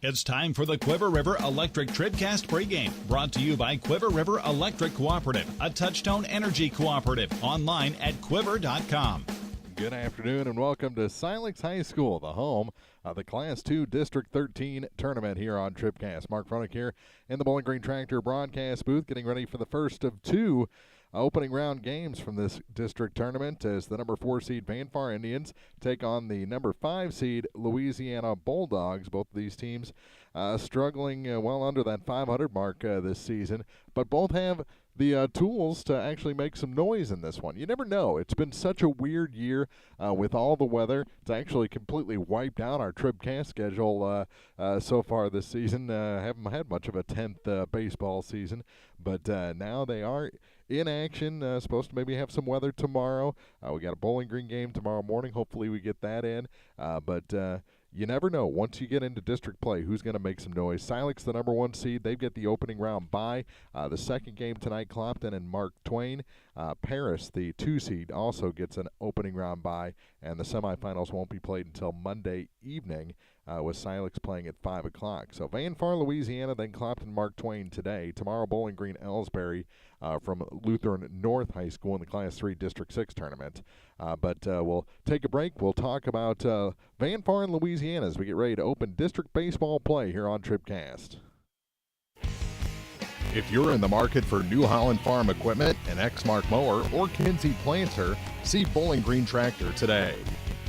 It's time for the Quiver River Electric TribCast pregame, brought to you by Quiver River Electric Cooperative, a Touchstone Energy cooperative, online at quiver.com. Good afternoon and welcome to Silex High School, the home of the Class 2 District 13 tournament here on TribCast. Mark Fronick here in the Bowling Green Tractor broadcast booth, getting ready for the first of two opening round games from this district tournament as the number 4 seed Vanfar Indians take on the number 5 seed Louisiana Bulldogs. Both of these teams struggling well under that 500 mark this season, but both have the tools to actually make some noise in this one. You never know. It's been such a weird year with all the weather. It's actually completely wiped out our TribCast schedule so far this season. Haven't had much of a 10th baseball season, but now they are in action. Supposed to maybe have some weather tomorrow. We got a Bowling Green game tomorrow morning. Hopefully we get that in. But you never know. Once you get into district play, who's going to make some noise? Silex, the number 1 seed, they get the opening round bye. The second game tonight, Clopton and Mark Twain. Paris, the 2 seed, also gets an opening round bye, and the semifinals won't be played until Monday evening with Silex playing at 5 o'clock. So Vanfar, Louisiana, then Clopton, Mark Twain today. Tomorrow, Bowling Green, Ellsbury from Lutheran North High School in the Class 3 District 6 tournament. But we'll take a break. We'll talk about Vanfar and Louisiana as we get ready to open district baseball play here on TribCast. If you're in the market for New Holland Farm equipment, an Exmark mower, or Kinsey planter, see Bowling Green Tractor today.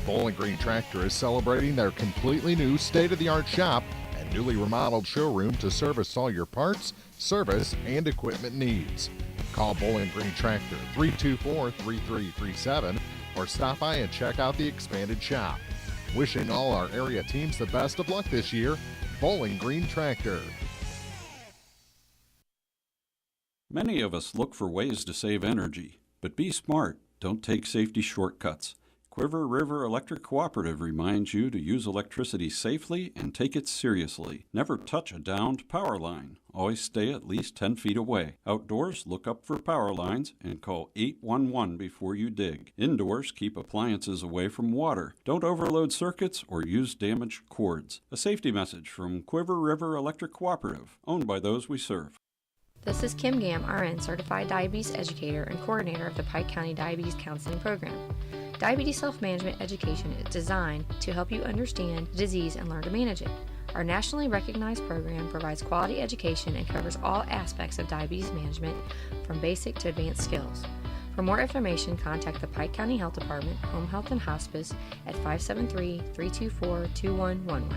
Bowling Green Tractor is celebrating their completely new state-of-the-art shop and newly remodeled showroom to service all your parts, service, and equipment needs. Call Bowling Green Tractor 324-3337 or stop by and check out the expanded shop. Wishing all our area teams the best of luck this year, Bowling Green Tractor. Many of us look for ways to save energy, but be smart. Don't take safety shortcuts. Quiver River Electric Cooperative reminds you to use electricity safely and take it seriously. Never touch a downed power line. Always stay at least 10 feet away. Outdoors, look up for power lines and call 811 before you dig. Indoors, keep appliances away from water. Don't overload circuits or use damaged cords. A safety message from Quiver River Electric Cooperative, owned by those we serve. This is Kim Gam, RN, Certified Diabetes Educator and Coordinator of the Pike County Diabetes Counseling Program. Diabetes self-management education is designed to help you understand the disease and learn to manage it. Our nationally recognized program provides quality education and covers all aspects of diabetes management, from basic to advanced skills. For more information, contact the Pike County Health Department, Home Health and Hospice at 573-324-2111.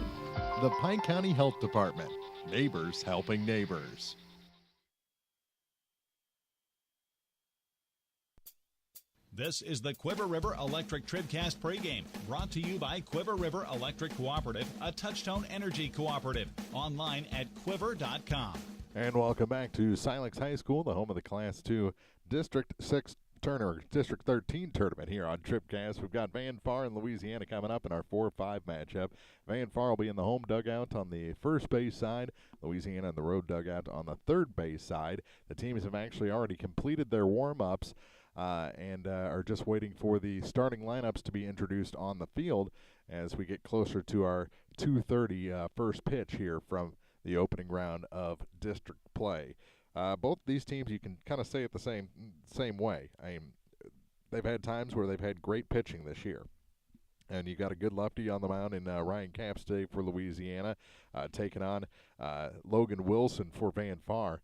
The Pike County Health Department. Neighbors helping neighbors. This is the Quiver River Electric TribCast pregame, brought to you by Quiver River Electric Cooperative, a Touchstone Energy cooperative, online at quiver.com. And welcome back to Silex High School, the home of the Class 2 District 6 District 13 tournament here on TribCast. We've got Vanfar and Louisiana coming up in our 4-5 matchup. Vanfar will be in the home dugout on the first base side, Louisiana in the road dugout on the third base side. The teams have actually already completed their warm-ups and are just waiting for the starting lineups to be introduced on the field as we get closer to our 2:30 first pitch here from the opening round of district play. Both these teams, you can kind of say it the same way. They've had times where they've had great pitching this year. And you got a good lefty on the mound in Ryan Capps today for Louisiana, taking on Logan Wilson for Vanfar.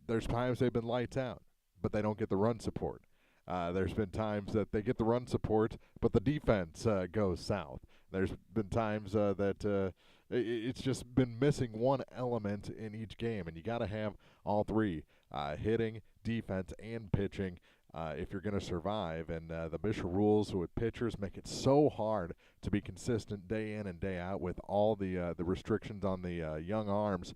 There's times they've been lights out, but they don't get the run support. There's been times that they get the run support, but the defense goes south. There's been times that it's just been missing one element in each game, and you got to have all three, hitting, defense, and pitching, if you're going to survive. And the Bishop rules with pitchers make it so hard to be consistent day in and day out with all the restrictions on the young arms.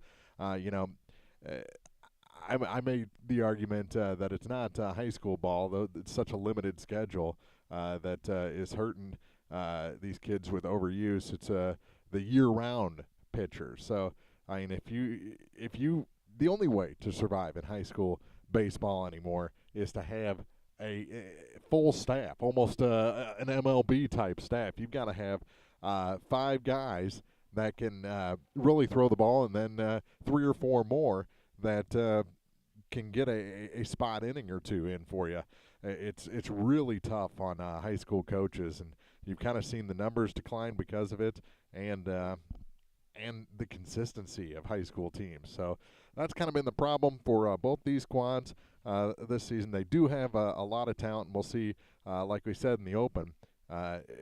I made the argument that it's not high school ball, though it's such a limited schedule that is hurting these kids with overuse. It's the year-round pitcher. So, I mean, if you the only way to survive in high school baseball anymore is to have a full staff, almost an MLB type staff. You've got to have 5 guys that can really throw the ball, and then 3 or 4 more that can get a spot inning or 2 in for you. It's really tough on high school coaches, and you've kind of seen the numbers decline because of it, and the consistency of high school teams. So that's kind of been the problem for both these squads this season. They do have a lot of talent, and we'll see, like we said in the open,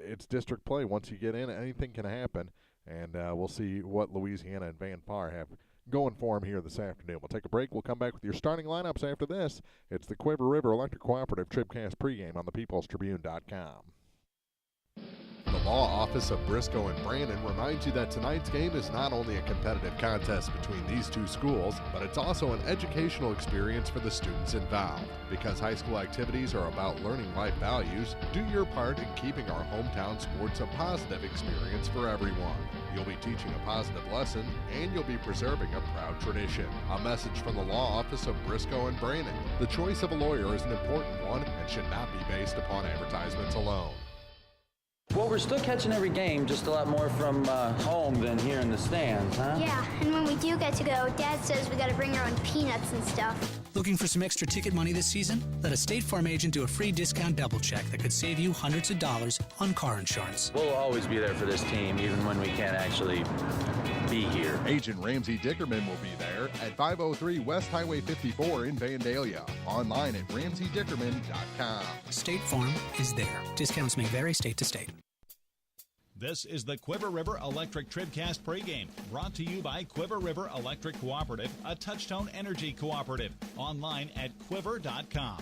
it's district play. Once you get in, anything can happen, and we'll see what Louisiana and Van Far have going for them here this afternoon. We'll take a break. We'll come back with your starting lineups after this. It's the Quiver River Electric Cooperative TribCast pregame on the peoplestribune.com. The Law Office of Briscoe and Brandon reminds you that tonight's game is not only a competitive contest between these two schools, but it's also an educational experience for the students involved. Because high school activities are about learning life values, do your part in keeping our hometown sports a positive experience for everyone. You'll be teaching a positive lesson, and you'll be preserving a proud tradition. A message from the Law Office of Briscoe and Brandon. The choice of a lawyer is an important one and should not be based upon advertisements alone. Well, we're still catching every game, just a lot more from home than here in the stands, huh? Yeah, and when we do get to go, Dad says we gotta bring our own peanuts and stuff. Looking for some extra ticket money this season? Let a State Farm agent do a free discount double check that could save you hundreds of dollars on car insurance. We'll always be there for this team, even when we can't actually be here. Agent Ramsey Dickerman will be there at 503 West Highway 54 in Vandalia. Online at RamseyDickerman.com. State Farm is there. Discounts may vary state to state. This is the Quiver River Electric TribCast pregame, brought to you by Quiver River Electric Cooperative, a Touchtone Energy cooperative. Online at quiver.com.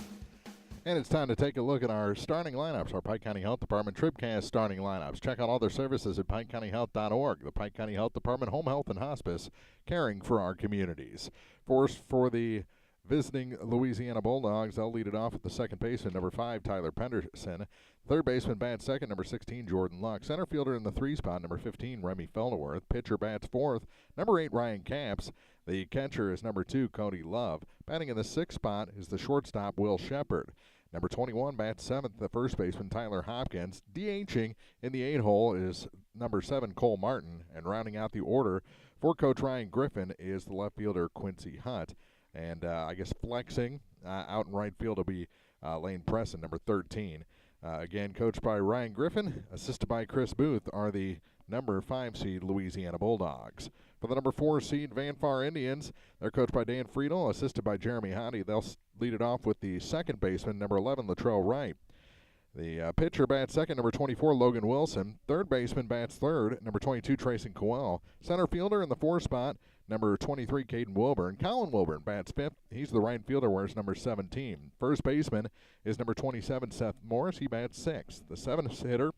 And it's time to take a look at our starting lineups, our Pike County Health Department TribCast starting lineups. Check out all their services at PikeCountyHealth.org. The Pike County Health Department, Home Health and Hospice, caring for our communities. For the visiting Louisiana Bulldogs, they'll lead it off with the second baseman, number 5, Tyler Penderson. Third baseman bats second, number 16, Jordan Luck. Center fielder in the 3 spot, number 15, Remy Felderworth. Pitcher bats fourth, number 8, Ryan Capps. The catcher is number 2, Cody Love. Batting in the 6th spot is the shortstop, Will Shepard. Number 21 bats seventh, the first baseman, Tyler Hopkins. DHing in the 8 hole is number 7, Cole Martin. And rounding out the order for Coach Ryan Griffin is the left fielder, Quincy Hutt. And I guess flexing out in right field will be Lane Presson, number 13. Again, coached by Ryan Griffin, assisted by Chris Booth, are the number 5 seed Louisiana Bulldogs. For the number 4 seed Van Far Indians, they're coached by Dan Friedel, assisted by Jeremy Hottie. They'll lead it off with the second baseman, number 11, Latrell Wright. The pitcher bats second, number 24, Logan Wilson. Third baseman bats third, number 22, Trayson Coel. Center fielder in the 4 spot, number 23, Caden Wilburn. Colin Wilburn bats fifth. He's the right fielder, wears number 17. First baseman is number 27, Seth Morris. He bats sixth. The 7th hitter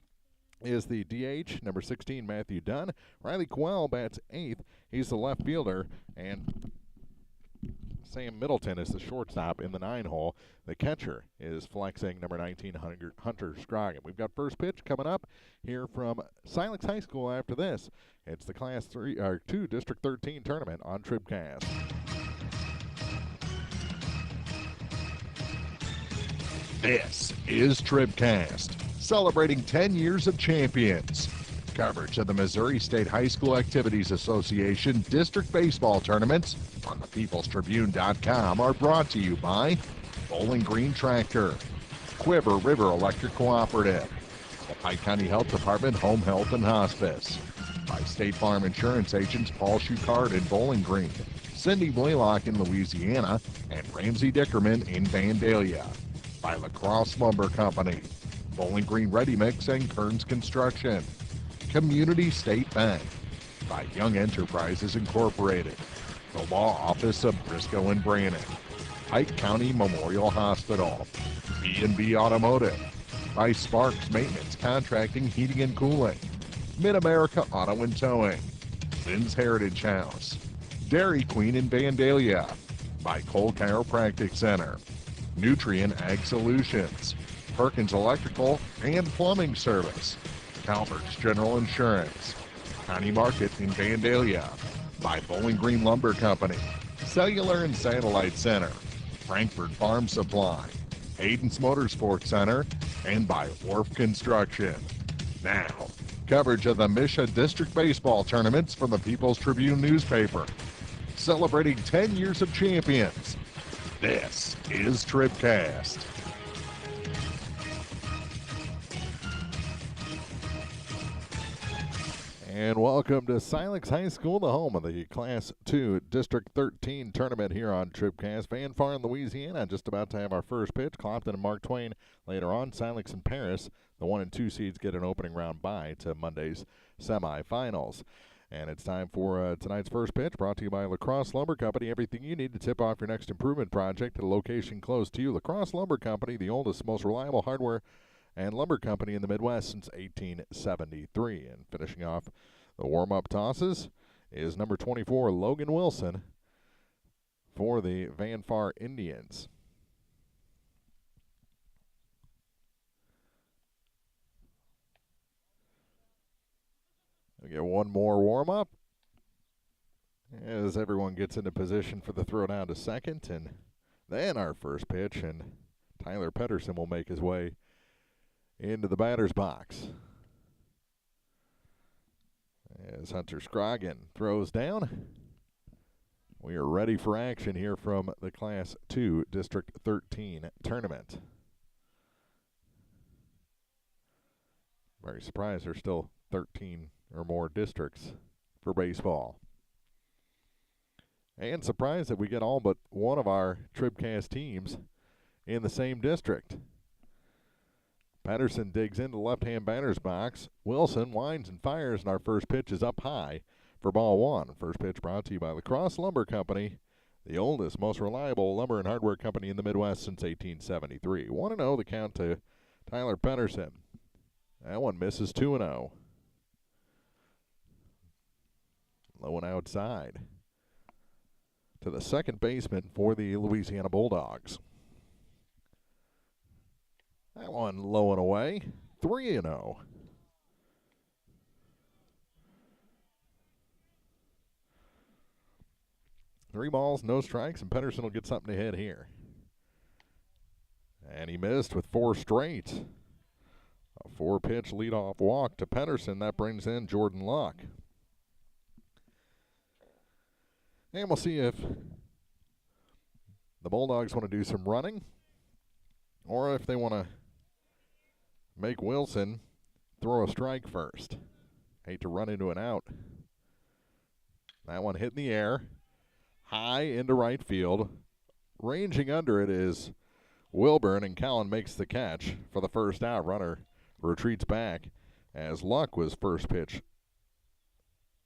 is the DH, number 16, Matthew Dunn. Riley Coel bats 8th. He's the left fielder. And Sam Middleton is the shortstop in the 9 hole. The catcher is flexing, number 19, Hunter Scroggin. We've got first pitch coming up here from Silex High School after this. It's the Class 2 District 13 tournament on TribCast. This is TribCast, celebrating 10 years of champions. Coverage of the Missouri State High School Activities Association District Baseball Tournaments on thepeoplestribune.com are brought to you by Bowling Green Tractor, Quiver River Electric Cooperative, the Pike County Health Department Home Health and Hospice, by State Farm Insurance agents Paul Schuchard in Bowling Green, Cindy Blaylock in Louisiana, and Ramsey Dickerman in Vandalia, by La Crosse Lumber Company, Bowling Green Ready Mix and Kearns Construction, Community State Bank, by Young Enterprises Incorporated, the Law Office of Briscoe and Brandon, Pike County Memorial Hospital, B&B Automotive, by Sparks Maintenance Contracting, Heating and Cooling, Mid-America Auto and Towing, Lynn's Heritage House, Dairy Queen in Vandalia, by Cole Chiropractic Center, Nutrient Ag Solutions, Perkins Electrical and Plumbing Service, Calvert's General Insurance, County Market in Vandalia, by Bowling Green Lumber Company, Cellular and Satellite Center, Frankfurt Farm Supply, Hayden's Motorsports Center, and by Wharf Construction. Now, Coverage of the Misha District Baseball tournaments from the People's Tribune newspaper. Celebrating 10 years of champions. This is TribCast. And welcome to Silex High School, the home of the Class 2 District 13 tournament here on TribCast. Fanfare in Louisiana, just about to have our first pitch. Clopton and Mark Twain later on. Silex and Paris, the 1 and 2 seeds, get an opening round bye to Monday's semifinals. And it's time for tonight's first pitch, brought to you by La Crosse Lumber Company. Everything you need to tip off your next improvement project at a location close to you. La Crosse Lumber Company, the oldest, most reliable hardware and lumber company in the Midwest since 1873. And finishing off the warm-up tosses is number 24, Logan Wilson, for the Fanfare Indians. We get one more warm-up as everyone gets into position for the throw down to second, and then our first pitch, and Tyler Pedersen will make his way into the batter's box. As Hunter Scroggin throws down, we are ready for action here from the Class 2 District 13 tournament. Very surprised there's still 13 or more districts for baseball. And surprised that we get all but one of our TribCast teams in the same district. Patterson digs into the left-hand batter's box. Wilson winds and fires, and our first pitch is up high for ball one. First pitch brought to you by La Crosse Lumber Company, the oldest, most reliable lumber and hardware company in the Midwest since 1873. 1-0 the count to Tyler Pedersen. That one misses 2-0. Low and outside to the second baseman for the Louisiana Bulldogs. That one low and away, 3-0. Three balls, no strikes, and Pedersen will get something to hit here. And he missed with four straight. A four-pitch leadoff walk to Pedersen. That brings in Jordan Luck. And we'll see if the Bulldogs want to do some running or if they want to make Wilson throw a strike first. Hate to run into an out. That one hit in the air, high into right field. Ranging under it is Wilburn, and Callan makes the catch for the first out. Runner retreats back as Luck was first pitch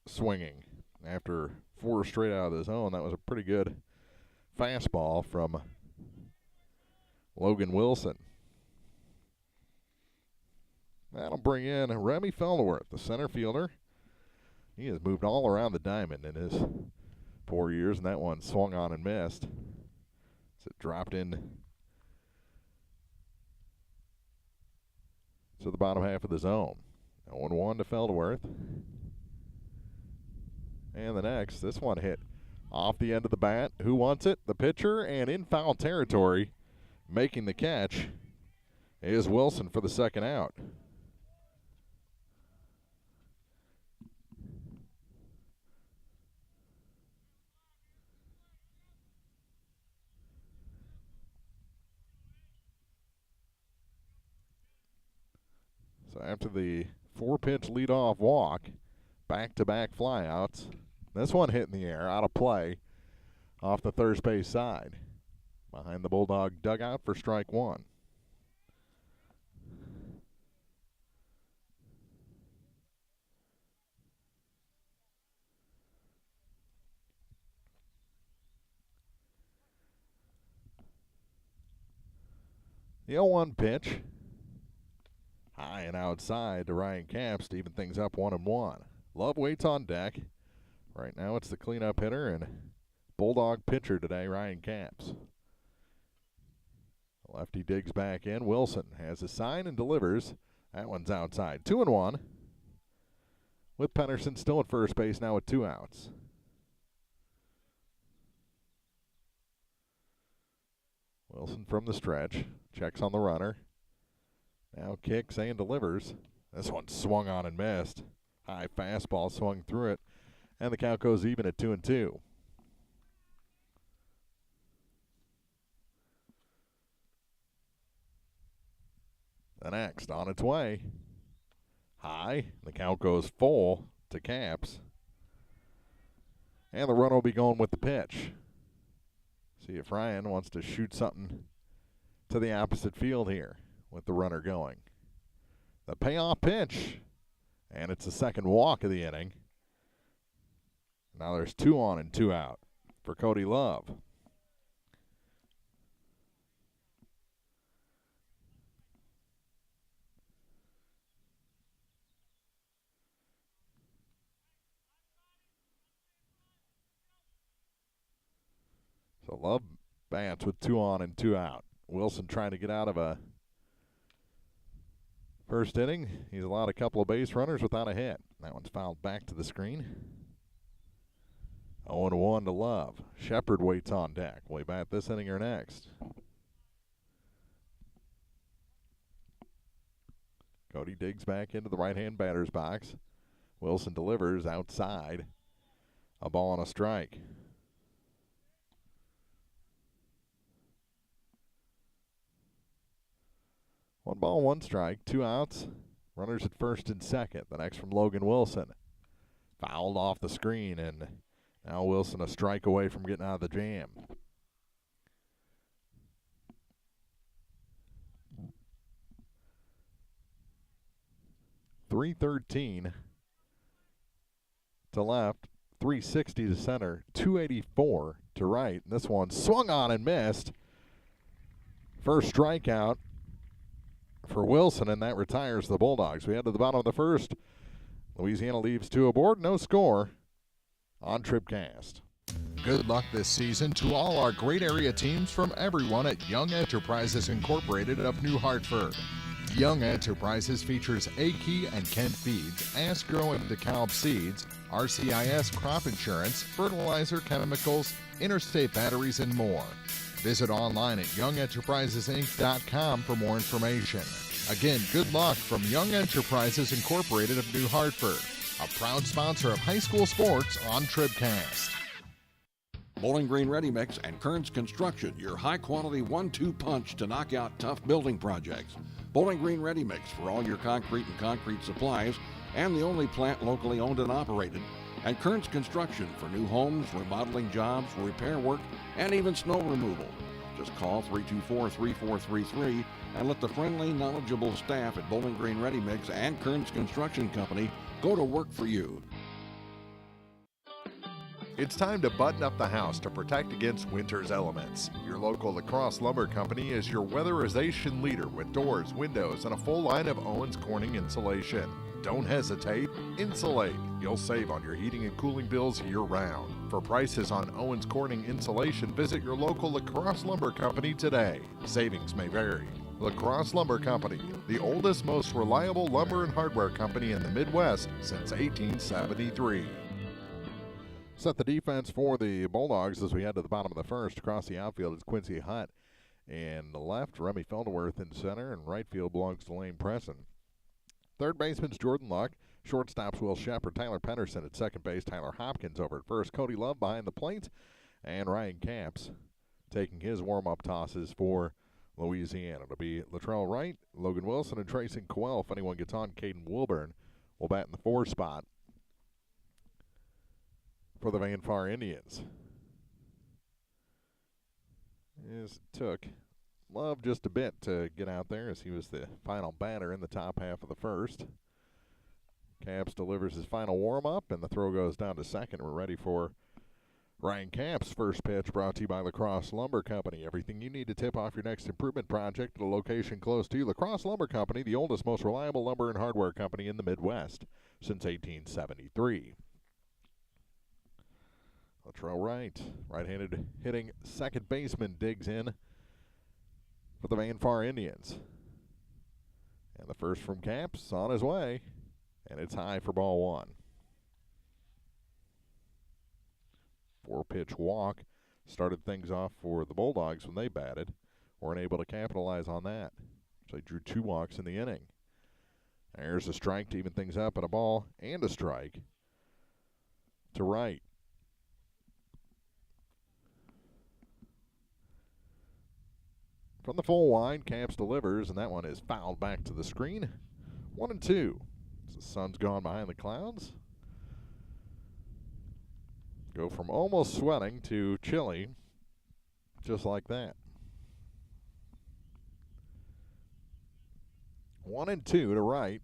swinging. After four straight out of the zone, that was a pretty good fastball from Logan Wilson. That'll bring in Remy Felderworth, the center fielder. He has moved all around the diamond in his 4 years, and that one swung on and missed. So it dropped in to the bottom half of the zone. 0-1 to Felderworth. And the next, this one hit off the end of the bat. Who wants it? The pitcher, and in foul territory, making the catch, is Wilson for the second out. So after the four-pitch leadoff walk, back-to-back flyouts. This one hit in the air, out of play, off the third base side. Behind the Bulldog dugout for strike one. The 0-1 pitch. High and outside to Ryan Capps to even things up 1-1. Love waits on deck. Right now it's the cleanup hitter and Bulldog pitcher today, Ryan Capps. Lefty digs back in. Wilson has a sign and delivers. That one's outside. 2-1. With Pedersen still at first base now with 2 outs. Wilson from the stretch. Checks on the runner. Now kicks and delivers. This one swung on and missed. High fastball swung through it, and the count goes even at 2-2. The next on its way. High. The count goes full to Caps. And the run will be going with the pitch. See if Ryan wants to shoot something to the opposite field here with the runner going. The payoff pitch. And it's the second walk of the inning. Now there's 2 on and 2 out for Cody Love. So Love bats with 2 on and 2 out. Wilson trying to get out of a first inning. He's allowed a couple of base runners without a hit. That one's fouled back to the screen. 0-1 to Love. Shepard waits on deck. Will he bat this inning or next? Cody digs back into the right-hand batter's box. Wilson delivers outside. A ball and a strike. 1 ball, 1 strike, 2 outs. Runners at first and second. The next from Logan Wilson. Fouled off the screen, and now Wilson a strike away from getting out of the jam. .313 to left, 360 to center, 284 to right. And this one swung on and missed. First strikeout for Wilson, and that retires the Bulldogs. We head to the bottom of the first. Louisiana leaves 2 aboard, no score on TribCast. Good luck this season to all our great area teams from everyone at Young Enterprises Incorporated of New Hartford. Young Enterprises features A-Key and Kent Feeds, Asgrow and DeKalb Seeds, RCIS crop insurance, fertilizer, chemicals, interstate batteries, and more. Visit online at youngenterprisesinc.com for more information. Again, good luck from Young Enterprises Incorporated of New Hartford, a proud sponsor of high school sports on TribCast. Bowling Green Ready Mix and Kearns Construction, your high-quality 1-2 punch to knock out tough building projects. Bowling Green Ready Mix for all your concrete and concrete supplies, and the only plant locally owned and operated. And Kearns Construction for new homes, remodeling jobs, repair work, and even snow removal. Just call 324-3433 and let the friendly, knowledgeable staff at Bowling Green Ready Mix and Kearns Construction Company go to work for you. It's time to button up the house to protect against winter's elements. Your local LaCrosse Lumber Company is your weatherization leader with doors, windows, and a full line of Owens Corning insulation. Don't hesitate, insulate. You'll save on your heating and cooling bills year-round. For prices on Owens Corning insulation, visit your local LaCrosse Lumber Company today. Savings may vary. LaCrosse Lumber Company, the oldest, most reliable lumber and hardware company in the Midwest since 1873. Set the defense for the Bulldogs as we head to the bottom of the first. Across the outfield is Quincy Hutt. In the left, Remy Felderworth in center, and right field belongs to Lane Presson. Third baseman's Jordan Luck. Shortstop's Will Shepard. Tyler Penderson at second base. Tyler Hopkins over at first. Cody Love behind the plate. And Ryan Capps taking his warm-up tosses for Louisiana. It'll be Latrell Wright, Logan Wilson, and Trayson Coel. If anyone gets on, Caden Wilburn will bat in the 4 spot for the Van Far Indians. It took Love just a bit to get out there as he was the final batter in the top half of the first. Capps delivers his final warm-up, and the throw goes down to second. We're ready for Ryan Capps' first pitch, brought to you by LaCrosse Lumber Company. Everything you need to tip off your next improvement project at a location close to you. LaCrosse Lumber Company, the oldest, most reliable lumber and hardware company in the Midwest since 1873. Latrell Wright, right-handed hitting second baseman, digs in for the Van Far Indians. And the first from Capps on his way, and it's high for ball 1. 4-pitch walk started things off for the Bulldogs when they batted. Weren't able to capitalize on that. So they drew 2 walks in the inning. There's a strike to even things up, and a ball and a strike to right. From the full wide, Caps delivers, and that one is fouled back to the screen. 1-2. The sun's gone behind the clouds. Go from almost sweating to chilly, just like that. 1-2 to right.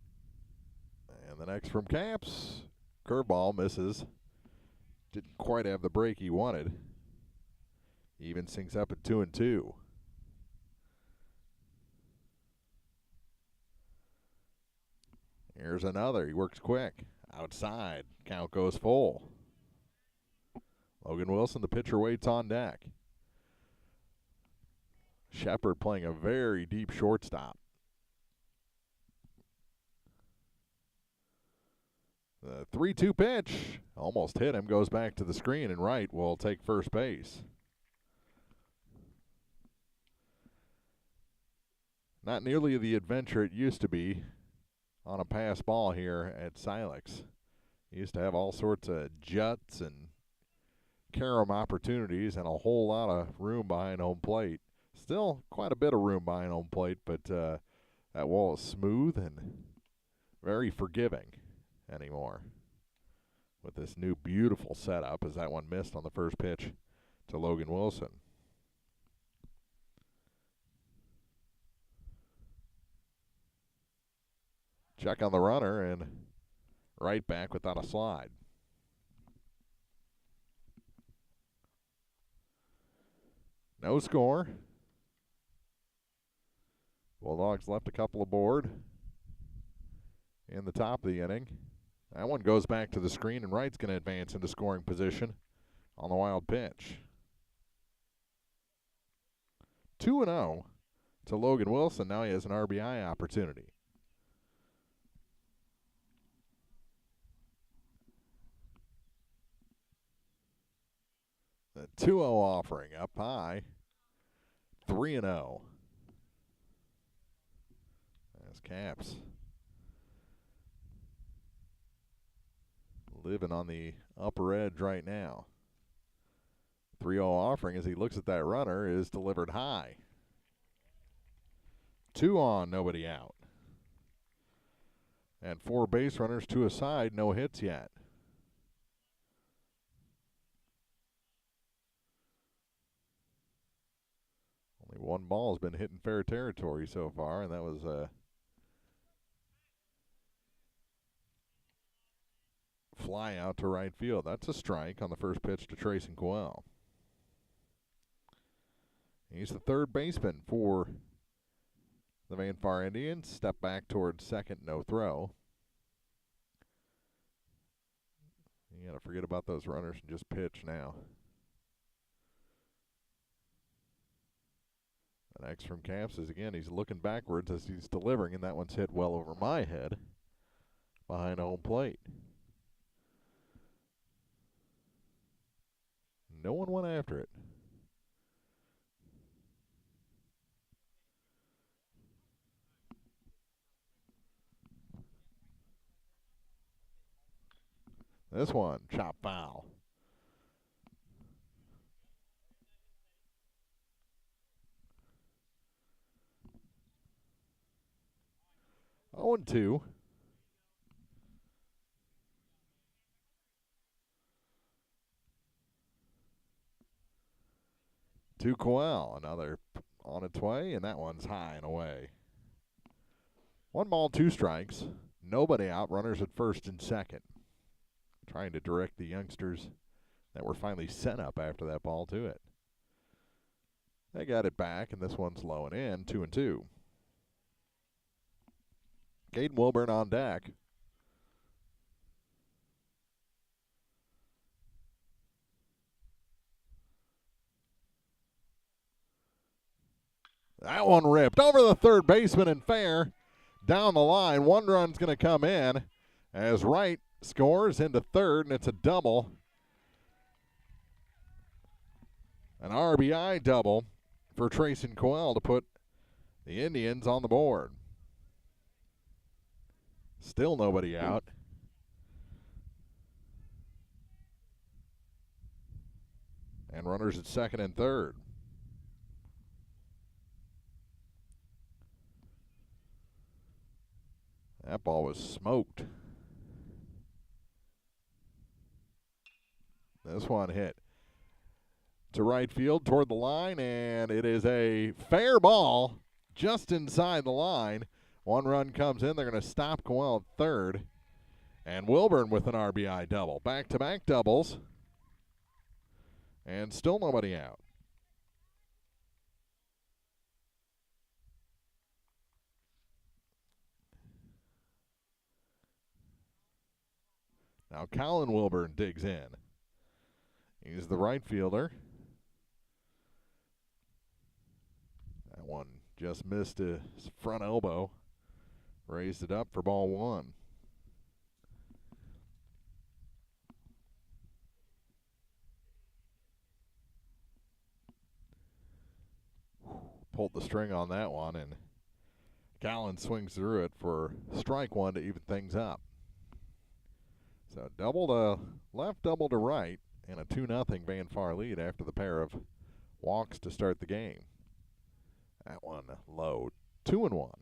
And the next from Caps. Curveball misses. Didn't quite have the break he wanted. Even sinks up at 2-2. Here's another. He works quick. Outside. Count goes full. Logan Wilson, the pitcher, waits on deck. Shepard playing a very deep shortstop. The 3-2 pitch almost hit him, goes back to the screen, and Wright will take first base. Not nearly the adventure it used to be on a pass ball here at Silex. He used to have all sorts of juts and carom opportunities and a whole lot of room behind home plate. Still quite a bit of room behind home plate, but that wall is smooth and very forgiving anymore with this new beautiful setup, as that one missed on the first pitch to Logan Wilson. Check on the runner, and right back without a slide. No score. Bulldogs left a couple aboard in the top of the inning. That one goes back to the screen, and Wright's going to advance into scoring position on the wild pitch. 2-0 to Logan Wilson. Now he has an RBI opportunity. The 2-0 offering up high. 3-0. As Caps living on the upper edge right now. 3-0 offering, as he looks at that runner, is delivered high. 2 on, nobody out. And 4 base runners, 2 aside, no hits yet. Only 1 ball has been hit in fair territory so far, and that was a fly out to right field. That's a strike on the first pitch to Trayson Coel. He's the third baseman for the Vanfar Indians. Step back towards second, no throw. You got to forget about those runners and just pitch now. The next from Caps is, again, he's looking backwards as he's delivering, and that one's hit well over my head behind home plate. No one went after it. This one, chop foul. Oh, and 2. To Coel, another on its way, and that one's high and away. 1 ball, 2 strikes. Nobody out. Runners at first and second. Trying to direct the youngsters that were finally sent up after that ball to it. They got it back, and this one's low and in, 2-2. Caden Wilburn on deck. That one ripped over the third baseman and fair. Down the line, 1 run's going to come in as Wright scores into third, and it's a double. An RBI double for Trayson Coel to put the Indians on the board. Still nobody out. And runners at second and third. That ball was smoked. This one hit to right field toward the line, and it is a fair ball just inside the line. One run comes in. They're going to stop Coel at third. And Wilburn with an RBI double. Back-to-back doubles. And still nobody out. Now Colin Wilburn digs in. He's the right fielder. That one just missed his front elbow. Raised it up for ball one. Pulled the string on that one, and Colin swings through it for strike one to even things up. So double to left, double to right, and a 2-0 Van Far lead after the pair of walks to start the game. That one low, 2-1.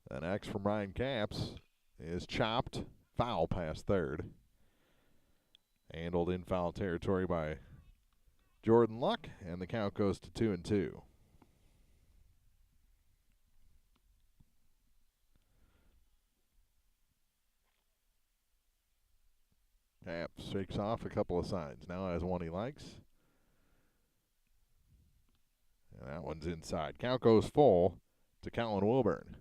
The next from Ryan Capps is chopped, foul past third. Handled in foul territory by Jordan Luck, and the count goes to 2-2. Capps shakes off a couple of signs. Now has one he likes. And that one's inside. Count goes full to Colin Wilburn.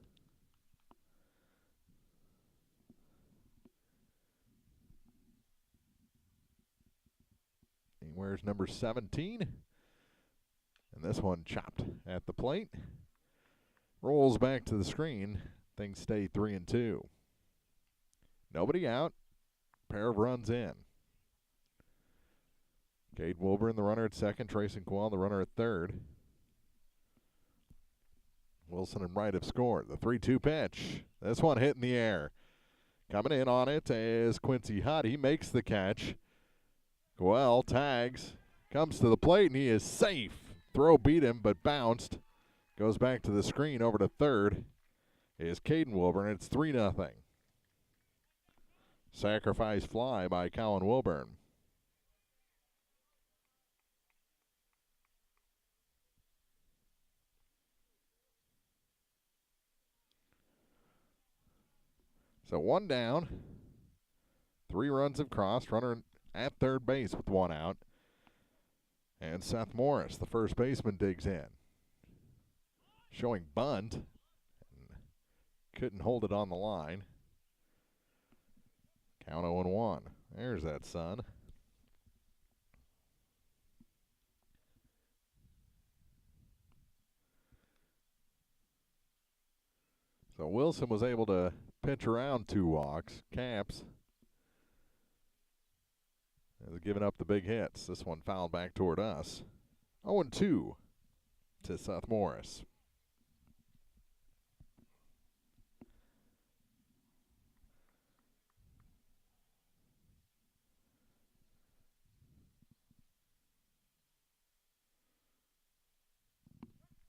He wears number 17. And this one chopped at the plate. Rolls back to the screen. Things stay 3-2. Nobody out. Pair of runs in. Cade Wilburn, the runner at second. Trayson Coel, the runner at third. Wilson and Wright have scored. The 3-2 pitch. This one hit in the air. Coming in on it is Quincy Hutt. He makes the catch. Coel tags, comes to the plate, and he is safe. Throw beat him, but bounced. Goes back to the screen over to third. Is Caden Wilburn. It's 3-0. Sacrifice fly by Colin Wilburn. So one down. 3 runs have crossed. Runner at third base with one out. And Seth Morris, the first baseman, digs in. Showing bunt. Couldn't hold it on the line. Count 0-1. There's that sun. So Wilson was able to pitch around 2 walks. Capps has given up the big hits. This one fouled back toward us. 0-2 to Seth Morris.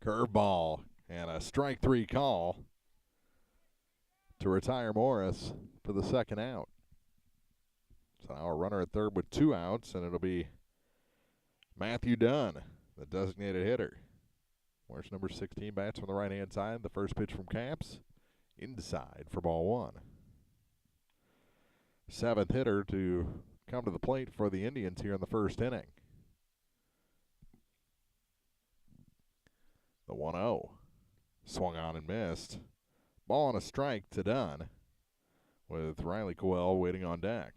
Curveball and a strike 3 call to retire Morris for the second out. So now a runner at third with 2 outs, and it'll be Matthew Dunn, the designated hitter. Morris, number 16, bats from the right-hand side. The first pitch from Capps, inside for ball 1. 7th hitter to come to the plate for the Indians here in the first inning. The 1-0. Swung on and missed. Ball and a strike to Dunn with Riley Coel waiting on deck.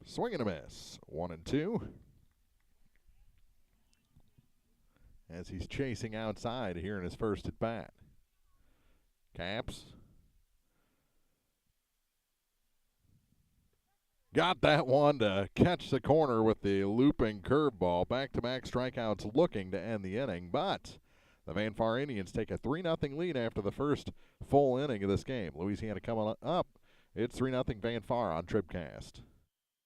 Swing and a miss. 1-2. As he's chasing outside here in his first at bat. Capps got that one to catch the corner with the looping curveball. Back-to-back strikeouts looking to end the inning, but the Van Far Indians take a 3-0 lead after the first full inning of this game. Louisiana coming up. It's 3-0 Van Far on TribCast.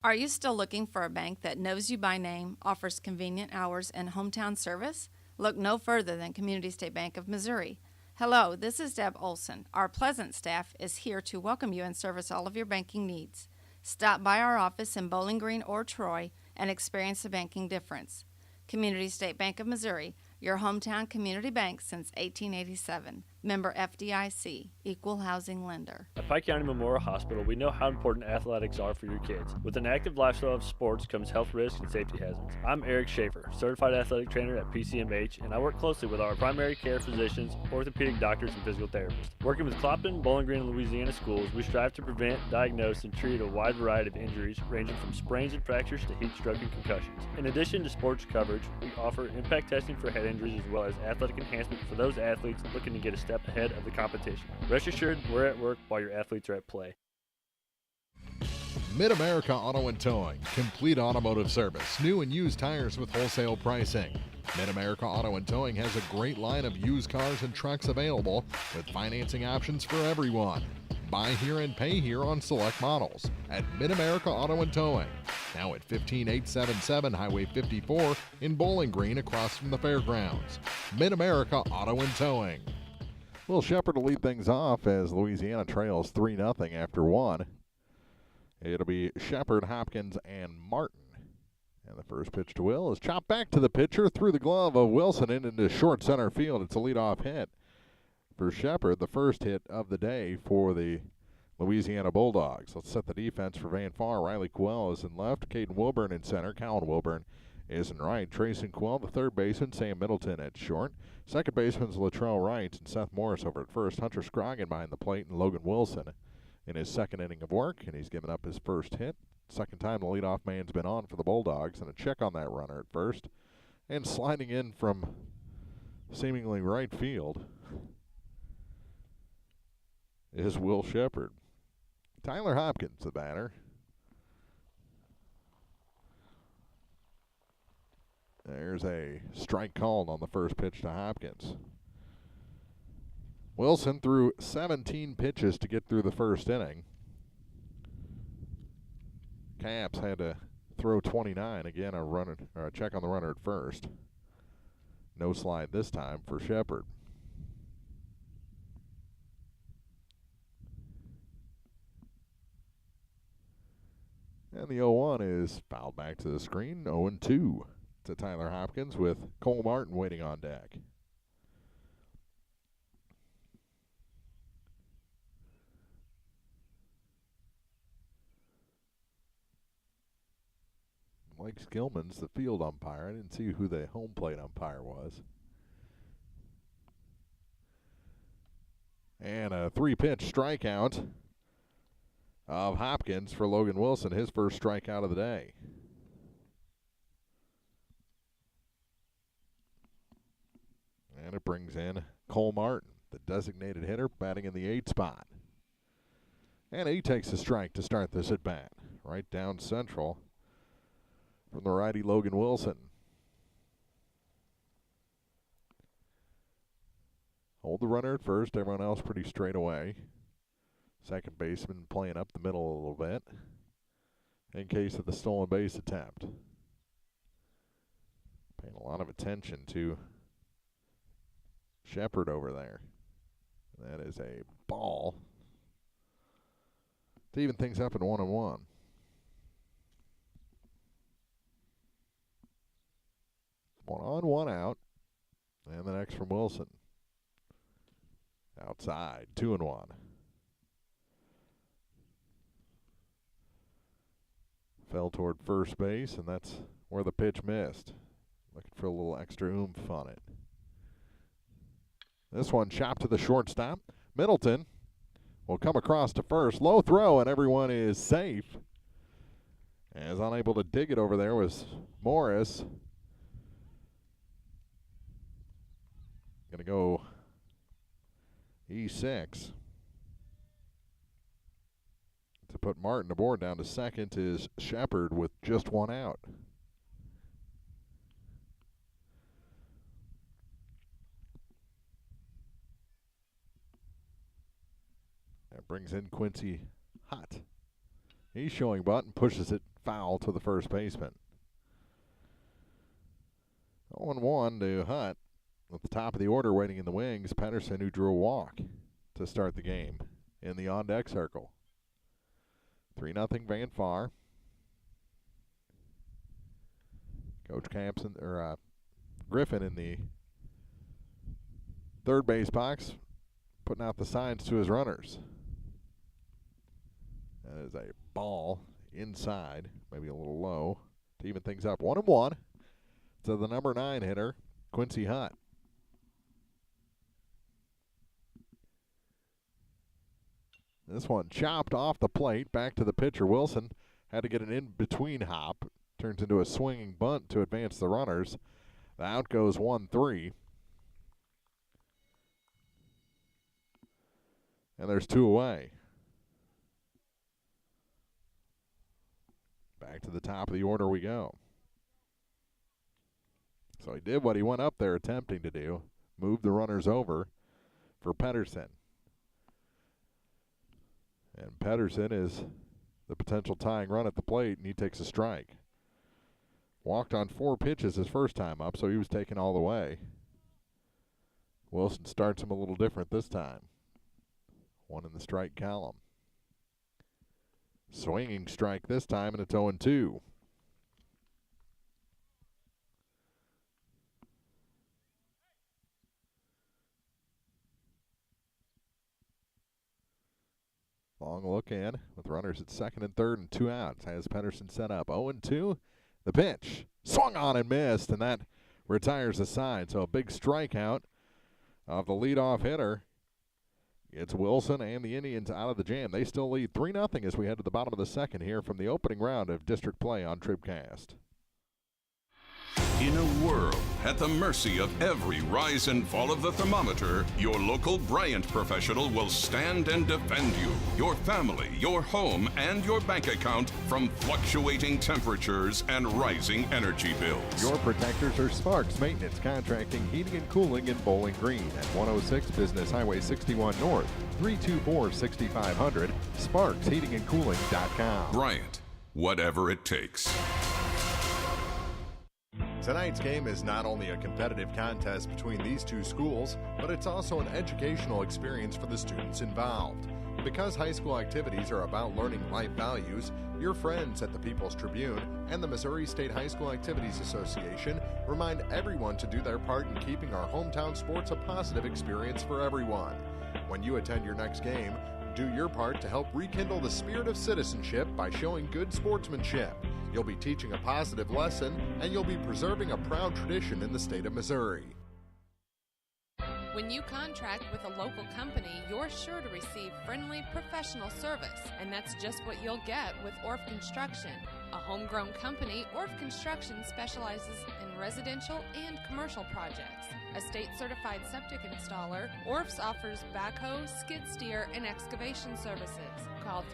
Are you still looking for a bank that knows you by name, offers convenient hours, and hometown service? Look no further than Community State Bank of Missouri. Hello, this is Deb Olson. Our pleasant staff is here to welcome you and service all of your banking needs. Stop by our office in Bowling Green or Troy and experience the banking difference. Community State Bank of Missouri, your hometown community bank since 1887. Member FDIC, Equal Housing Lender. At Pike County Memorial Hospital, we know how important athletics are for your kids. With an active lifestyle of sports comes health risks and safety hazards. I'm Eric Schaefer, certified athletic trainer at PCMH, and I work closely with our primary care physicians, orthopedic doctors, and physical therapists. Working with Clopton, Bowling Green, and Louisiana schools, we strive to prevent, diagnose, and treat a wide variety of injuries ranging from sprains and fractures to heat stroke and concussions. In addition to sports coverage, we offer impact testing for head injuries as well as athletic enhancement for those athletes looking to get a step ahead of the competition. Rest assured, we're at work while your athletes are at play. Mid-America Auto and Towing, complete automotive service, new and used tires with wholesale pricing. Mid-America Auto and Towing has a great line of used cars and trucks available with financing options for everyone. Buy here and pay here on select models at Mid-America Auto and Towing. Now at 15877 Highway 54 in Bowling Green across from the fairgrounds. Mid-America Auto and Towing. Will Shepard will lead things off as Louisiana trails 3-0 after one. It'll be Shepard, Hopkins, and Martin. And the first pitch to Will is chopped back to the pitcher through the glove of Wilson and into short center field. It's a leadoff hit for Shepard, the first hit of the day for the Louisiana Bulldogs. Let's set the defense for Van Far. Riley Quell is in left, Caden Wilburn in center, Colin Wilburn is in right. Trayson Quell, the third baseman, Sam Middleton at short. Second baseman's Latrell Wright and Seth Morris over at first. Hunter Scroggin behind the plate and Logan Wilson in his second inning of work, and he's given up his first hit. Second time the leadoff man's been on for the Bulldogs, and a check on that runner at first. And sliding in from seemingly right field is Will Shepard. Tyler Hopkins, the batter. There's a strike called on the first pitch to Hopkins. Wilson threw 17 pitches to get through the first inning. Caps had to throw 29. Again, a check on the runner at first. No slide this time for Shepard. And the 0-1 is fouled back to the screen. 0-2 to Tyler Hopkins with Cole Martin waiting on deck. Mike Skillman's the field umpire. I didn't see who the home plate umpire was. And a 3-pitch strikeout of Hopkins for Logan Wilson, his first strikeout of the day. And it brings in Cole Martin, the designated hitter, batting in the 8th spot. And he takes a strike to start this at bat. Right down central from the righty Logan Wilson. Hold the runner at first, everyone else pretty straight away. Second baseman playing up the middle a little bit in case of the stolen base attempt. Paying a lot of attention to Shepard over there. That is a ball to even things up in 1-1. One on, one out. And the next from Wilson. Outside, 2-1. Fell toward first base, and that's where the pitch missed. Looking for a little extra oomph on it. This one chopped to the shortstop. Middleton will come across to first. Low throw, and everyone is safe. As unable to dig it over there was Morris. Going to go E6. To put Martin aboard. Down to second is Shepard with just one out. That brings in Quincy Hutt. He's showing butt and pushes it foul to the first baseman. 0-1 to Hutt. At the top of the order, waiting in the wings, Pedersen, who drew a walk to start the game in the on-deck circle. 3-0 Van Far. Coach Griffin in the third base box, putting out the signs to his runners. That is a ball inside, maybe a little low, to even things up. 1-1 to the number 9 hitter, Quincy Hutt. This one chopped off the plate, back to the pitcher. Wilson had to get an in-between hop. Turns into a swinging bunt to advance the runners. The out goes 1-3. And there's 2 away. Back to the top of the order we go. So he did what he went up there attempting to do. Moved the runners over for Pedersen. And Pedersen is the potential tying run at the plate, and he takes a strike. Walked on 4 pitches his first time up, so he was taken all the way. Wilson starts him a little different this time. 1 in the strike column. Swinging strike this time, and it's 0-2. Long look in with runners at second and third and 2 outs. Has Pedersen set up. 0-2. The pitch. Swung on and missed, and that retires the side. So a big strikeout of the leadoff hitter. It's Wilson and the Indians out of the jam. They still lead 3-0 as we head to the bottom of the second here from the opening round of district play on TribCast. In a world at the mercy of every rise and fall of the thermometer, your local Bryant professional will stand and defend you, your family, your home, and your bank account from fluctuating temperatures and rising energy bills. Your protectors are Sparks Maintenance, Contracting, Heating and Cooling in Bowling Green at 106 Business Highway 61 North, 324-6500, sparksheatingandcooling.com. Bryant, whatever it takes. Tonight's game is not only a competitive contest between these two schools, but it's also an educational experience for the students involved. Because high school activities are about learning life values, your friends at the People's Tribune and the Missouri State High School Activities Association remind everyone to do their part in keeping our hometown sports a positive experience for everyone. When you attend your next game, do your part to help rekindle the spirit of citizenship by showing good sportsmanship. You'll be teaching a positive lesson, and you'll be preserving a proud tradition in the state of Missouri. When you contract with a local company, you're sure to receive friendly, professional service, and that's just what you'll get with Orff Construction. A homegrown company, Orff Construction specializes in residential and commercial projects. A state-certified septic installer, Orff's offers backhoe, skid steer, and excavation services. Call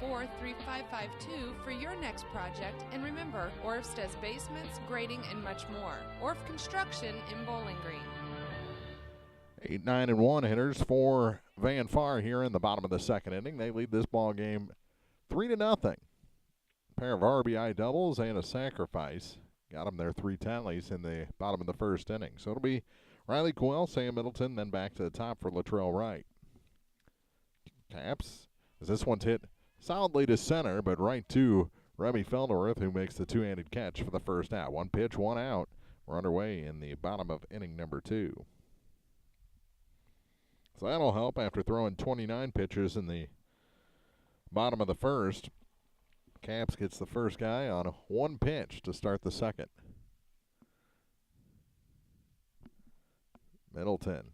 324-3552 for your next project, and remember, Orff's does basements, grading, and much more. Orff Construction in Bowling Green. 8, 9, and 1 hitters for Van Far here in the bottom of the second inning. They lead this ball game 3-0. A pair of RBI doubles and a sacrifice got them their 3 tallies in the bottom of the first inning. So it'll be Riley Coyle, Sam Middleton, then back to the top for Latrell Wright. Caps, as this one's hit solidly to center, but right to Remy Felderworth, who makes the two-handed catch for the first out. 1 pitch, 1 out. We're underway in the bottom of inning number 2. So that'll help after throwing 29 pitches in the bottom of the first. Caps gets the first guy on 1 pitch to start the second. Middleton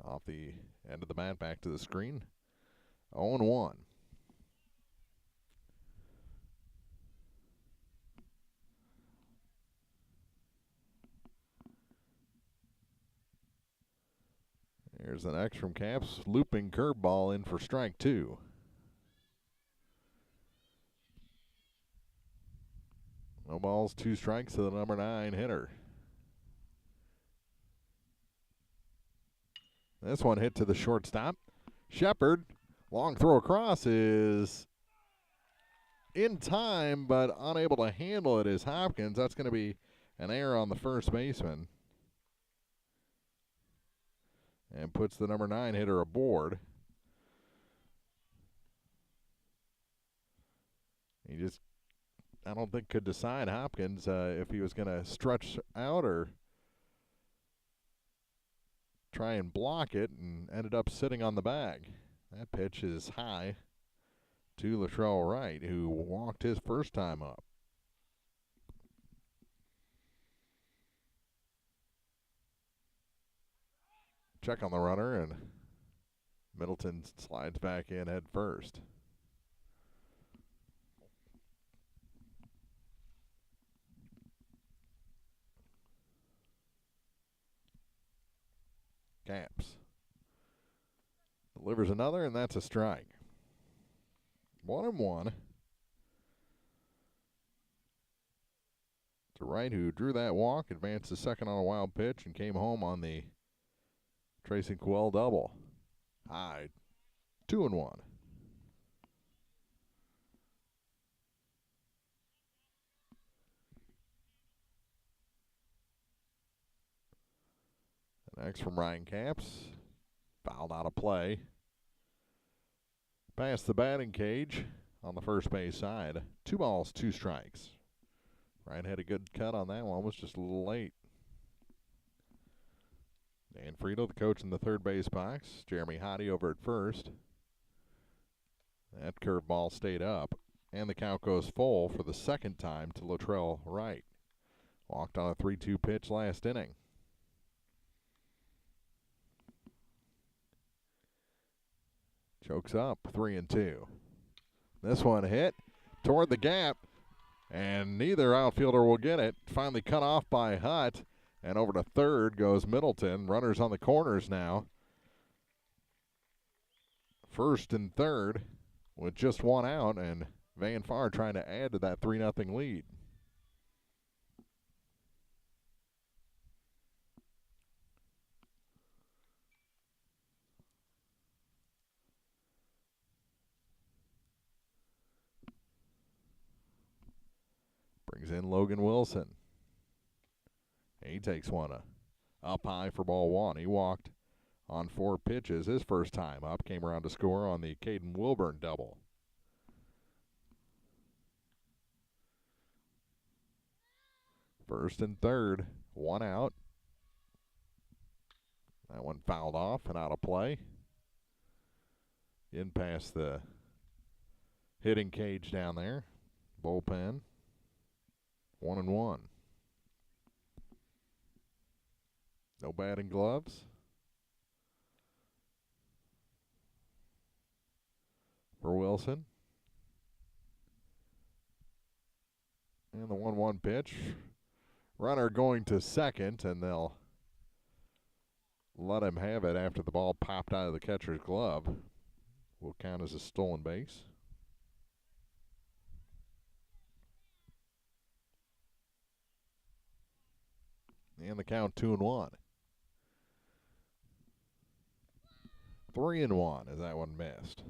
off the end of the bat back to the screen. 0-1. Here's the next from Caps. Looping curveball in for strike 2. No balls, 2 strikes to the number 9 hitter. This one hit to the shortstop. Shepard, long throw across is in time, but unable to handle it is Hopkins. That's going to be an error on the first baseman. And puts the number 9 hitter aboard. He just, I don't think, could decide, Hopkins, if he was going to stretch out or try and block it, and ended up sitting on the bag. That pitch is high to Latrell Wright, who walked his first time up. Check on the runner, and Middleton slides back in head first. Caps delivers another, and that's a strike. 1-1. To Wright, who drew that walk, advanced to second on a wild pitch, and came home on the Tracy Quell double. High, 2-1. Next from Ryan Caps. Fouled out of play. Past the batting cage on the first base side. 2 balls, 2 strikes. Ryan had a good cut on that one. Was just a little late. Dan Friedel, the coach, in the third base box. Jeremy Hottie over at first. That curveball stayed up. And the count goes full for the second time to Latrell Wright. Walked on a 3-2 pitch last inning. Chokes up, 3-2. This one hit toward the gap, and neither outfielder will get it. Finally cut off by Hutt, and over to third goes Middleton. Runners on the corners now. First and third with just 1 out, and Van Farr trying to add to that 3-0 lead. Brings in Logan Wilson. He takes one up high for ball 1. He walked on 4 pitches his first time up. Came around to score on the Caden Wilburn double. First and third, 1 out. That one fouled off and out of play. In past the hitting cage down there. Bullpen. 1-1. No batting gloves. For Wilson. And the 1-1 pitch. Runner going to second, and they'll let him have it after the ball popped out of the catcher's glove. Will count as a stolen base. And the count 2-1. 3-1 as that one missed.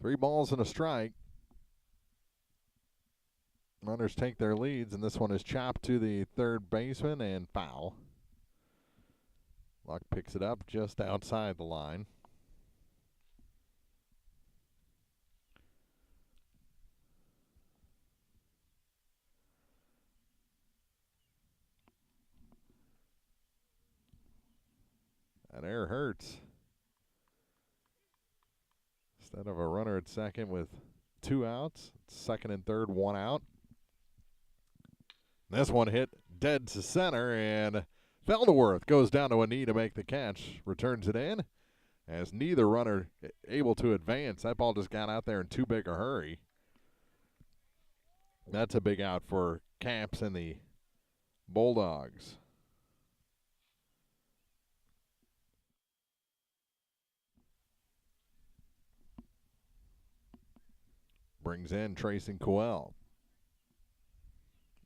Three balls and a strike. Runners take their leads, and this one is chopped to the third baseman and foul. Luck picks it up just outside the line. That error hurts. Instead of a runner at second with 2 outs, second and third, 1 out. This one hit dead to center, and Felderworth goes down to a knee to make the catch, returns it in, as neither runner able to advance. That ball just got out there in too big a hurry. That's a big out for Caps and the Bulldogs. brings in Trayson Coel.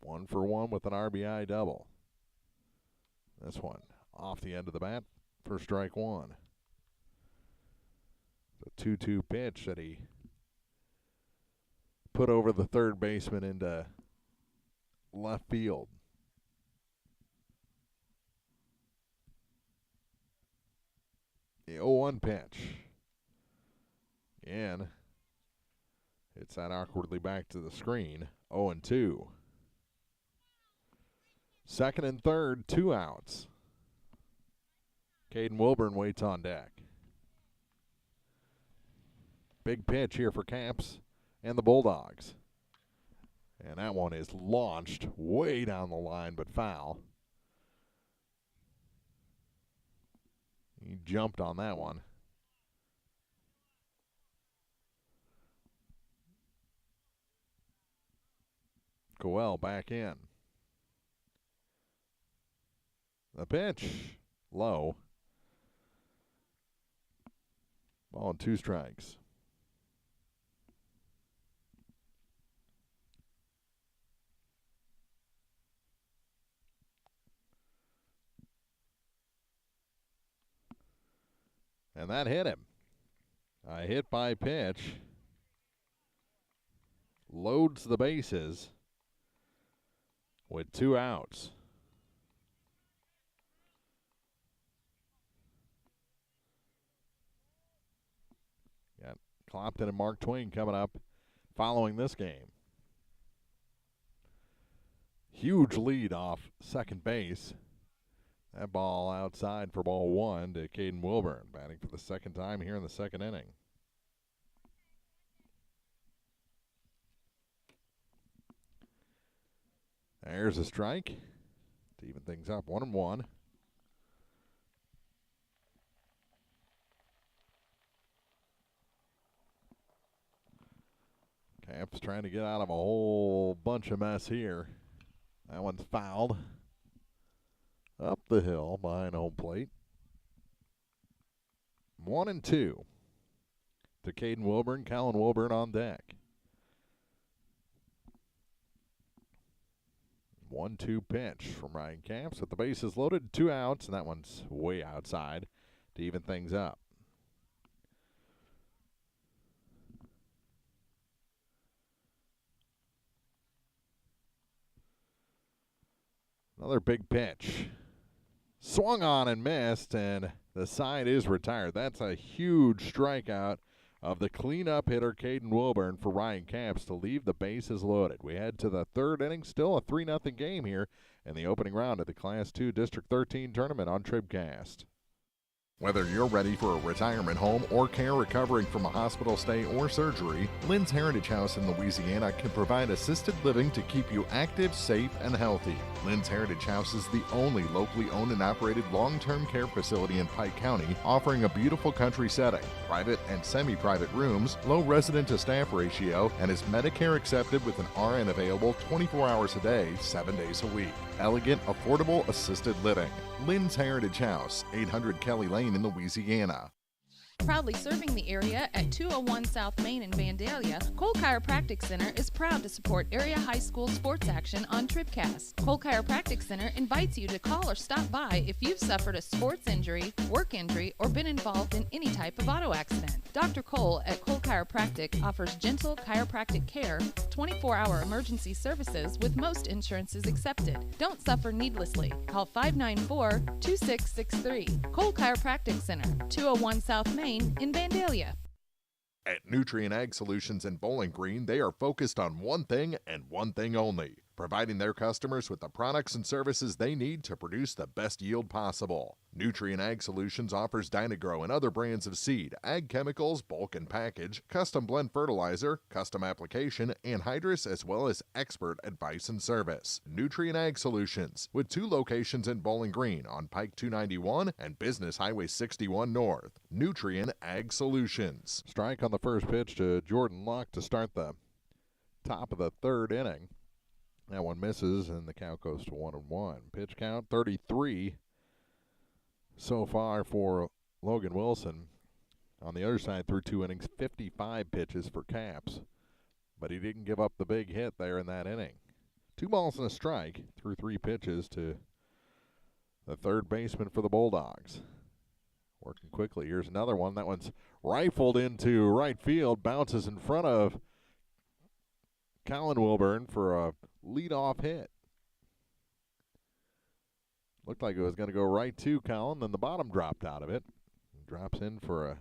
1 for 1 with an RBI double. This one off the end of the bat for strike one. The 2-2 pitch that he put over the third baseman into left field. The 0-1 pitch. Again, hits that awkwardly back to the screen. 0-2. Second and third, 2 outs. Caden Wilburn waits on deck. Big pitch here for Caps and the Bulldogs. And that one is launched way down the line, but foul. He jumped on that one. Coel back in. The pitch, low. Ball and 2 strikes. And that hit him. A hit by pitch. Loads the bases with 2 outs. Got Clopton and Mark Twain coming up following this game. Huge lead off second base. That ball outside for ball 1 to Caden Wilburn, batting for the second time here in the second inning. There's a strike to even things up, 1-1. Caps trying to get out of a whole bunch of mess here. That one's fouled. Up the hill behind home plate. 1-2 to Caden Wilburn. Callan Wilburn on deck. 1-2 pitch from Ryan Camps with the bases loaded, 2 outs, and that one's way outside to even things up. Another big pitch. Swung on and missed, and the side is retired. That's a huge strikeout of the cleanup hitter, Caden Wilburn, for Ryan Camps to leave the bases loaded. We head to the third inning, still a 3-0 game here in the opening round of the Class 2 District 13 tournament on TribCast. Whether you're ready for a retirement home or care recovering from a hospital stay or surgery, Lynn's Heritage House in Louisiana can provide assisted living to keep you active, safe, and healthy. Lynn's Heritage House is the only locally owned and operated long-term care facility in Pike County, offering a beautiful country setting, private and semi-private rooms, low resident-to-staff ratio, and is Medicare accepted with an RN available 24 hours a day, 7 days a week. Elegant, affordable, assisted living. Lynn's Heritage House, 800 Kelly Lane in Louisiana. Proudly serving the area at 201 South Main in Vandalia, Cole Chiropractic Center is proud to support area high school sports action on TribCast. Cole Chiropractic Center invites you to call or stop by if you've suffered a sports injury, work injury, or been involved in any type of auto accident. Dr. Cole at Cole Chiropractic offers gentle chiropractic care, 24-hour emergency services with most insurances accepted. Don't suffer needlessly. Call 594-2663. Cole Chiropractic Center, 201 South Main in Vandalia. At Nutrient Ag Solutions in Bowling Green, they are focused on one thing and one thing only, providing their customers with the products and services they need to produce the best yield possible. Nutrient Ag Solutions offers Dynagrow and other brands of seed, ag chemicals, bulk and package, custom blend fertilizer, custom application, anhydrous, as well as expert advice and service. Nutrient Ag Solutions, with 2 locations in Bowling Green on Pike 291 and Business Highway 61 North. Nutrient Ag Solutions. Strike on the first pitch to Jordan Luck to start the top of the third inning. That one misses, and the count goes to 1-1. Pitch count 33 so far for Logan Wilson. On the other side, through 2 innings, 55 pitches for Caps. but he didn't give up the big hit there in that inning. 2 balls and a strike through 3 pitches to the third baseman for the Bulldogs. Working quickly. Here's another one. That one's rifled into right field, bounces in front of Colin Wilburn for a leadoff hit. Looked like it was going to go right to Colin, then the bottom dropped out of it. Drops in for a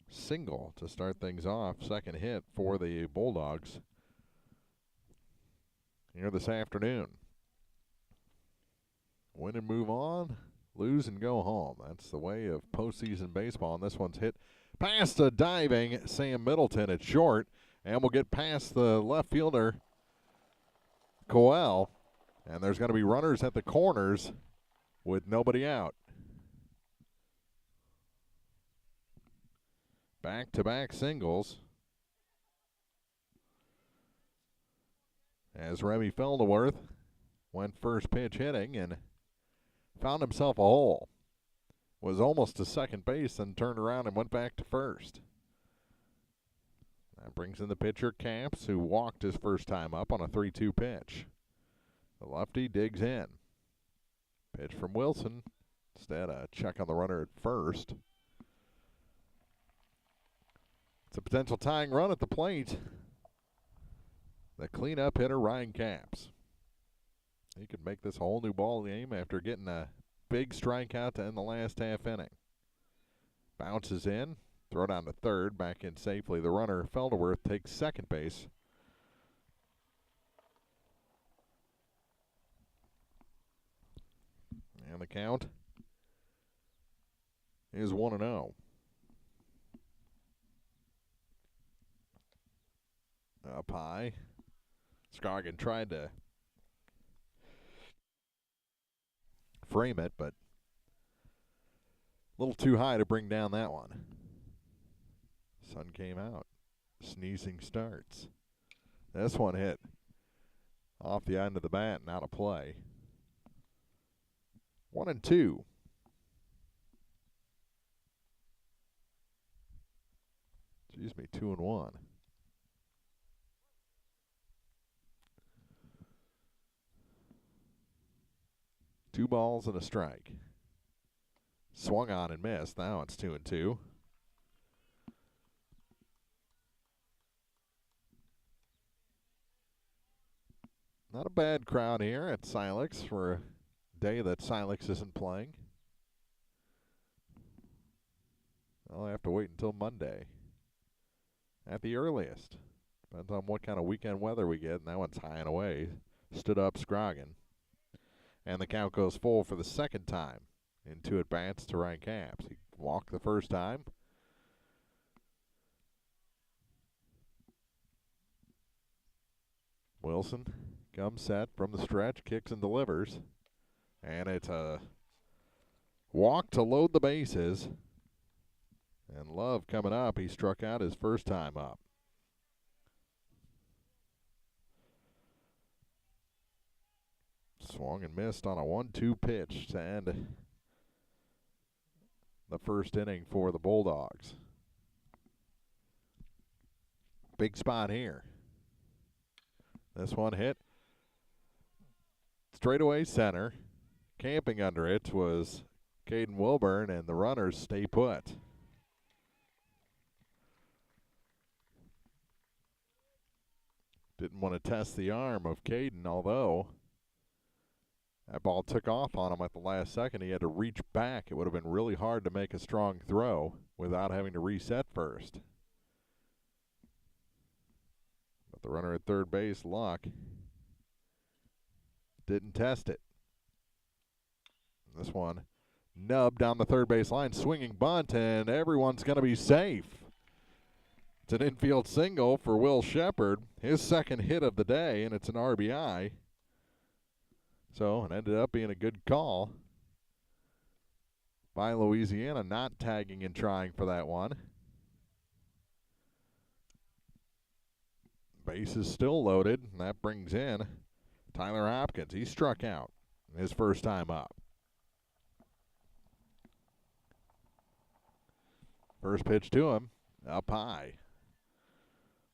single to start things off. Second hit for the Bulldogs here this afternoon. Win and move on, lose and go home. That's the way of postseason baseball, and this one's hit past a diving Sam Middleton at short, and we'll get past the left fielder, Coel, and there's going to be runners at the corners with nobody out. Back-to-back singles as Remy Felderworth went first pitch hitting and found himself a hole. Was almost to second base, then turned around and went back to first. That brings in the pitcher, Camps, who walked his first time up on a 3-2 pitch. The lefty digs in. Pitch from Wilson. Instead, a check on the runner at first. It's a potential tying run at the plate. The cleanup hitter, Ryan Camps. He could make this a whole new ball game after getting a big strikeout to end the last half inning. Bounces in, throw down to third, back in safely. The runner, Felderworth, takes second base. And the count is 1-0. Up high. Scoggin tried to frame it, but a little too high to bring down that one. Sun came out. Sneezing starts. This one hit off the end of the bat and out of play. 1-2. Excuse me, 2-1. Two balls and a strike. Swung on and missed. Now it's 2-2. Not a bad crowd here at Silex for a day that Silex isn't playing. I'll have to wait until Monday at the earliest. Depends on what kind of weekend weather we get, and that one's high and away. Stood up Scroggin. And the count goes full for the second time in 2 at-bats to Ryan Camps. He walked the first time. Wilson comes set from the stretch, kicks and delivers. And it's a walk to load the bases. And Love coming up. He struck out his first time up. Swung and missed on a 1-2 pitch to end the first inning for the Bulldogs. Big spot here. This one hit straightaway center. Camping under it was Caden Wilburn, and the runners stay put. Didn't want to test the arm of Caden, although that ball took off on him at the last second. He had to reach back. It would have been really hard to make a strong throw without having to reset first. But the runner at third base, Luck, didn't test it. This one nubbed down the third base line, swinging bunt, and everyone's going to be safe. It's an infield single for Will Shepard, his second hit of the day, and it's an RBI. So it ended up being a good call by Louisiana, not tagging and trying for that one. Base is still loaded, and that brings in Tyler Hopkins. He struck out his first time up. First pitch to him, up high.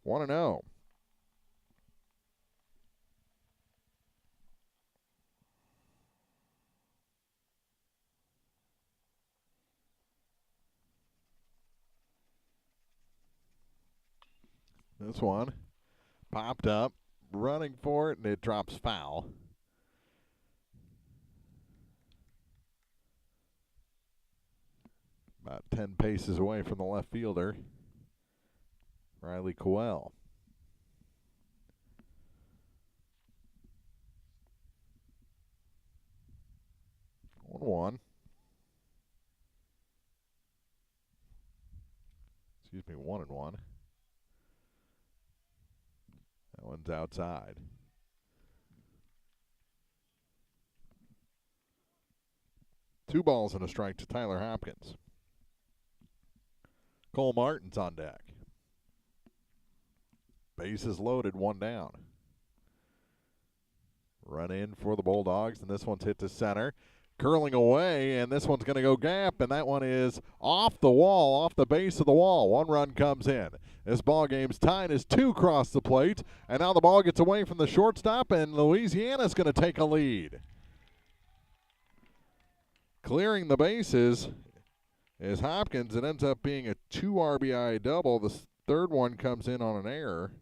1-0. This one popped up, running for it, and it drops foul. About 10 paces away from the left fielder, Riley Coel. 1-1. Excuse me, 1-1. That one's outside. Two balls and a strike to Tyler Hopkins. Cole Martin's on deck. Bases loaded, one down. Run in for the Bulldogs, and this one's hit to center. Curling away, and this one's going to go gap, and that one is off the wall, off the base of the wall. One run comes in. This ball game's tied as two cross the plate, and now the ball gets away from the shortstop, and Louisiana's going to take a lead. Clearing the bases is Hopkins. It ends up being a 2 RBI double. The third one comes in on an error.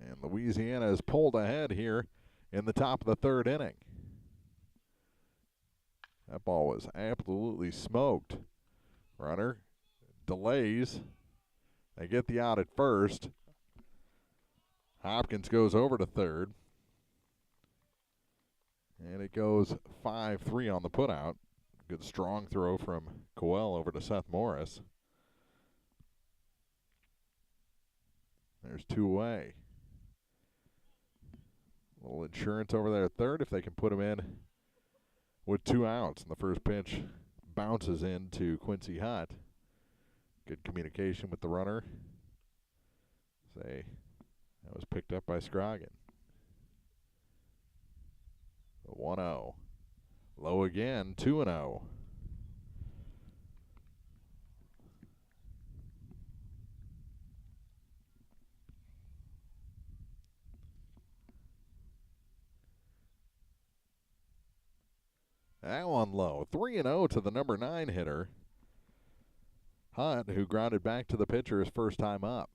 And Louisiana is pulled ahead here in the top of the third inning. That ball was absolutely smoked. Runner delays. They get the out at first. Hopkins goes over to third. And it goes 5-3 on the putout. Good strong throw from Coel over to Seth Morris. There's two away. A little insurance over there at third if they can put him in with 2 outs. And the first pitch bounces into Quincy Hutt. Good communication with the runner. Say that was picked up by Scroggin. 1-0. Low again, 2-0. That one low. 3-0 to the number 9 hitter, Hutt, who grounded back to the pitcher his first time up.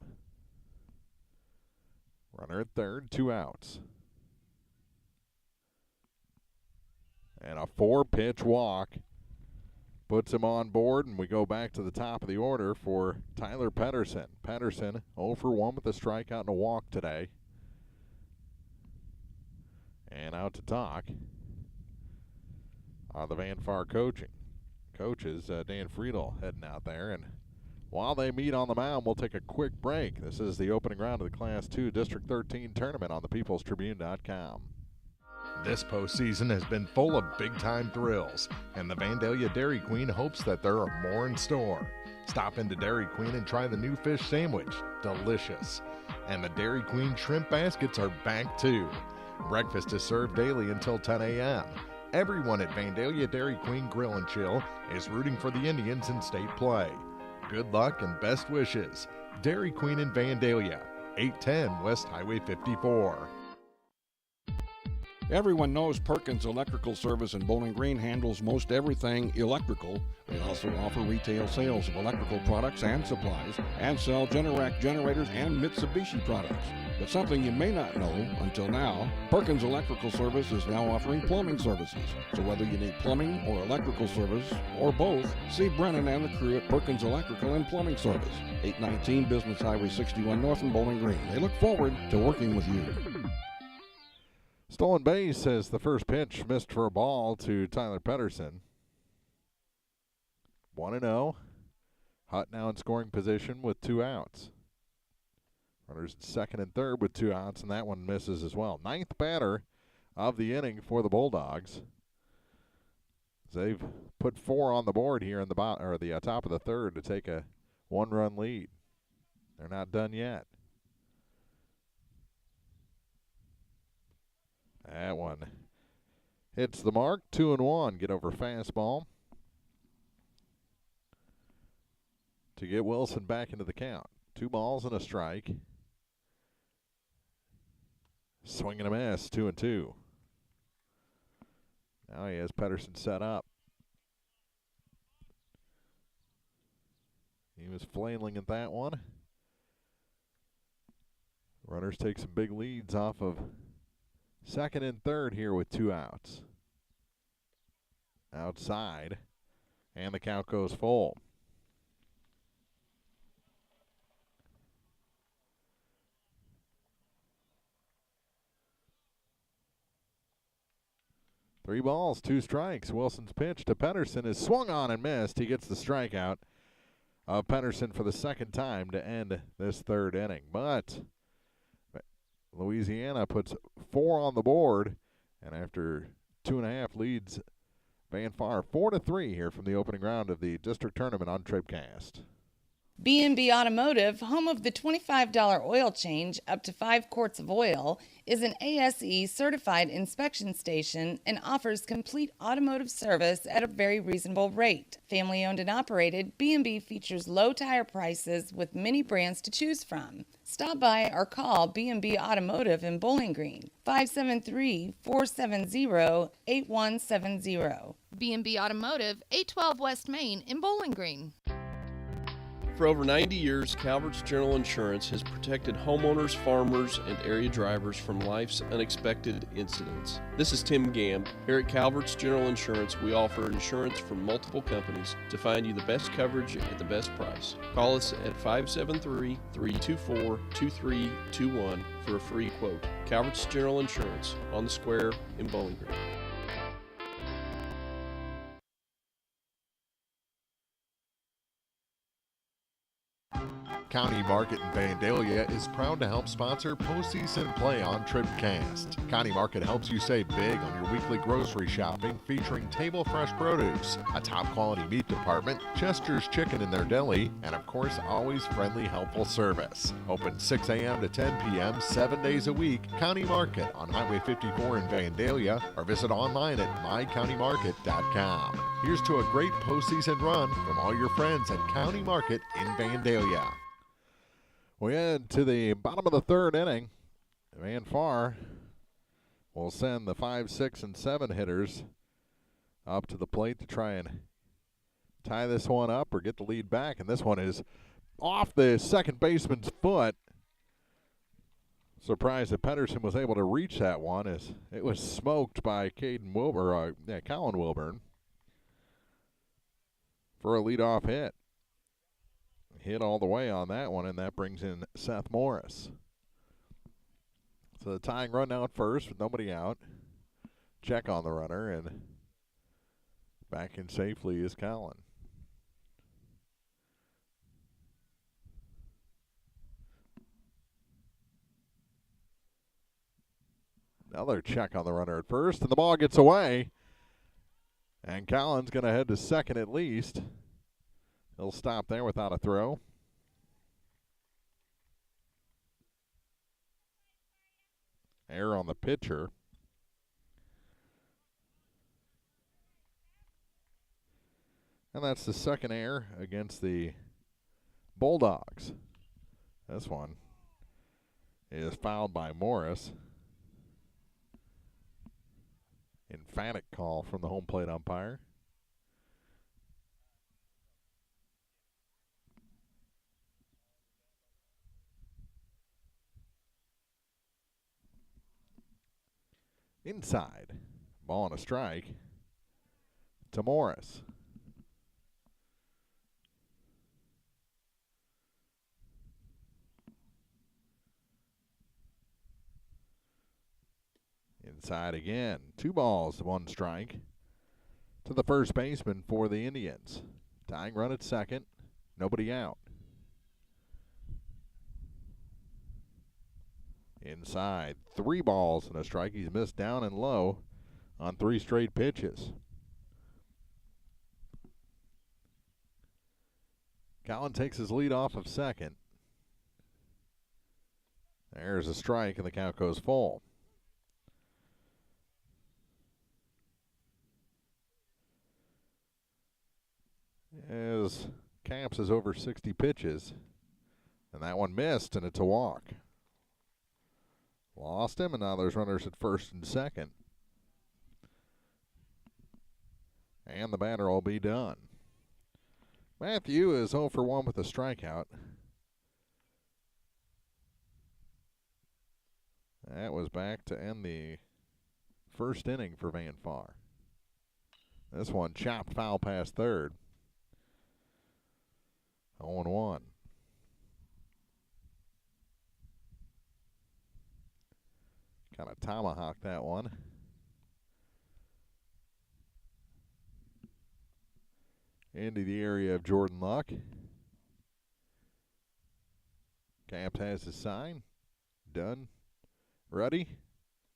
Runner at third, 2 outs. And a 4-pitch walk puts him on board, and we go back to the top of the order for Tyler Pedersen. Pedersen 0 for 1 with a strikeout and a walk today. And out to talk the Van Far coaches, Dan Friedel heading out there. And while they meet on the mound, we'll take a quick break. This is the opening round of the Class 2 District 13 tournament on thepeoplestribune.com. This postseason has been full of big-time thrills, and the Vandalia Dairy Queen hopes that there are more in store. Stop into Dairy Queen and try the new fish sandwich. Delicious. And the Dairy Queen shrimp baskets are back too. Breakfast is served daily until 10 a.m. Everyone at Vandalia Dairy Queen Grill and Chill is rooting for the Indians in state play. Good luck and best wishes. Dairy Queen in Vandalia, 810 West Highway 54. Everyone knows Perkins Electrical Service in Bowling Green handles most everything electrical. They also offer retail sales of electrical products and supplies and sell Generac generators and Mitsubishi products. But something you may not know until now, Perkins Electrical Service is now offering plumbing services. So whether you need plumbing or electrical service or both, see Brennan and the crew at Perkins Electrical and Plumbing Service, 819 Business Highway 61 North in Bowling Green. They look forward to working with you. Stolen base as the first pitch missed for a ball to Tyler Pedersen. 1-0. Hutt now in scoring position with 2 outs. Runners at second and third with 2 outs, and that one misses as well. 9th batter of the inning for the Bulldogs. They've put 4 on the board here in the top of the third to take a 1-run lead. They're not done yet. That one hits the mark. 2-1. Get over fastball to get Wilson back into the count. 2 balls and a strike. Swing and a miss, 2-2. Now he has Pedersen set up. He was flailing at that one. Runners take some big leads off of second and third here with 2 outs. Outside, and the count goes full. Three balls, 2 strikes. Wilson's pitch to Pedersen is swung on and missed. He gets the strikeout of Pedersen for the second time to end this third inning. But Louisiana puts 4 on the board, and after 2.5 leads Van Far 4-3 here from the opening round of the district tournament on TribCast. B&B Automotive, home of the $25 oil change up to 5 quarts of oil, is an ASE certified inspection station and offers complete automotive service at a very reasonable rate. Family owned and operated, B&B features low tire prices with many brands to choose from. Stop by or call B&B Automotive in Bowling Green, 573-470-8170. B&B Automotive, 812 West Main in Bowling Green. For over 90 years, Calvert's General Insurance has protected homeowners, farmers, and area drivers from life's unexpected incidents. This is Tim Gamb. Here at Calvert's General Insurance, we offer insurance from multiple companies to find you the best coverage at the best price. Call us at 573-324-2321 for a free quote. Calvert's General Insurance on the Square in Bowling Green. County Market in Vandalia is proud to help sponsor postseason play on TribCast. County Market helps you save big on your weekly grocery shopping, featuring table fresh produce, a top quality meat department, Chester's Chicken in their deli, and of course always friendly, helpful service. Open 6 a.m. to 10 p.m. 7 days a week. County Market on Highway 54 in Vandalia, or visit online at mycountymarket.com. Here's to a great postseason run from all your friends at County Market in Vandalia. We head to the bottom of the third inning. Van Far will send the 5, 6, and 7 hitters up to the plate to try and tie this one up or get the lead back. And this one is off the second baseman's foot. Surprised that Pedersen was able to reach that one as it was smoked by Colin Wilburn for a leadoff hit. Hit all the way on that one, and that brings in Seth Morris. So the tying run now at first with nobody out. Check on the runner, and back in safely is Colin. Another check on the runner at first, and the ball gets away. And Colin's going to head to second at least. He'll stop there without a throw. Error on the pitcher. And that's the second error against the Bulldogs. This one is fouled by Morris. Emphatic call from the home plate umpire. Inside, ball and a strike to Morris. Inside again, 2 balls, 1 strike to the first baseman for the Indians. Tying run at second, nobody out. Inside, 3 balls and a strike. He's missed down and low on 3 straight pitches. Colin takes his lead off of second. There's a strike, and the count goes full. As Camps is over 60 pitches And that one missed, and it's a walk. Lost him, and now there's runners at first and second. And the batter will be done. Matthew is 0 for 1 with a strikeout. That was back to end the first inning for Van Far. This one chopped foul past third. 0-1. Kind of tomahawked that one. Into the area of Jordan Luck. Caps has his sign. Done. Ready.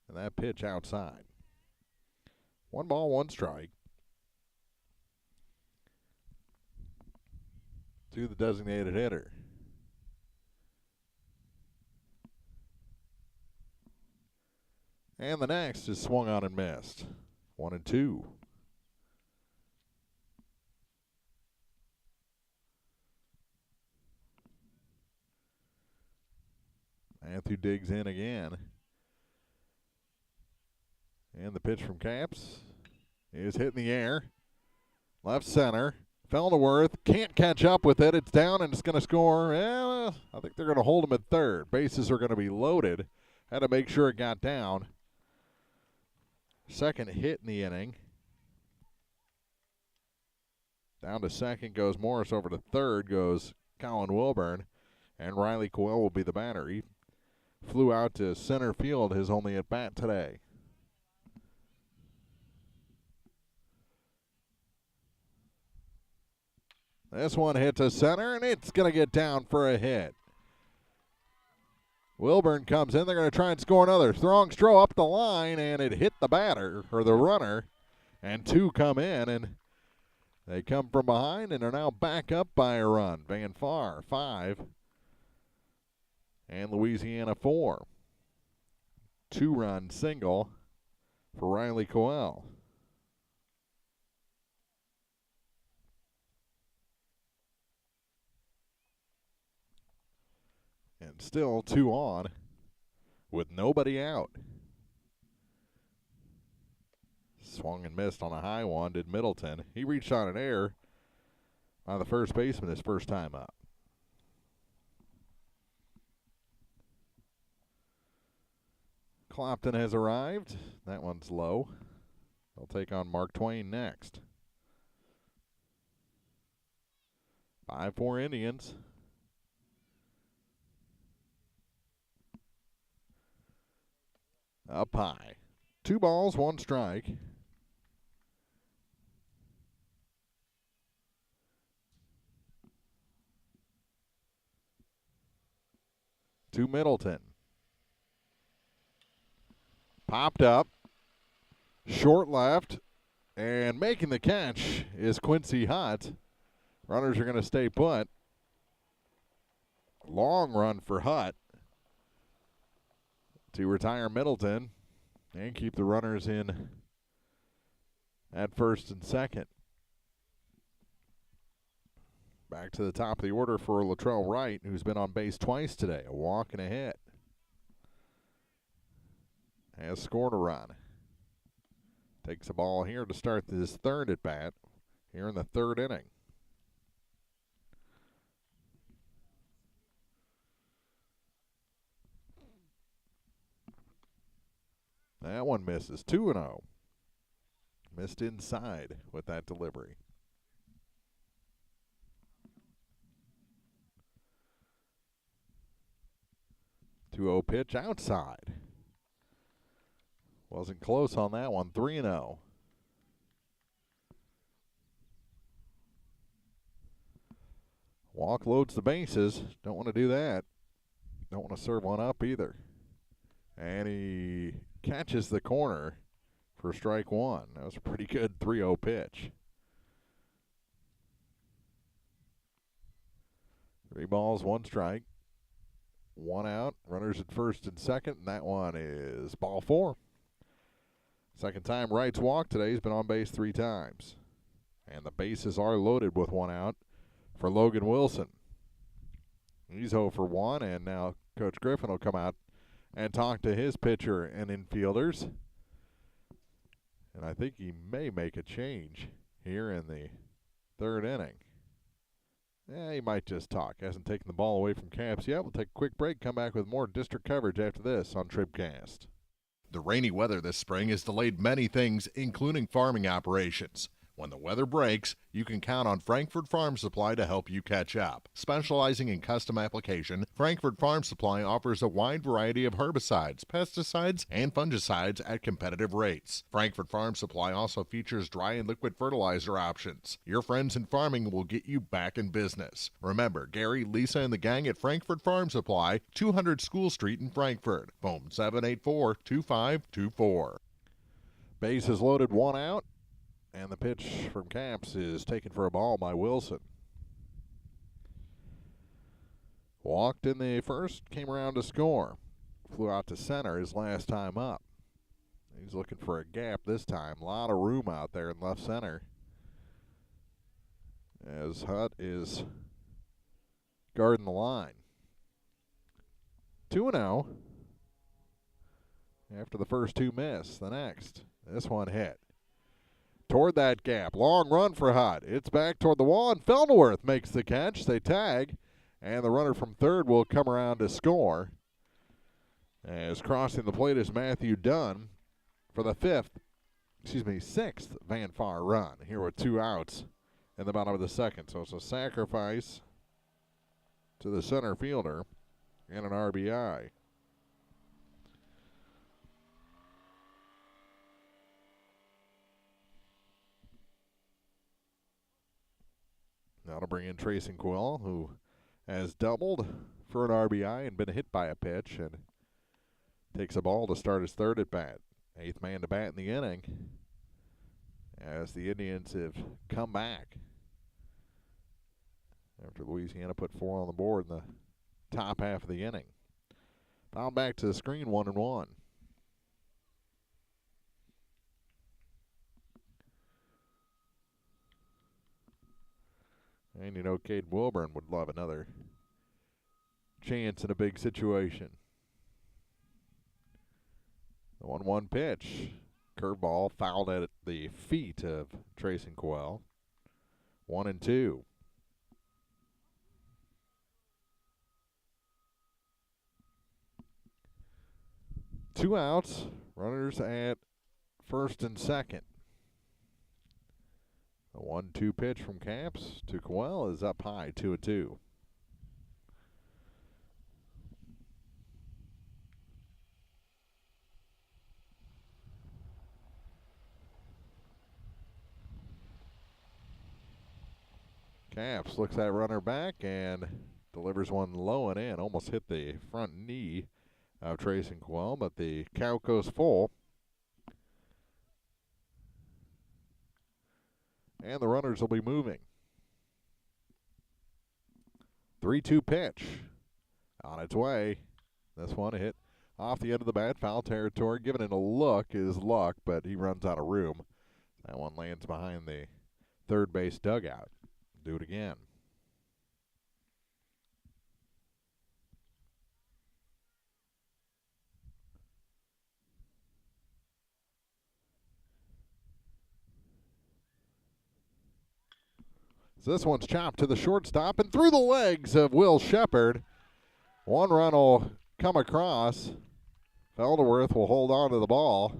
And that pitch outside. 1 ball, 1 strike. To the designated hitter. And the next is swung on and missed. 1-2. Matthew digs in again. And the pitch from Caps is hit in the air. Left center. Felderworth can't catch up with it. It's down and it's going to score. Well, I think they're going to hold him at third. Bases are going to be loaded. Had to make sure it got down. Second hit in the inning. Down to second goes Morris. Over to third goes Colin Wilburn. And Riley Coyle will be the batter. He flew out to center field, his only at bat today. This one hit to center, and it's going to get down for a hit. Wilburn comes in. They're going to try and score another. Throng's throw up the line, and it hit the batter, or the runner, and 2 come in, and they come from behind and are now back up by a run. Van Far, 5, and Louisiana 4. 2-run single for Riley Coyle. And still 2 on with nobody out. Swung and missed on a high one, did Middleton. He reached on an error by the first baseman his first time up. Clopton has arrived. That one's low. They'll take on Mark Twain next. 5-4 Indians. Up high. 2 balls, 1 strike. To Middleton. Popped up. Short left. And making the catch is Quincy Hutt. Runners are going to stay put. Long run for Hutt to retire Middleton and keep the runners in at first and second. Back to the top of the order for Latrell Wright, who's been on base twice today. A walk and a hit. Has scored a run. Takes the ball here to start this third at bat here in the third inning. That one misses. 2-0. Missed inside with that delivery. 2-0 pitch outside. Wasn't close on that one. 3-0. Walk loads the bases. Don't want to do that. Don't want to serve one up either. And he catches the corner for strike 1. That was a pretty good 3-0 pitch. 3 balls, 1 strike. 1 out. Runners at first and second, and that one is ball 4. Second time Wright's walked today. He's been on base 3 times. And the bases are loaded with 1 out for Logan Wilson. He's 0 for 1, and now Coach Griffin will come out and talk to his pitcher and infielders. And I think he may make a change here in the third inning. Yeah, he might just talk. Hasn't taken the ball away from Caps yet. We'll take a quick break, come back with more district coverage after this on TribCast. The rainy weather this spring has delayed many things, including farming operations. When the weather breaks, you can count on Frankfurt Farm Supply to help you catch up. Specializing in custom application, Frankfurt Farm Supply offers a wide variety of herbicides, pesticides, and fungicides at competitive rates. Frankfurt Farm Supply also features dry and liquid fertilizer options. Your friends in farming will get you back in business. Remember, Gary, Lisa, and the gang at Frankfurt Farm Supply, 200 School Street in Frankfurt. Phone 784-2524. Base is loaded, 1 out. And the pitch from Caps is taken for a ball by Wilson. Walked in the first, came around to score. Flew out to center his last time up. He's looking for a gap this time. A lot of room out there in left center. As Hutt is guarding the line. 2-0. After the first two miss, the next. This one hit. Toward that gap. Long run for Hutt. It's back toward the wall, and Felderworth makes the catch. They tag, and the runner from third will come around to score. As crossing the plate is Matthew Dunn for the sixth Van Far run. Here with 2 outs in the bottom of the second. So it's a sacrifice to the center fielder and an RBI. Now to bring in Trayson Quill, who has doubled for an RBI and been hit by a pitch, and takes a ball to start his third at bat. 8th man to bat in the inning as the Indians have come back after Louisiana put 4 on the board in the top half of the inning. Foul back to the screen, 1-1. And you know, Cade Wilburn would love another chance in a big situation. The 1-1 pitch. Curveball fouled at the feet of Trayson Coel. 1-2. Two outs. Runners at first and second. The 1-2 pitch from Caps to Coel is up high, 2-2. Caps looks that runner back and delivers one low and in. Almost hit the front knee of Trayson Coel, but the count goes full. And the runners will be moving. 3-2 pitch. On its way. This one hit off the end of the bat. Foul territory. Giving it a look is Luck, but he runs out of room. That one lands behind the third base dugout. Do it again. So this one's chopped to the shortstop and through the legs of Will Shepard. One run will come across. Felderworth will hold on to the ball.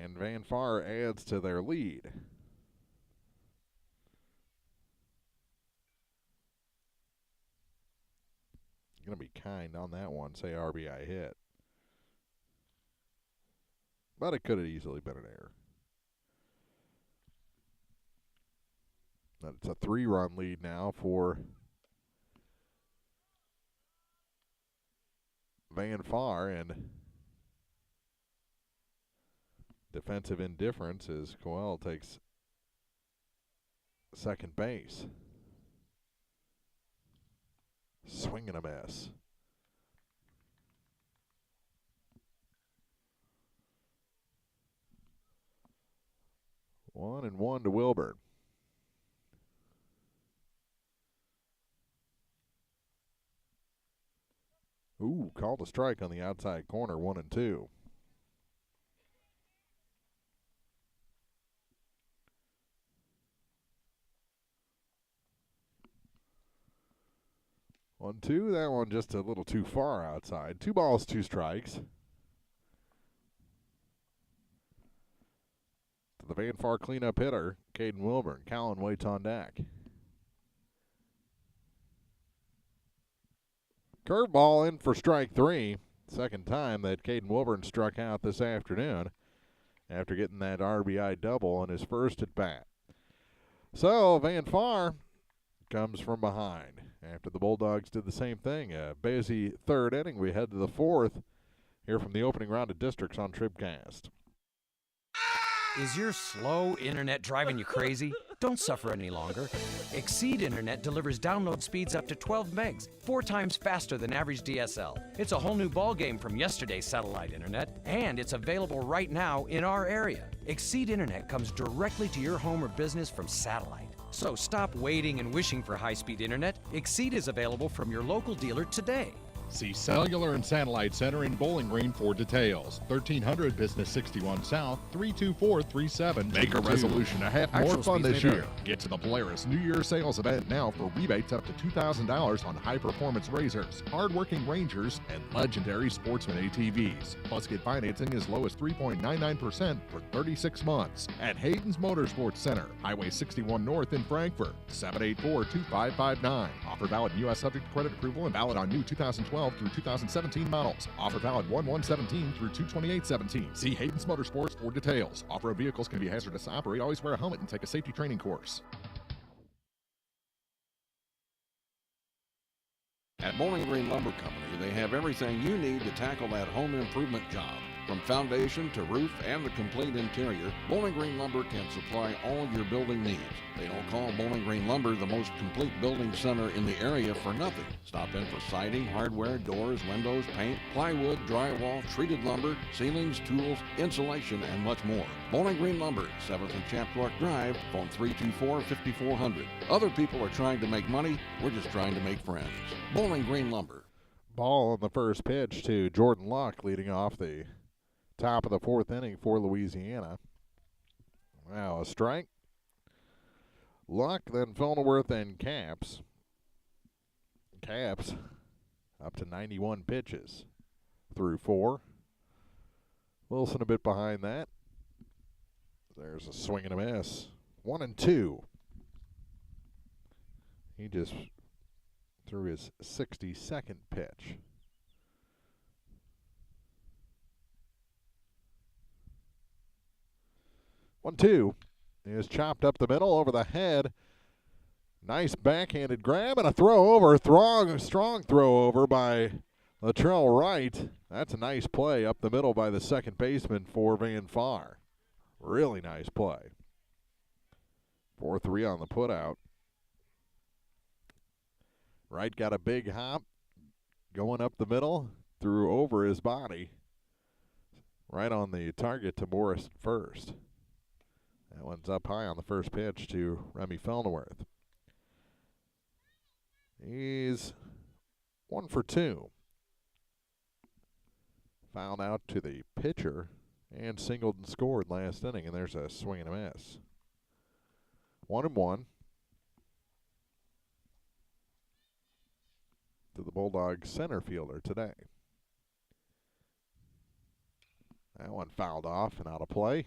And Van Far adds to their lead. Going to be kind on that one, say RBI hit. But it could have easily been an error. It's a 3-run lead now for Van Far, and defensive indifference as Coel takes second base. Swing and a miss. One and one to Wilburn. called a strike on the outside corner, 1-2. One, two. That one just a little too far outside. 2 balls, 2 strikes. To the Van Far cleanup hitter, Caden Wilburn. Callan waits on deck. Curveball in for strike 3. Second time that Caden Wilburn struck out this afternoon after getting that RBI double on his first at bat. So Van Far comes from behind after the Bulldogs did the same thing. A busy third inning. We head to the fourth here from the opening round of districts on TribCast. Is your slow internet driving you crazy? Don't suffer any longer. Exceed Internet delivers download speeds up to 12 megs, 4 times faster than average DSL. It's a whole new ballgame from yesterday's satellite internet, and it's available right now in our area. Exceed Internet comes directly to your home or business from satellite. So stop waiting and wishing for high-speed internet. Exceed is available from your local dealer today. See Cellular and Satellite Center in Bowling Green for details. 1300 Business 61 South, 32437. Make a resolution to have more fun this year. Get to the Polaris New Year sales event now for rebates up to $2,000 on high-performance razors, hard-working Rangers, and legendary Sportsman ATVs. Plus, get financing as low as 3.99% for 36 months at Hayden's Motorsports Center, Highway 61 North in Frankfort, 784-2559. Offer valid in U.S. subject to credit approval and valid on new 2012 through 2017 models. Offer valid 1/1/17 through 2/28/17. See Hayden's Motorsports for details. Off-road vehicles can be hazardous to operate. Always wear a helmet and take a safety training course. At Bowling Green Lumber Company, they have everything you need to tackle that home improvement job. From foundation to roof and the complete interior, Bowling Green Lumber can supply all your building needs. They don't call Bowling Green Lumber the most complete building center in the area for nothing. Stop in for siding, hardware, doors, windows, paint, plywood, drywall, treated lumber, ceilings, tools, insulation, and much more. Bowling Green Lumber, 7th and Chaplock Drive, phone 324-5400. Other people are trying to make money, we're just trying to make friends. Bowling Green Lumber. Ball on the first pitch to Jordan Luck, leading off the top of the fourth inning for Louisiana. Now a strike. Luck, then Felderworth and Caps. Caps up to 91 pitches through 4. Wilson a bit behind that. There's a swing and a miss. 1-2. He just threw his 62nd pitch. 1-2 is chopped up the middle over the head. Nice backhanded grab and a throw over. Strong throw over by Latrell Wright. That's a nice play up the middle by the second baseman for Van Far. Really nice play. 4-3 on the putout. Wright got a big hop going up the middle, threw over his body. Right on the target to Morris at first. That one's up high on the first pitch to Remy Felderworth. He's 1 for 2. Fouled out to the pitcher and singled and scored last inning, and there's a swing and a miss. 1-1 to the Bulldogs center fielder today. That one fouled off and out of play.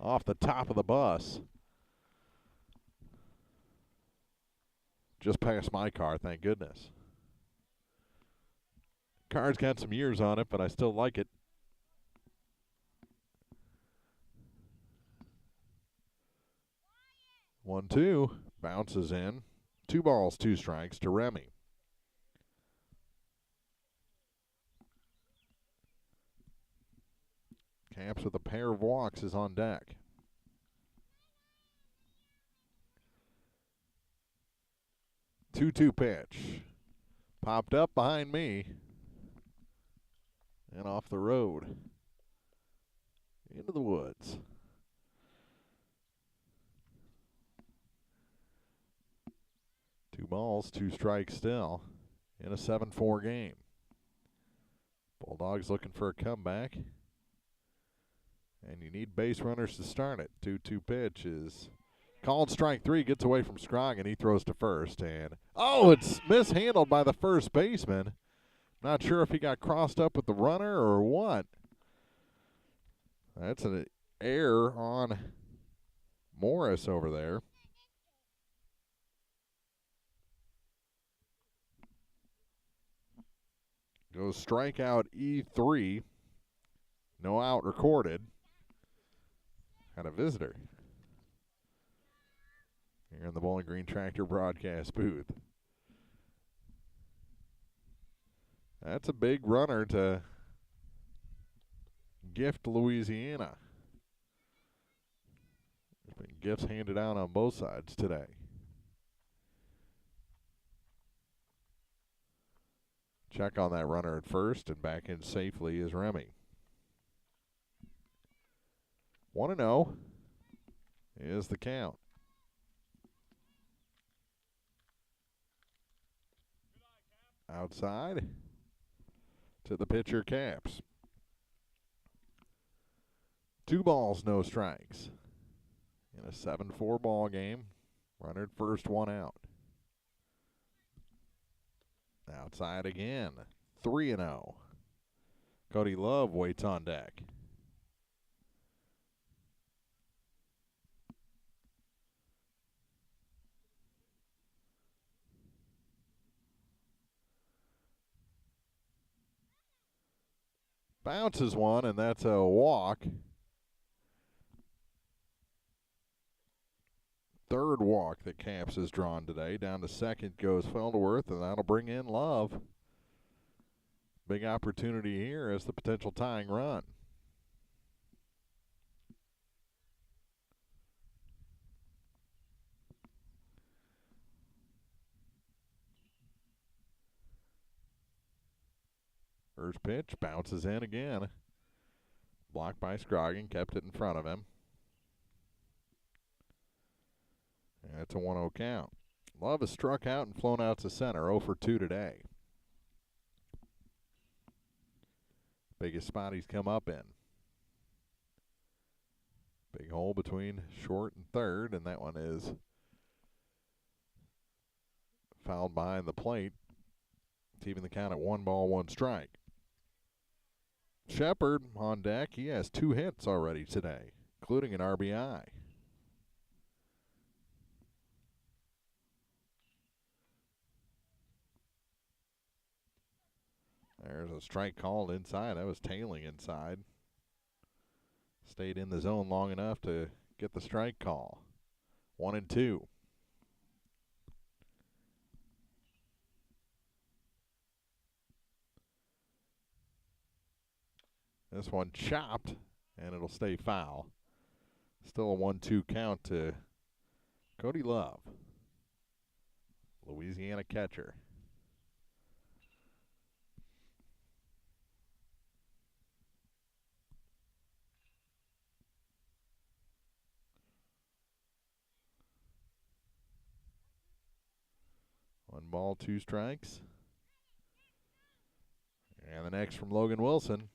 Off the top of the bus. Just past my car, thank goodness. Car's got some years on it, but I still like it. One, two, bounces in. 2 balls, 2 strikes to Remy. Caps with a pair of walks is on deck. Two pitch. Popped up behind me. And off the road. Into the woods. Two balls, 2 strikes still. in a 7-4 game. Bulldogs looking for a comeback. And you need base runners to start it. 2-2 pitch is called strike 3. Gets away from Scrogin. He throws to first. And, oh, it's mishandled by the first baseman. Not sure if he got crossed up with the runner or what. That's an error on Morris over there. Goes strikeout E3. No out recorded. Had a visitor here in the Bowling Green Tractor broadcast booth. That's a big runner to gift Louisiana. There's been gifts handed out on both sides today. Check on that runner at first, and back in safely is Remy. 1-0 is the count. Outside to the pitcher, Caps. 2 balls, no strikes. In a 7-4 ball game. Runner at first, 1 out. Outside again. 3-0. Cody Love waits on deck. Bounces one, and that's a walk. Third walk that Caps has drawn today. Down to second goes Felderworth, and that'll bring in Love. Big opportunity here as the potential tying run. First pitch, bounces in again. Blocked by Scroggin, kept it in front of him. And it's a 1-0 count. Love has struck out and flown out to center, 0 for 2 today. Biggest spot he's come up in. Big hole between short and third, and that one is fouled behind the plate. It's even the count at 1 ball, 1 strike. Shepard on deck. He has 2 hits already today, including an RBI. There's a strike called inside. That was tailing inside. Stayed in the zone long enough to get the strike call. 1-2. This one chopped, and it'll stay foul. Still a 1-2 count to Cody Love, Louisiana catcher. One ball, 2 strikes. And the next from Logan Wilson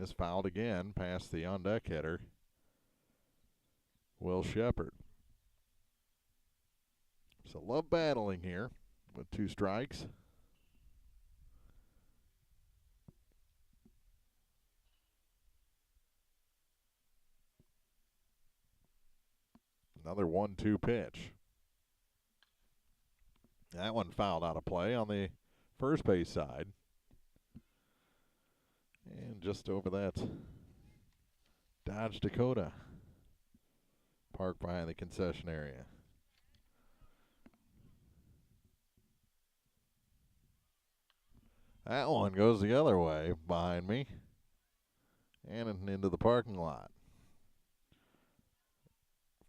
is fouled again past the on-deck hitter, Will Shepard. So Love battling here with 2 strikes. Another 1-2 pitch. That one fouled out of play on the first base side. And just over that Dodge Dakota parked behind the concession area. That one goes the other way behind me and into the parking lot.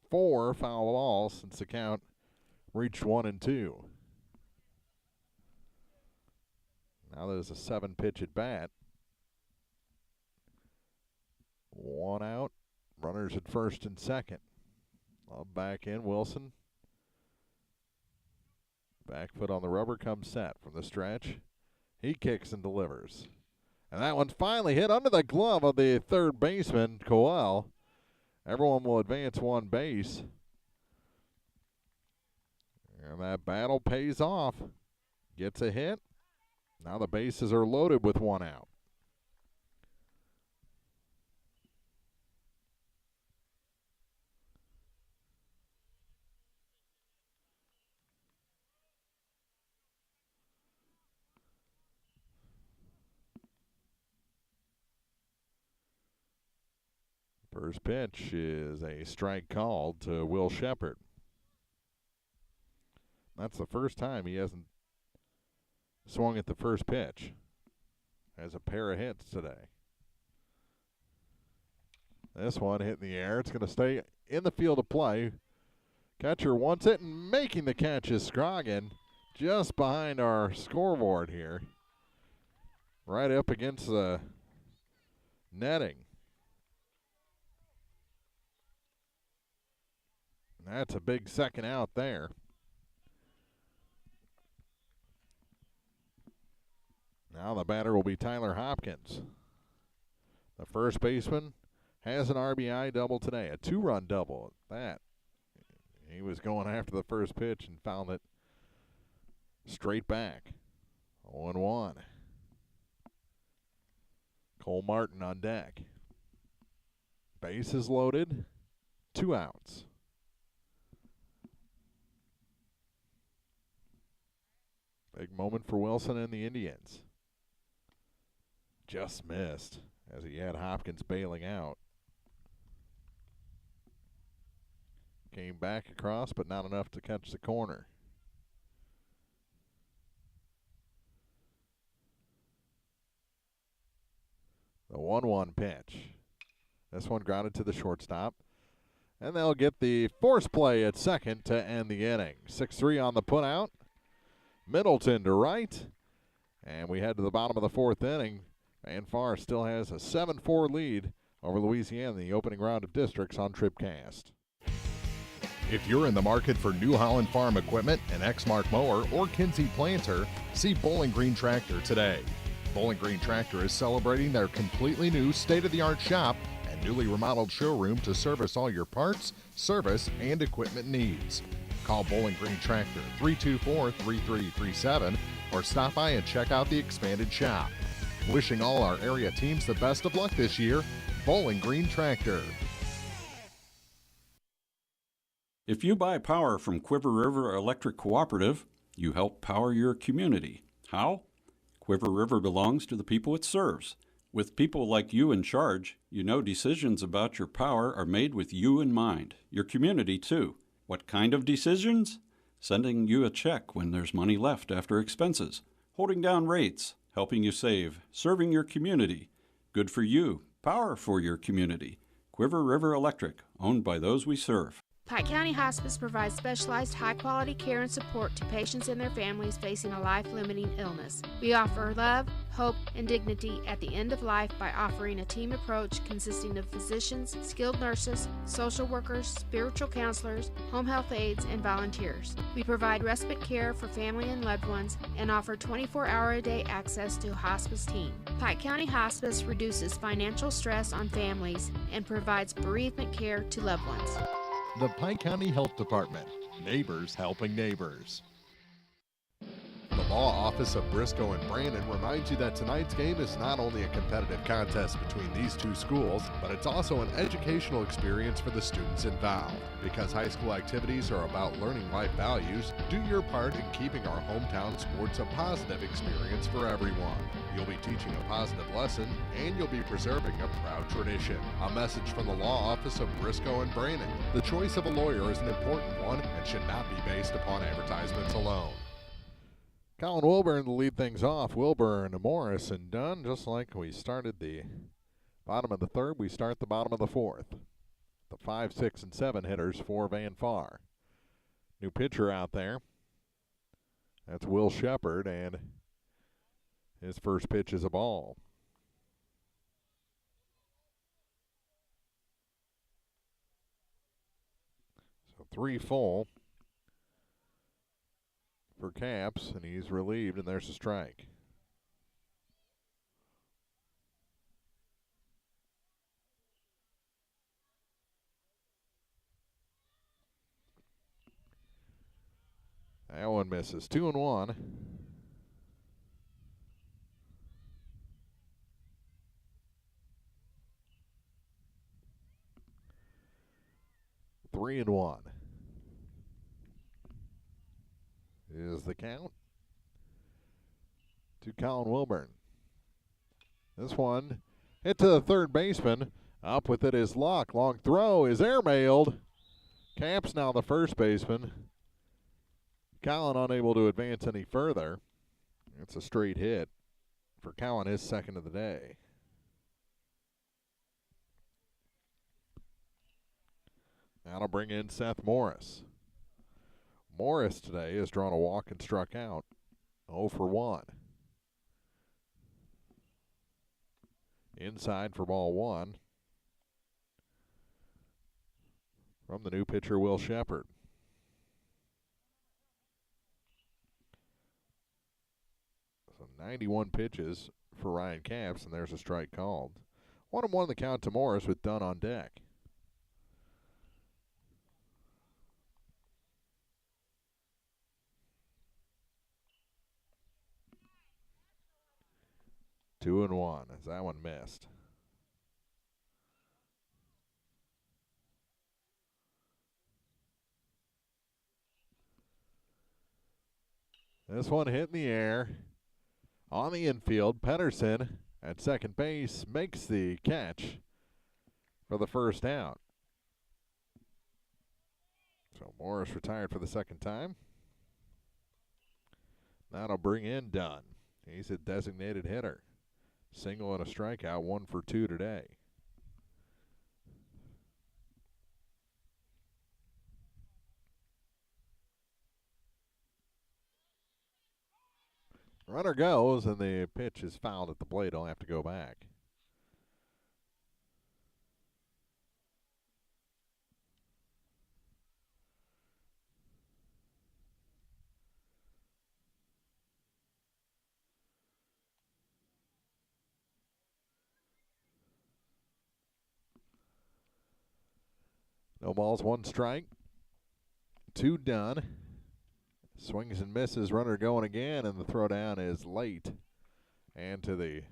4 foul balls since the count reached 1-2. Now there's a 7-pitch at bat. 1 out. Runners at first and second. Love back in. Wilson Back foot on the rubber comes set from the stretch. He kicks and delivers. And that one finally hit under the glove of the third baseman, Coel. Everyone will advance one base. And that battle pays off. Gets a hit. Now the bases are loaded with one out. First pitch is a strike called to Will Shepard. That's the first time he hasn't swung at the first pitch. Has a pair of hits today. This one hit in the air. It's going to stay in the field of play. Catcher wants it, and making the catch is Scroggin, just behind our scoreboard here. Right up against the netting. That's a big second out there. Now the batter will be Tyler Hopkins. The first baseman has an RBI double today, a two-run double at that. He was going after the first pitch and found it straight back. 0-1. Cole Martin on deck. Bases loaded, 2 outs. Big moment for Wilson and the Indians. Just missed as he had Hopkins bailing out. Came back across, but not enough to catch the corner. The 1-1 pitch. This one grounded to the shortstop. And they'll get the force play at second to end the inning. 6-3 on the putout. Middleton to right. And we head to the bottom of the fourth inning. Van Far still has a 7-4 lead over Louisiana in the opening round of districts on TribCast. If you're in the market for New Holland Farm equipment, an Exmark mower, or Kinsey planter, see Bowling Green Tractor today. Bowling Green Tractor is celebrating their completely new state-of-the-art shop and newly remodeled showroom to service all your parts, service, and equipment needs. Call Bowling Green Tractor 324-3337 or stop by and check out the expanded shop. Wishing all our area teams the best of luck this year, Bowling Green Tractor. If you buy power from Quiver River Electric Cooperative, you help power your community. How? Quiver River belongs to the people it serves. With people like you in charge, you know decisions about your power are made with you in mind, your community too. What kind of decisions? Sending you a check when there's money left after expenses, holding down rates, helping you save, serving your community. Good for you, power for your community. Quiver River Electric, owned by those we serve. Pike County Hospice provides specialized high-quality care and support to patients and their families facing a life-limiting illness. We offer love, hope, and dignity at the end of life by offering a team approach consisting of physicians, skilled nurses, social workers, spiritual counselors, home health aides, and volunteers. We provide respite care for family and loved ones and offer 24-hour-a-day access to a hospice team. Pike County Hospice reduces financial stress on families and provides bereavement care to loved ones. The Pike County Health Department. Neighbors helping neighbors. The Law Office of Briscoe and Brandon reminds you that tonight's game is not only a competitive contest between these two schools, but it's also an educational experience for the students involved. Because high school activities are about learning life values, do your part in keeping our hometown sports a positive experience for everyone. You'll be teaching a positive lesson, and you'll be preserving a proud tradition. A message from the Law Office of Briscoe and Brandon. The choice of a lawyer is an important one and should not be based upon advertisements alone. Colin Wilburn to lead things off. Wilburn, Morris, and Dunn, just like we started the bottom of the third, we start the bottom of the fourth. The 5, 6, and 7 hitters for Van Far. New pitcher out there. That's Will Shepard, and his first pitch is a ball. So 3 full for Caps, and he's relieved, and there's a strike. That one misses. 2-1. Three and 1 is the count to Colin Wilburn. This one hit to the third baseman. Up with it is Locke. Long throw is airmailed. Caps now the first baseman. Colin unable to advance any further. It's a straight hit for Colin, his second of the day. That'll bring in Seth Morris. Morris today has drawn a walk and struck out. 0 for 1. Inside for ball 1 from the new pitcher, Will Shepard. So 91 pitches for Ryan Caps, and there's a strike called. 1-1 the count to Morris with Dunn on deck. Two and 1 as that one missed. This one hit in the air on the infield. Pedersen at second base makes the catch for the first out. So Morris retired for the second time. That'll bring in Dunn. He's a designated hitter. Single and a strikeout, 1 for 2 today. Runner goes, and the pitch is fouled at the plate. He'll have to go back. No balls, 1 strike. 2 done. Swings and misses. Runner going again, and the throw down is late. And to the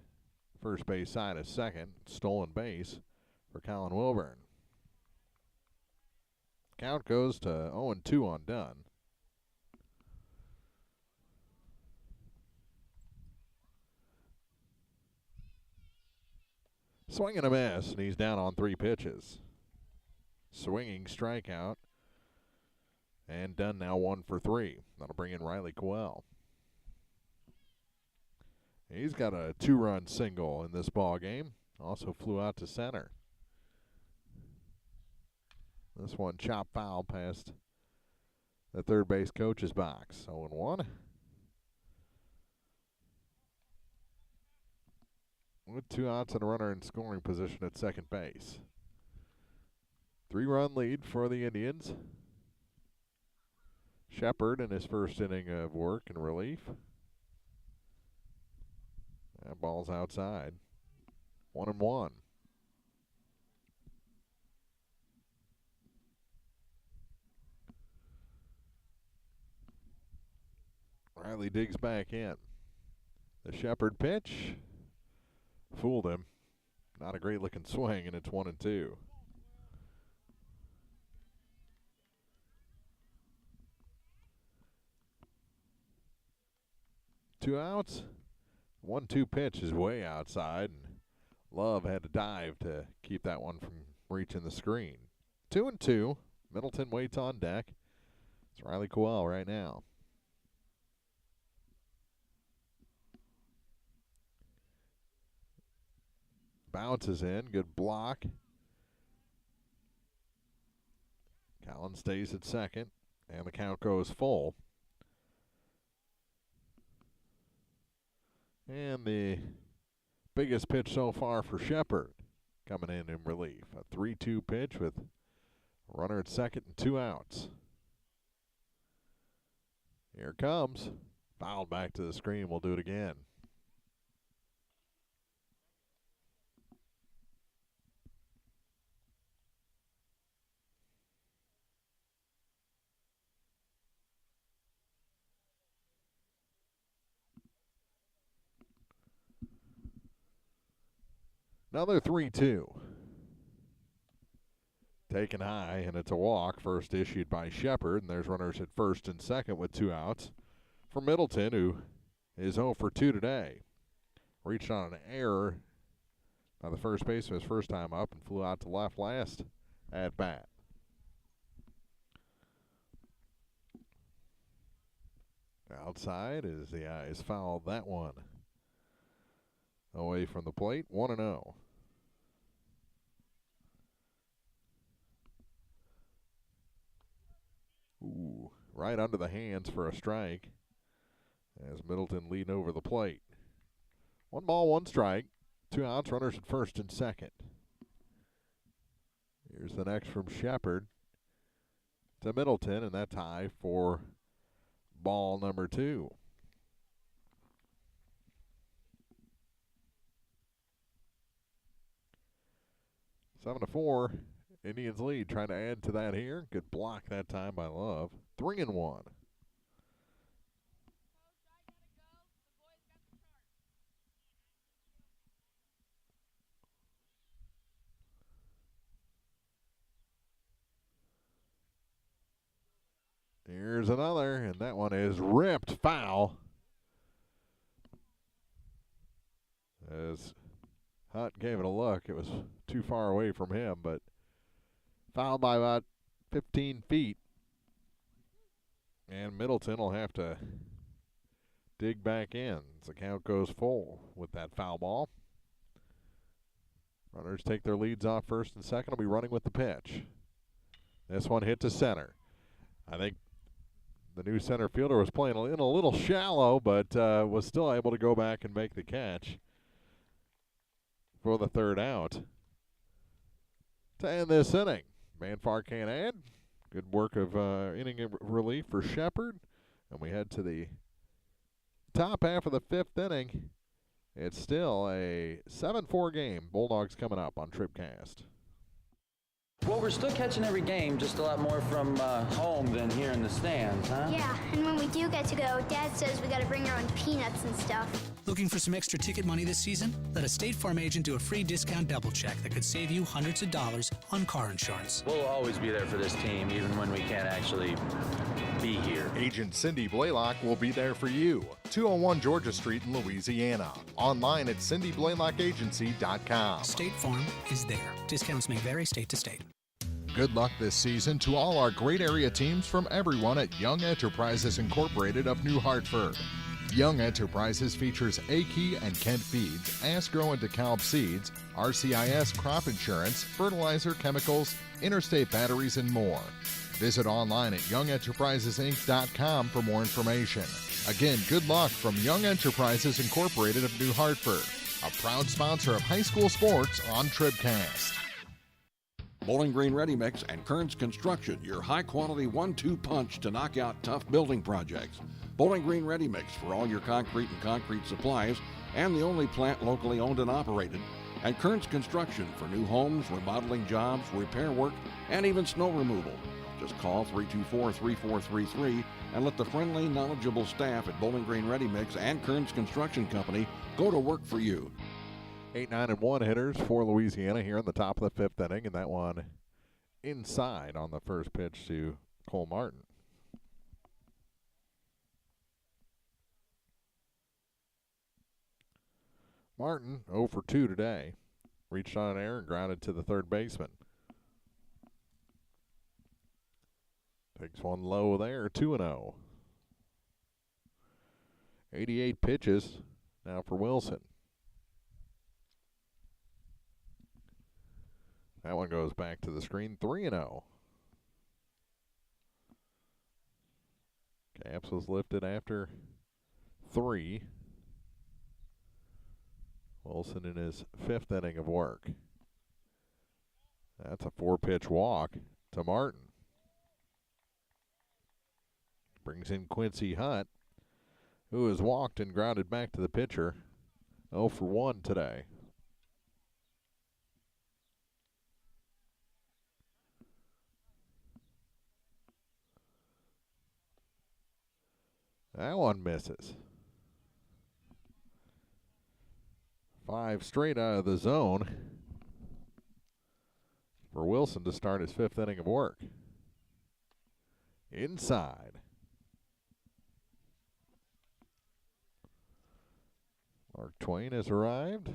first base side is second. Stolen base for Colin Wilburn. Count goes to 0-2 on Dunn. Swing and a miss, and he's down on 3 pitches. Swinging strikeout. And Dunn now 1 for 3. That'll bring in Riley Coel. He's got a 2-run single in this ball game. Also flew out to center. This one chopped foul past the third base coach's box. 0-1. With 2 outs and a runner in scoring position at second base. 3-run lead for the Indians. Shepard in his first inning of work and relief. That ball's outside. 1-1. Riley digs back in. The Shepard pitch fooled him. Not a great looking swing, and it's 1-2. 2 outs. 1-2 pitch is way outside, and Love had to dive to keep that one from reaching the screen. 2-2. Middleton waits on deck. It's Riley Coel right now. Bounces in. Good block. Collins stays at second, and the count goes full. And the biggest pitch so far for Shepard coming in relief. A 3-2 pitch with a runner at second and 2 outs. Here it comes. Fouled back to the screen. We'll do it again. Another 3-2. Taken high, and it's a walk. First issued by Shepard, and there's runners at first and second with 2 outs. For Middleton, who is 0 for 2 today. Reached on an error by the first baseman his first time up and flew out to left last at bat. Outside as the eyes fouled that one away from the plate, 1-0. Ooh, right under the hands for a strike as Middleton leading over the plate. 1 ball, 1 strike, 2 outs, runners at first and second. Here's the next from Shepard to Middleton, and that tie for ball number 2. Seven to 4, Indians lead. Trying to add to that here. Good block that time by Love. 3-1. Here's another, and that one is ripped foul. As Hunt gave it a look, it was too far away from him, but fouled by about 15 feet. And Middleton will have to dig back in as the count goes full with that foul ball. Runners take their leads off first and second. Will be running with the pitch. This one hit to center. I think the new center fielder was playing in a little shallow, but was still able to go back and make the catch for the third out to end this inning. Manfar can't add. Good work of inning relief for Shepard. And we head to the top half of the 5th inning. It's still a 7-4 game. Bulldogs coming up on TribCast. Well, we're still catching every game, just a lot more from home than here in the stands, huh? Yeah, and when we do get to go, Dad says we got to bring our own peanuts and stuff. Looking for some extra ticket money this season? Let a State Farm agent do a free discount double check that could save you hundreds of dollars on car insurance. We'll always be there for this team, even when we can't actually be here. Agent Cindy Blaylock will be there for you. 201 Georgia Street in Louisiana. Online at cindyblaylockagency.com. State Farm is there. Discounts may vary state to state. Good luck this season to all our great area teams from everyone at Young Enterprises Incorporated of New Hartford. Young Enterprises features A-Key and Kent Feeds, Asgrow and DeKalb Seeds, RCIS crop insurance, fertilizer, chemicals, interstate batteries, and more. Visit online at youngenterprisesinc.com for more information. Again, good luck from Young Enterprises Incorporated of New Hartford, a proud sponsor of high school sports on TribCast. Bowling Green Ready Mix and Kearns Construction, your high-quality 1-2 punch to knock out tough building projects. Bowling Green Ready Mix for all your concrete and concrete supplies, and the only plant locally owned and operated. And Kearns Construction for new homes, remodeling jobs, repair work, and even snow removal. Just call 324-3433 and let the friendly, knowledgeable staff at Bowling Green Ready Mix and Kearns Construction Company go to work for you. 8, 9, and 1 hitters for Louisiana here in the top of the 5th inning, and that one inside on the first pitch to Cole Martin. Martin 0 for 2 today. Reached on an error and grounded to the third baseman. Takes one low there, 2-0. 88 pitches now for Wilson. That one goes back to the screen, 3-0. Caps was lifted after 3. Wilson in his 5th inning of work. That's a 4-pitch walk to Martin. Brings in Quincy Hunt, who has walked and grounded back to the pitcher. 0 for 1 today. That one misses. 5 straight out of the zone for Wilson to start his 5th inning of work. Inside. Mark Twain has arrived.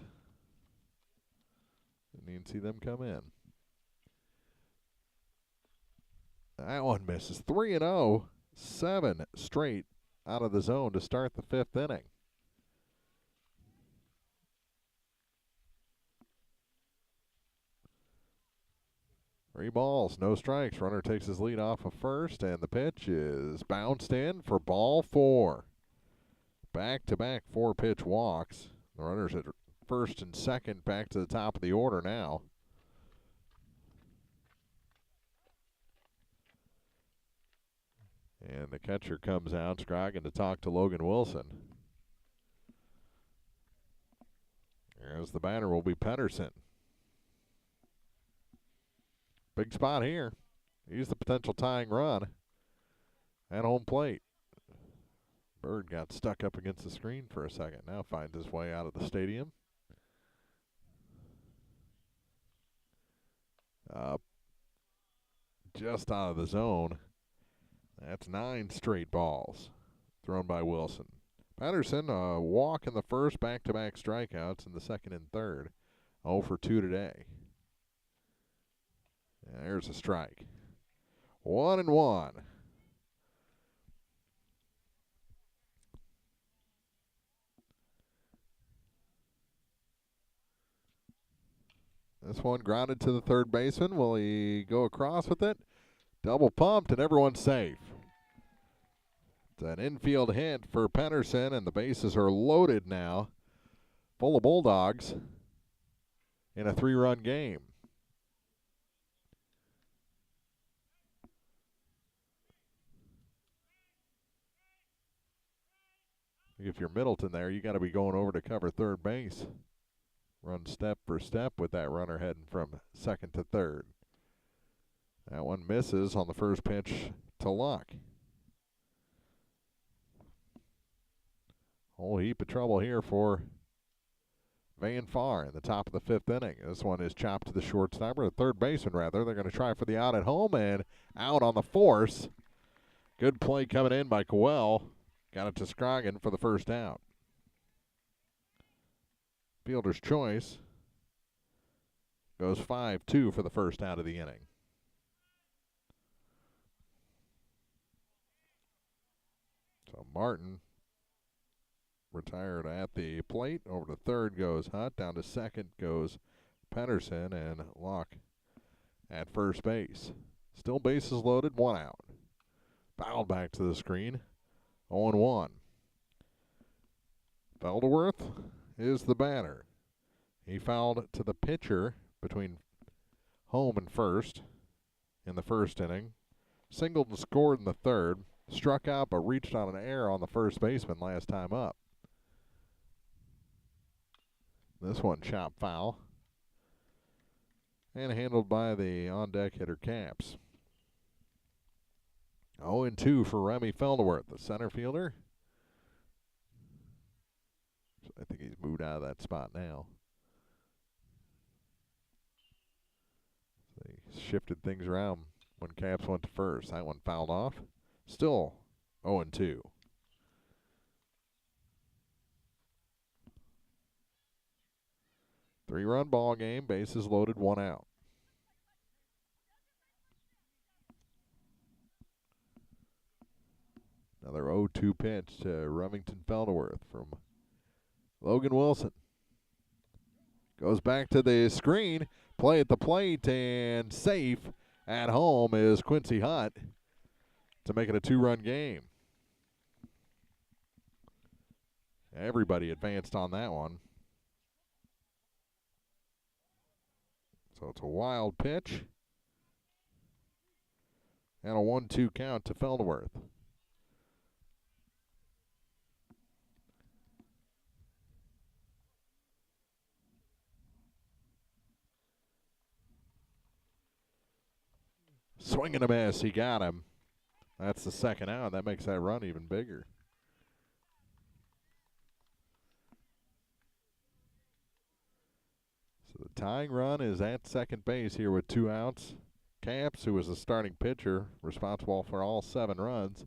Didn't even see them come in. That one misses. 3-0. 7 straight out of the zone to start the 5th inning. Three balls, no strikes. Runner takes his lead off of first, and the pitch is bounced in for ball 4. Back-to-back 4-pitch walks. The runners at first and second back to the top of the order now. And the catcher comes out, Scroggin, to talk to Logan Wilson. As the batter will be Pedersen. Big spot here. He's the potential tying run at home plate. Bird got stuck up against the screen for a second. Now finds his way out of the stadium. Just out of the zone. That's 9 straight balls thrown by Wilson. Patterson, a walk in the first, back-to-back strikeouts in the second and third. 0 for 2 today. And there's a strike. 1-1. This one grounded to the third baseman. Will he go across with it? Double pumped, and everyone's safe. It's an infield hit for Pedersen, and the bases are loaded now, full of Bulldogs in a 3-run game. If you're Middleton there, you got to be going over to cover third base. Run step for step with that runner heading from second to third. That one misses on the first pitch to Luck. Whole heap of trouble here for Van Far in the top of the 5th inning. This one is chopped to the shortstop, or the third baseman rather. They're going to try for the out at home, and out on the force. Good play coming in by Cowell. Got it to Scroggin for the first out. Fielder's choice goes 5-2 for the first out of the inning. So Martin retired at the plate. Over to third goes Hunt. Down to second goes Pedersen, and Locke at first base. Still bases loaded, 1 out. Fouled back to the screen. 0-1. Felderworth is the batter. He fouled to the pitcher between home and first in the first inning. Singled and scored in the third. Struck out but reached on an error on the first baseman last time up. This one chopped foul. And handled by the on-deck hitter Caps. 0-2 for Remy Felderworth, the center fielder. I think he's moved out of that spot now. They shifted things around when Caps went to first. That one fouled off. Still 0-2. Three-run ball game, bases loaded, 1 out. Another 0-2 pitch to Remington Felderworth from Logan Wilson. Goes back to the screen, play at the plate, and safe at home is Quincy Hunt to make it a 2-run game. Everybody advanced on that one. So it's a wild pitch. And a 1-2 count to Felderworth. Swing and a miss. He got him. That's the second out. That makes that run even bigger. So the tying run is at second base here with 2 outs. Camps, who was the starting pitcher, responsible for all 7 runs,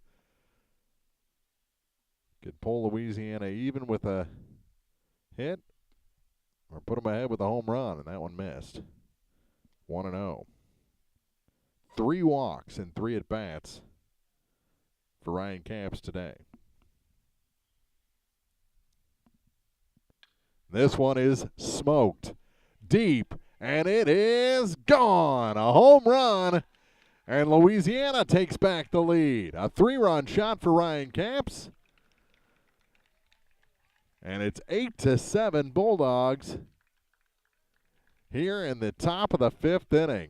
could pull Louisiana even with a hit or put them ahead with a home run, and that one missed. 1-0. 3 walks and 3 at-bats for Ryan Camps today. This one is smoked deep, and it is gone. A home run, and Louisiana takes back the lead. A 3-run shot for Ryan Camps, and it's 8-7 Bulldogs here in the top of the 5th inning.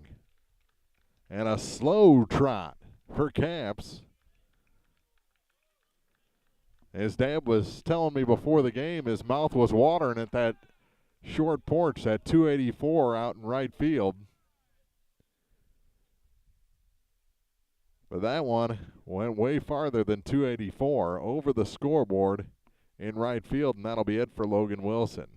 And a slow trot for Camps. His dad was telling me before the game his mouth was watering at that short porch, that 284 out in right field. But that one went way farther than 284 over the scoreboard in right field, and that'll be it for Logan Wilson.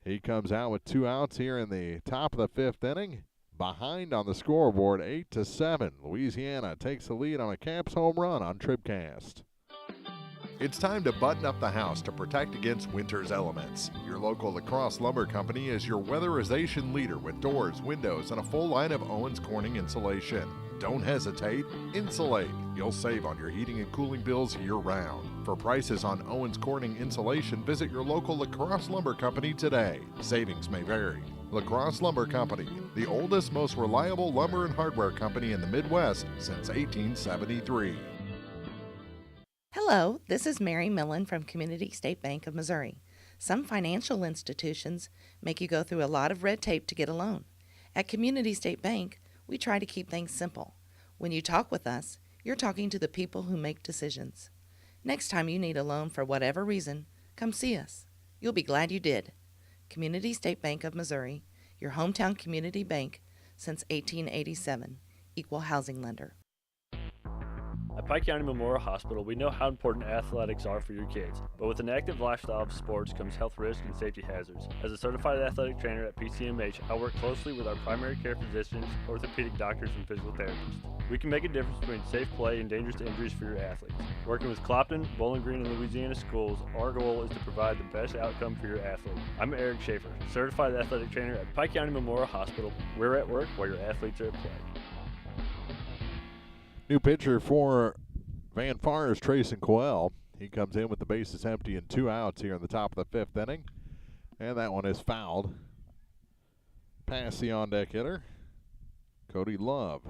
He comes out with 2 outs here in the top of the 5th inning. Behind on the scoreboard, 8-7. Louisiana takes the lead on a Camps home run on TribCast. It's time to button up the house to protect against winter's elements. Your local La Crosse Lumber Company is your weatherization leader with doors, windows, and a full line of Owens Corning insulation. Don't hesitate, insulate. You'll save on your heating and cooling bills year-round. For prices on Owens Corning insulation, visit your local La Crosse Lumber Company today. Savings may vary. La Crosse Lumber Company, the oldest, most reliable lumber and hardware company in the Midwest since 1873. Hello, this is Mary Millen from Community State Bank of Missouri. Some financial institutions make you go through a lot of red tape to get a loan. At Community State Bank, we try to keep things simple. When you talk with us, you're talking to the people who make decisions. Next time you need a loan for whatever reason, come see us. You'll be glad you did. Community State Bank of Missouri, your hometown community bank since 1887, equal housing lender. At Pike County Memorial Hospital, we know how important athletics are for your kids, but with an active lifestyle of sports comes health risks and safety hazards. As a certified athletic trainer at PCMH, I work closely with our primary care physicians, orthopedic doctors, and physical therapists. We can make a difference between safe play and dangerous injuries for your athletes. Working with Clopton, Bowling Green, and Louisiana schools, our goal is to provide the best outcome for your athlete. I'm Eric Schaefer, certified athletic trainer at Pike County Memorial Hospital. We're at work while your athletes are at play. New pitcher for Van Far is Trayson Coel. He comes in with the bases empty and 2 outs here in the top of the 5th inning. And that one is fouled. Past the on-deck hitter, Cody Love,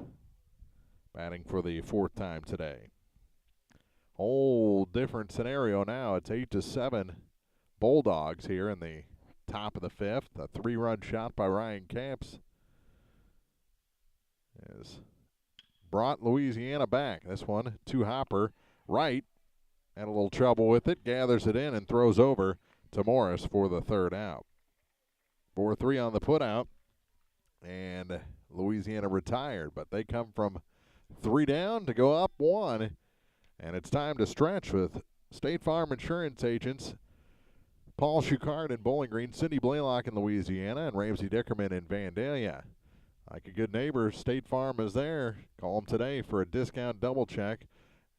batting for the 4th time today. Whole different scenario now. It's 8-7 Bulldogs here in the top of the 5th. A 3-run shot by Ryan Camps is brought Louisiana back. This one, 2-hopper right. Had a little trouble with it. Gathers it in and throws over to Morris for the 3rd out. 4-3 on the putout. And Louisiana retired, but they come from 3 down to go up 1. And it's time to stretch with State Farm Insurance agents Paul Schuchard in Bowling Green, Cindy Blaylock in Louisiana, and Ramsey Dickerman in Vandalia. Like a good neighbor, State Farm is there. Call them today for a discount double check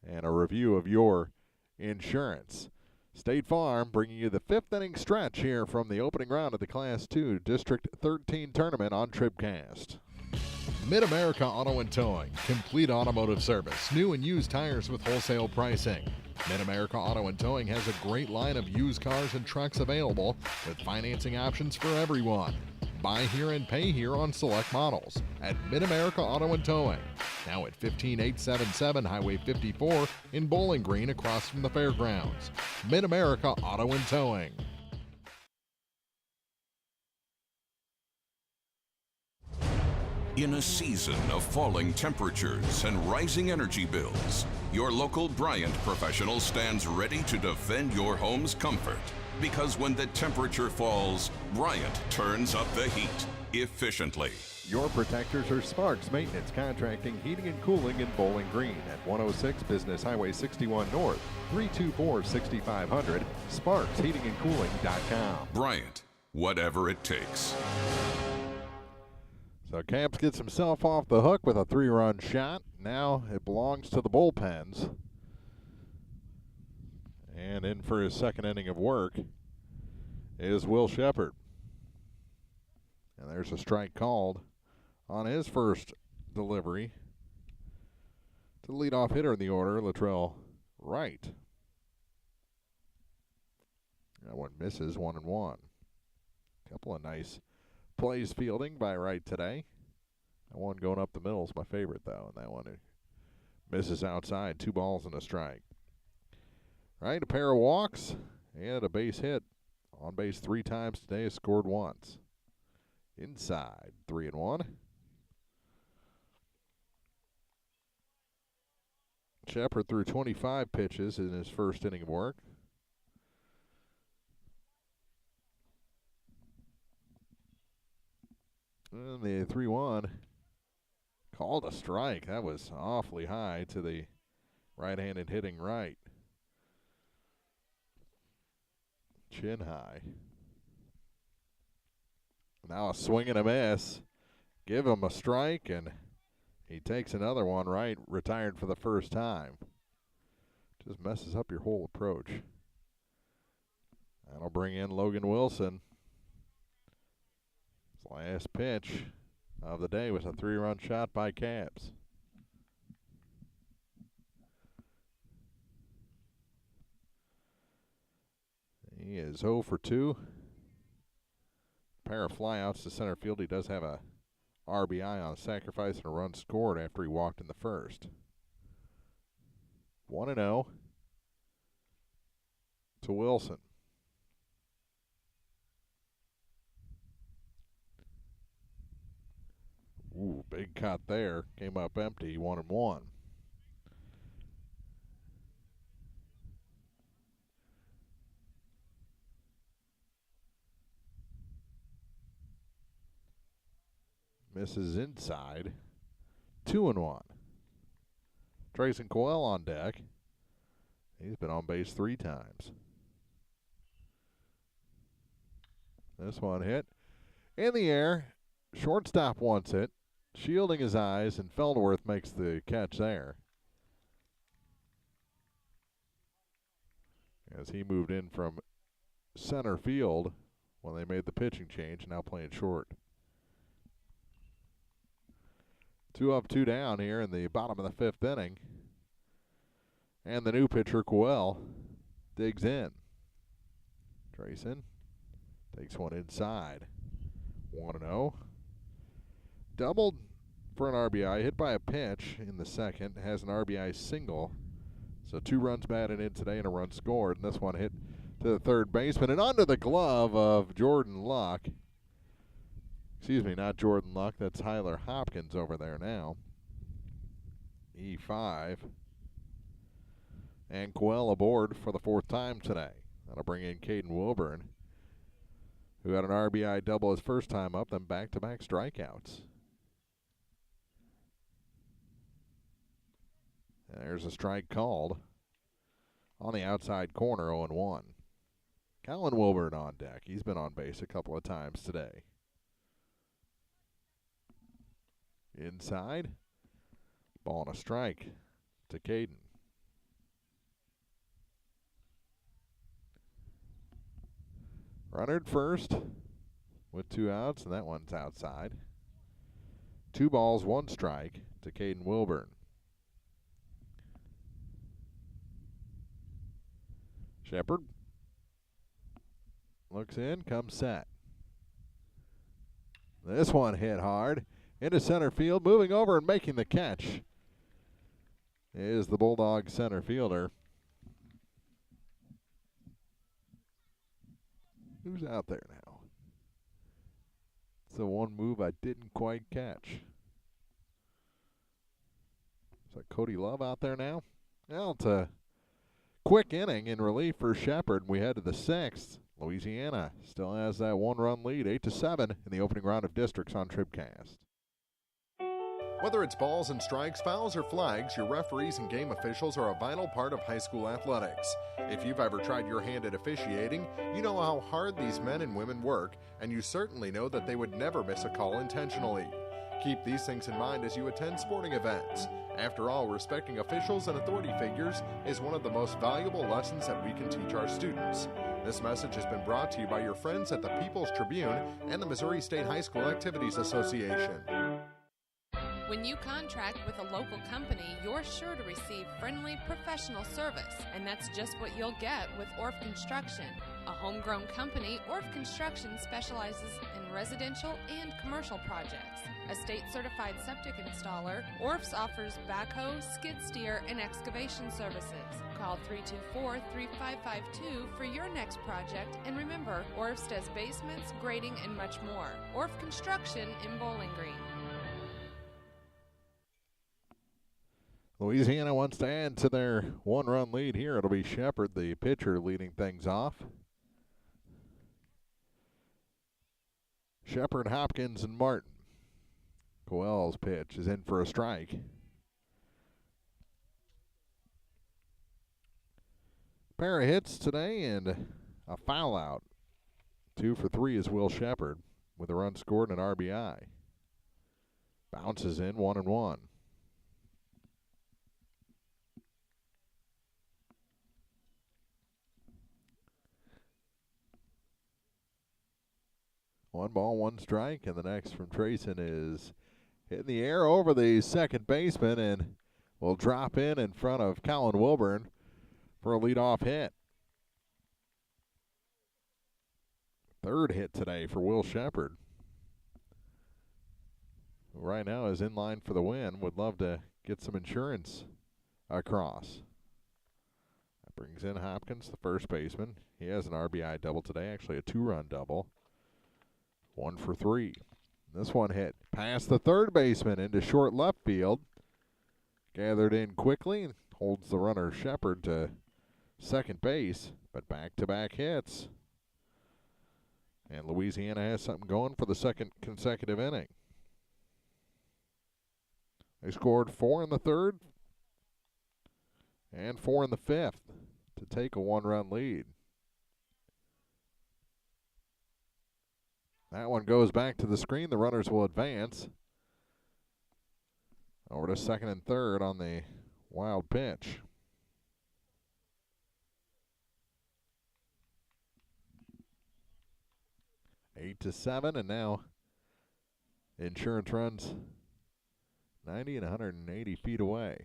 and a review of your insurance. State Farm bringing you the 5th inning stretch here from the opening round of the Class 2 District 13 tournament on TribCast. Mid-America Auto and Towing, complete automotive service, new and used tires with wholesale pricing. Mid-America Auto and Towing has a great line of used cars and trucks available with financing options for everyone. Buy here and pay here on select models at Mid-America Auto and Towing. Now at 15877 Highway 54 in Bowling Green across from the fairgrounds. Mid-America Auto and Towing. In a season of falling temperatures and rising energy bills, your local Bryant professional stands ready to defend your home's comfort. Because when the temperature falls, Bryant turns up the heat efficiently. Your protectors are Sparks Maintenance Contracting, Heating and Cooling in Bowling Green at 106 Business Highway 61 North, 324-6500, sparksheatingandcooling.com. Bryant, whatever it takes. So Camps gets himself off the hook with a 3-run shot. Now it belongs to the bullpens. And in for his second inning of work is Will Shepard. And there's a strike called on his first delivery to the leadoff hitter in the order, Latrell Wright. That one misses, 1-1. Couple of nice plays fielding by Wright today. That one going up the middle is my favorite, though, and that one misses outside. 2 balls and a strike. Right, a pair of walks and a base hit. On base 3 times today, has scored once. Inside, 3-1. Shepard threw 25 pitches in his first inning of work. And the 3-1 called a strike. That was awfully high to the right-handed hitting Wright. Chin high. Now a swing and a miss. Give him a strike, and he takes another one. Wright retired for the first time. Just messes up your whole approach. That'll bring in Logan Wilson. His last pitch of the day was a 3-run shot by Caps. He is 0 for 2. Pair of flyouts to center field. He does have a RBI on a sacrifice and a run scored after he walked in the first. 1-0 to Wilson. Ooh, big cut there. Came up empty, 1-1. Misses inside. 2-1. Trayson Coyle on deck. He's been on base 3 times. This one hit in the air. Shortstop wants it. Shielding his eyes, and Feldworth makes the catch there. As he moved in from center field when they made the pitching change, now playing short. 2 up, 2 down here in the bottom of the 5th inning. And the new pitcher, Coyle, digs in. Trayson takes one inside. 1-0. Doubled for an RBI, hit by a pitch in the second, has an RBI single. So 2 runs batted in today and a run scored. And this one hit to the third baseman and under the glove of Jordan Luck. Excuse me, not Jordan Luck. That's Hyler Hopkins over there now. E5. And Coyle aboard for the 4th time today. That'll bring in Caden Wilburn, who had an RBI double his first time up, then back-to-back strikeouts. And there's a strike called on the outside corner, 0-1. Colin Wilburn on deck. He's been on base a couple of times today. Inside. Ball and a strike to Caden. Runner at first with 2 outs, and that one's outside. 2 balls, 1 strike to Caden Wilburn. Shepard looks in, comes set. This one hit hard into center field. Moving over and making the catch is the Bulldog center fielder. Who's out there now? It's the one move I didn't quite catch. Is that Cody Love out there now? Well, it's a quick inning in relief for Shepard. We head to the 6th. Louisiana still has that one-run lead, 8-7 in the opening round of districts on TribCast. Whether it's balls and strikes, fouls, or flags, your referees and game officials are a vital part of high school athletics. If you've ever tried your hand at officiating, you know how hard these men and women work, and you certainly know that they would never miss a call intentionally. Keep these things in mind as you attend sporting events. After all, respecting officials and authority figures is one of the most valuable lessons that we can teach our students. This message has been brought to you by your friends at the People's Tribune and the Missouri State High School Activities Association. When you contract with a local company, you're sure to receive friendly, professional service, and that's just what you'll get with Orff Construction. A homegrown company, Orff Construction specializes in residential and commercial projects. A state-certified septic installer, Orff's offers backhoe, skid steer, and excavation services. Call 324-3552 for your next project, and remember, Orff's does basements, grading, and much more. Orff Construction in Bowling Green. Louisiana wants to add to their one-run lead here. It'll be Shepard, the pitcher, leading things off. Shepard, Hopkins, and Martin. Coel's pitch is in for a strike. Pair of hits today and a foul out. 2 for 3 is Will Shepard with a run scored and an RBI. Bounces in 1-1. One ball, one strike, and the next from Trayson is hitting the air over the second baseman and will drop in front of Colin Wilburn for a leadoff hit. Third hit today for Will Shepard, who right now is in line for the win. Would love to get some insurance across. That brings in Hopkins, the first baseman. He has an RBI double today, actually a 2-run double. 1 for 3. This one hit past the third baseman into short left field. Gathered in quickly, holds the runner Shepard to second base, but back-to-back hits. And Louisiana has something going for the second consecutive inning. They scored 4 in the third and 4 in the fifth to take a one-run lead. That one goes back to the screen. The runners will advance. Over to second and third on the wild pitch. Eight to 7, and now insurance runs 90 and 180 feet away.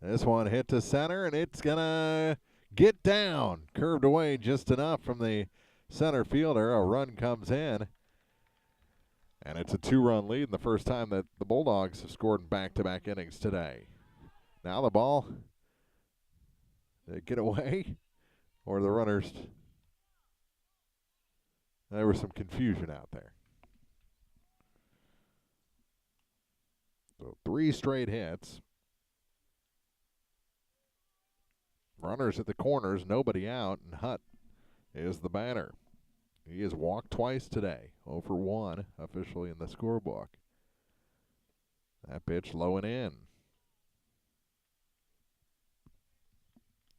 This one hit to center, and it's going to get down. Curved away just enough from the center fielder. A run comes in. And it's a 2-run lead, and the first time that the Bulldogs have scored in back-to-back innings today. Now the ball. Did it get away? Or the runners? There was some confusion out there. So 3 straight hits. Runners at the corners, nobody out, and Hutt is the batter. He has walked twice today, 0 for 1 officially in the scorebook. That pitch low and in.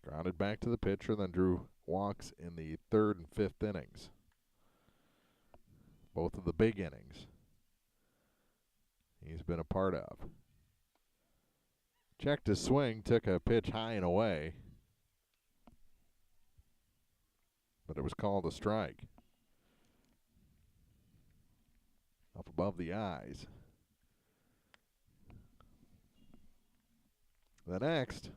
Grounded back to the pitcher, then drew walks in the third and fifth innings. Both of the big innings he's been a part of. Checked his swing, took a pitch high and away, but it was called a strike. Up above the eyes. The next,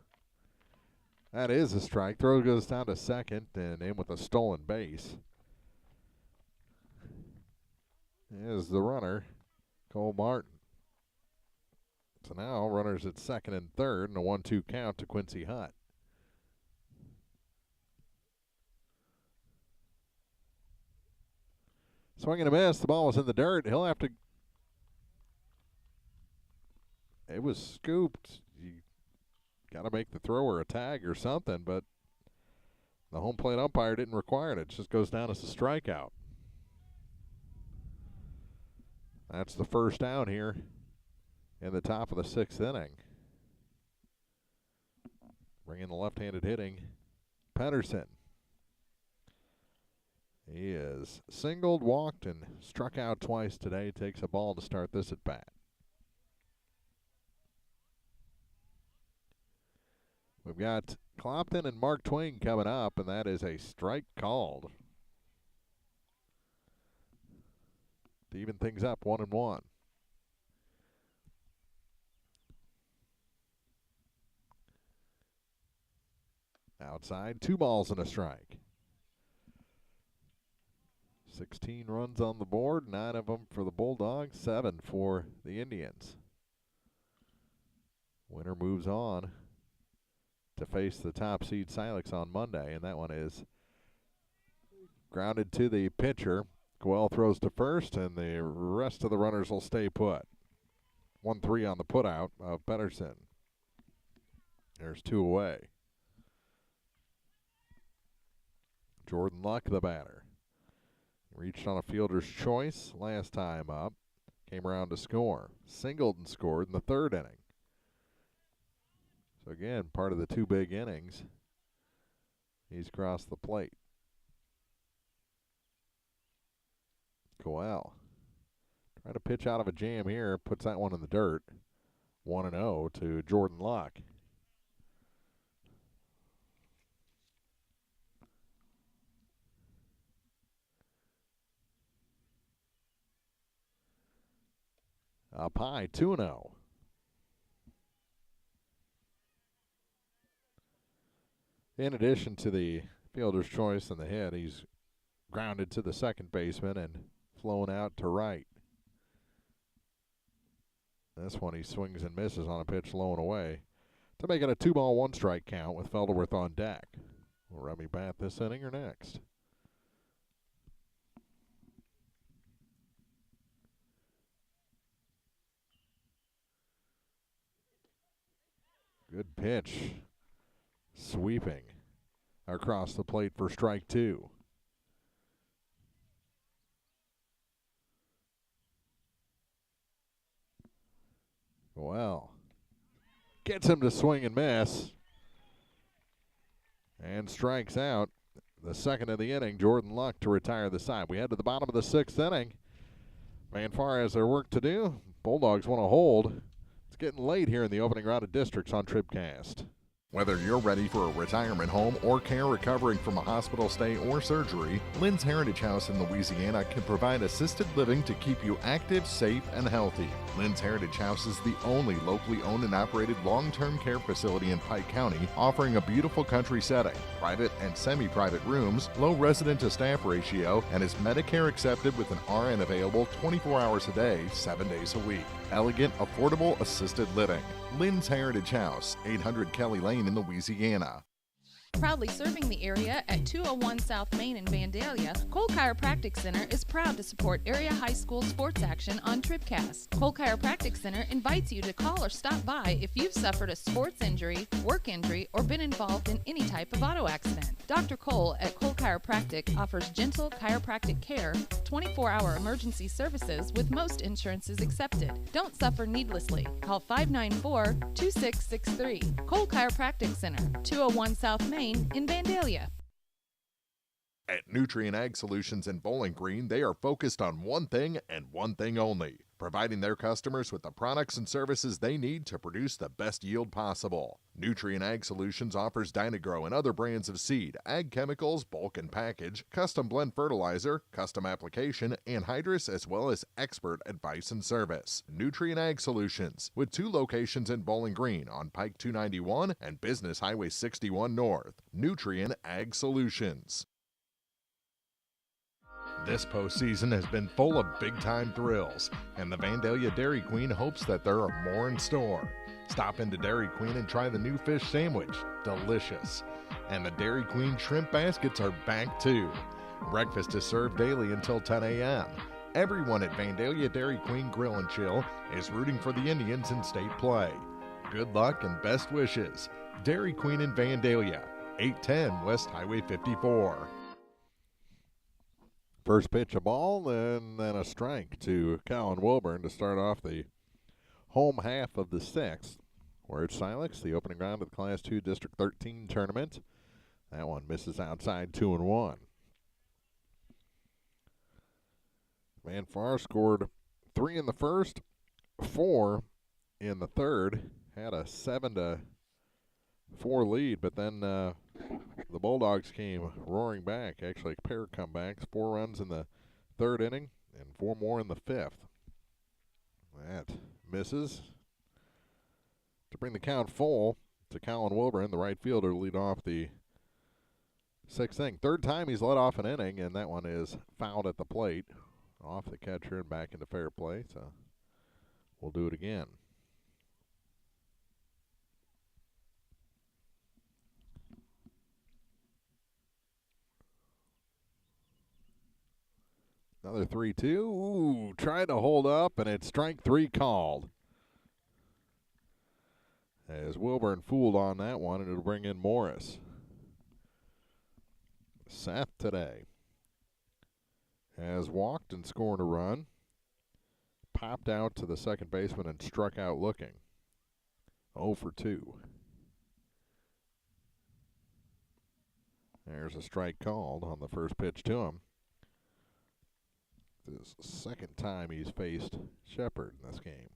that is a strike. Throw goes down to second and in with a stolen base. Is the runner, Cole Martin. So now runners at second and third and a 1-2 count to Quincy Hutt. Swing and a miss. The ball was in the dirt. He'll have to. It was scooped. He got to make the throw or a tag or something, but the home plate umpire didn't require it. It just goes down as a strikeout. That's the first down here in the top of the 6th inning. Bringing the left-handed hitting, Pedersen. He is singled, walked, and struck out twice today. Takes a ball to start this at bat. We've got Clopton and Mark Twain coming up, and that is a strike called to even things up 1-1. Outside, 2 balls and a strike. 16 runs on the board, 9 of them for the Bulldogs, 7 for the Indians. Winner moves on to face the top seed Silex on Monday, and that one is grounded to the pitcher. Coel throws to first, and the rest of the runners will stay put. 1-3 on the putout of Pedersen. There's 2 away. Jordan Luck, the batter. Reached on a fielder's choice last time up. Came around to score. Singled and scored in the 3rd inning. So again, part of the 2 big innings. He's crossed the plate. Coel trying to pitch out of a jam here. Puts that one in the dirt. 1-0 to Jordan Luck. Up high, 2-0. In addition to the fielder's choice and the hit, he's grounded to the second baseman and flown out to right. This one he swings and misses on a pitch low and away to make it a 2-ball, 1-strike count with Felderworth on deck. Will Remy bat this inning or next? Good pitch. Sweeping across the plate for strike 2. Well, gets him to swing and miss. And strikes out. The 2nd of the inning, Jordan Luck to retire the side. We head to the bottom of the 6th inning. Van Far has their work to do. Bulldogs want to hold. It's getting late here in the opening round of districts on TribCast. Whether you're ready for a retirement home or care recovering from a hospital stay or surgery, Lynn's Heritage House in Louisiana can provide assisted living to keep you active, safe, and healthy. Lynn's Heritage House is the only locally owned and operated long-term care facility in Pike County, offering a beautiful country setting, private and semi-private rooms, low resident-to-staff ratio, and is Medicare accepted with an RN available 24 hours a day, 7 days a week. Elegant, affordable, assisted living. Lynn's Heritage House, 800 Kelly Lane in Louisiana. Proudly serving the area at 201 South Main in Vandalia, Cole Chiropractic Center is proud to support area high school sports action on TribCast. Cole Chiropractic Center invites you to call or stop by if you've suffered a sports injury, work injury, or been involved in any type of auto accident. Dr. Cole at Cole Chiropractic offers gentle chiropractic care, 24-hour emergency services with most insurances accepted. Don't suffer needlessly. Call 594-2663. Cole Chiropractic Center, 201 South Main in Vandalia. At Nutrient Ag Solutions in Bowling Green, they are focused on one thing and one thing only, providing their customers with the products and services they need to produce the best yield possible. Nutrient Ag Solutions offers Dynagrow and other brands of seed, ag chemicals, bulk and package, custom blend fertilizer, custom application, anhydrous, as well as expert advice and service. Nutrient Ag Solutions, with 2 locations in Bowling Green on Pike 291 and Business Highway 61 North. Nutrient Ag Solutions. This postseason has been full of big-time thrills, and the Vandalia Dairy Queen hopes that there are more in store. Stop into Dairy Queen and try the new fish sandwich. Delicious. And the Dairy Queen shrimp baskets are back too. Breakfast is served daily until 10 a.m. Everyone at Vandalia Dairy Queen Grill and Chill is rooting for the Indians in state play. good luck and best wishes. Dairy Queen in Vandalia, 810 West Highway 54. First pitch, a ball, and then a strike to Colin Wilburn to start off the home half of the sixth. Where it's Silex, the opening round of the Class 2 District 13 tournament. That one misses outside 2-1. Van Farr scored 3 in the first, 4 in the third. Had a 7-4 lead, but then the Bulldogs came roaring back. Actually, a pair of comebacks, 4 runs in the third inning and 4 more in the fifth. That misses. To bring the count full to Colin Wilburn, the right fielder, to lead off the sixth inning. Third time he's led off an inning, and that one is fouled at the plate. Off the catcher and back into fair play, so we'll do it again. Another 3-2. Ooh, tried to hold up, and it's strike 3 called. As Wilburn fooled on that one, and it'll bring in Morris. Seth today has walked and scored a run, popped out to the second baseman and struck out looking. 0 for 2. There's a strike called on the first pitch to him. This is the second time he's faced Shepard in this game.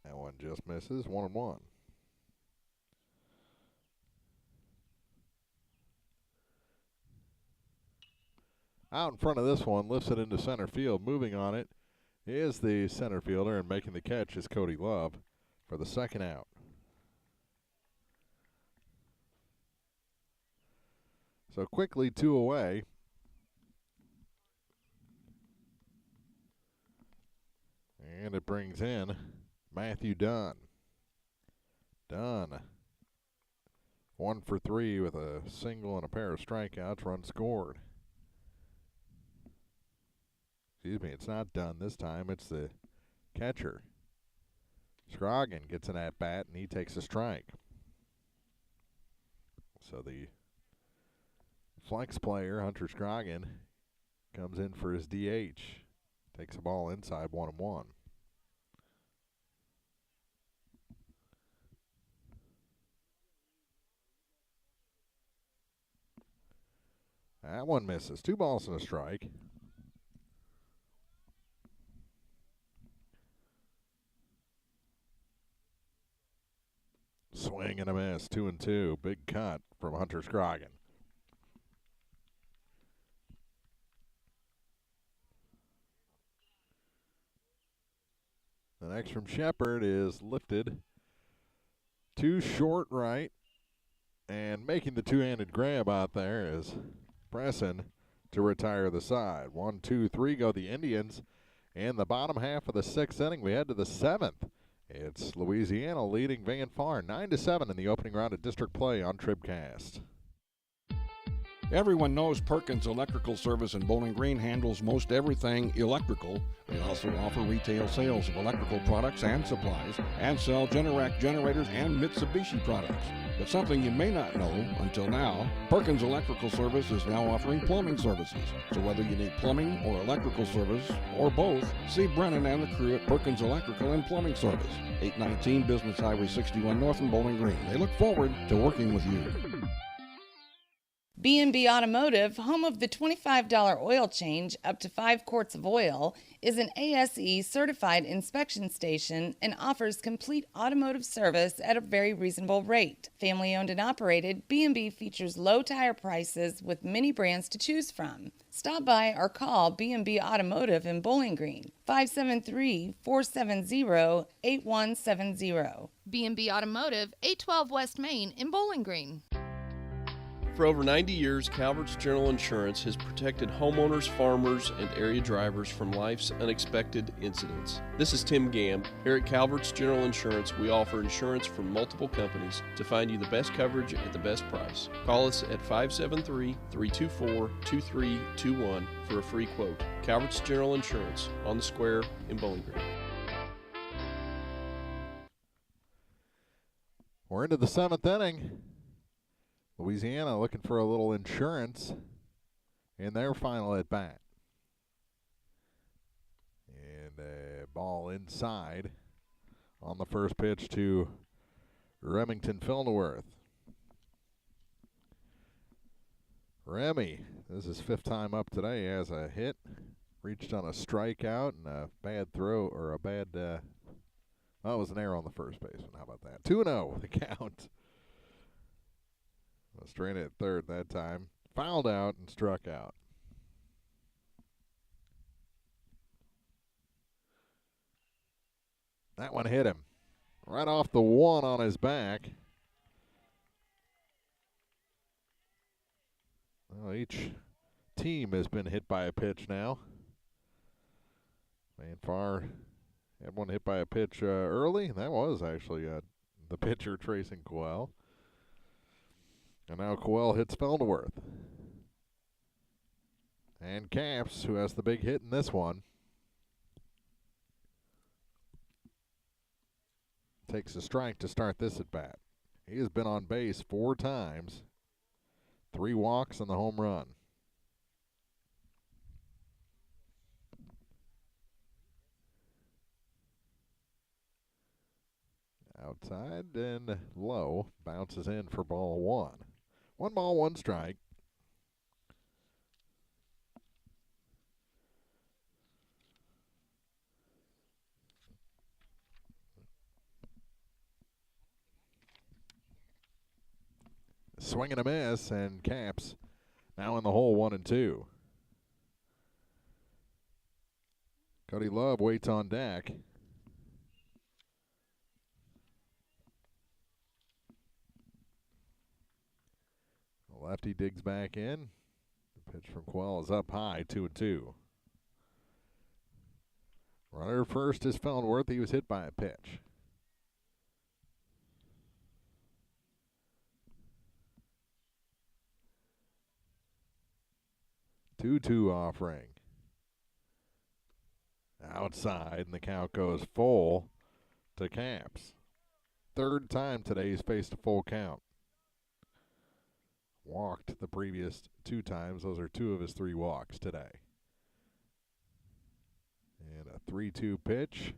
That one just misses, 1-1. Out in front of this one, lifts it into center field. Moving on it is the center fielder, and making the catch is Cody Love for the second out. So quickly 2 away. And it brings in Matthew Dunn. Dunn, 1 for 3 with a single and a pair of strikeouts, run scored. Excuse me, it's not Dunn this time, it's the catcher. Scroggin gets an at-bat, and he takes a strike. So the flex player, Hunter Scroggin, comes in for his DH. Takes a ball inside, 1-1. That one misses. 2 balls and a strike. Swing and a miss. 2-2. Big cut from Hunter Scroggin. The next from Shepard is lifted to short right, and making the two-handed grab out there is Presson to retire the side. 1, 2, 3 go the Indians. In the bottom half of the sixth inning, we head to the seventh. It's Louisiana leading Van Farr 9-7 in the opening round of district play on TribCast. Everyone knows Perkins Electrical Service in Bowling Green handles most everything electrical. They also offer retail sales of electrical products and supplies, and sell Generac generators and Mitsubishi products. But something you may not know until now, Perkins Electrical Service is now offering plumbing services. So whether you need plumbing or electrical service, or both, see Brennan and the crew at Perkins Electrical and Plumbing Service, 819 Business Highway 61 North in Bowling Green. They look forward to working with you. B&B Automotive, home of the $25 oil change up to 5 quarts of oil, is an ASE certified inspection station and offers complete automotive service at a very reasonable rate. Family owned and operated, B&B features low tire prices with many brands to choose from. Stop by or call B&B Automotive in Bowling Green, 573-470-8170. B&B Automotive, 812 West Main in Bowling Green. For over 90 years, Calvert's General Insurance has protected homeowners, farmers, and area drivers from life's unexpected incidents. This is Tim Gamb. Here at Calvert's General Insurance, we offer insurance from multiple companies to find you the best coverage at the best price. Call us at 573-324-2321 for a free quote. Calvert's General Insurance, on the square in Bowling Green. We're into the 7th inning. Louisiana looking for a little insurance in their final at bat. And a ball inside on the first pitch to Remington Filneworth. Remy, this is 5th time up today, has a hit, reached on a strikeout and a bad throw, or a bad, it was an error on the first baseman. How about that? 2-0 the count. Straight at third that time. Fouled out and struck out. That one hit him right off the one on his back. Well, each team has been hit by a pitch now. Manfar had one hit by a pitch early. That was actually the pitcher tracing Coel. And now Coel hits Felderworth. And Caps, who has the big hit in this one, takes a strike to start this at bat. He has been on base 4 times, 3 walks and the home run. Outside and low, bounces in for ball 1. 1 ball, 1 strike. Swing and a miss, and Caps now in the hole 1-2. Cody Love waits on deck. The lefty digs back in. The pitch from Quell is up high, 2-2. Runner first is Fellenworth. He was hit by a pitch. 2-2 offering. Outside, and the count goes full to Caps. 3rd time today he's faced a full count. Walked the previous 2 times. Those are 2 of his 3 walks today. And a 3-2 pitch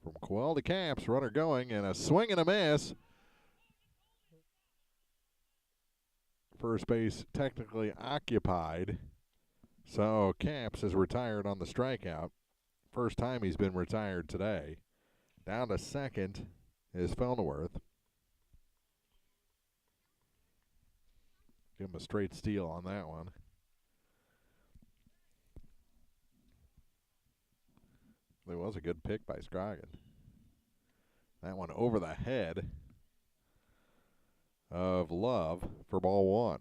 from Coel to Caps. Runner going, and a swing and a miss. First base technically occupied. So Caps is retired on the strikeout. First time he's been retired today. Down to second is Felderworth. Give him a straight steal on that one. There was a good pick by Scroggin. That one over the head of Love for ball 1.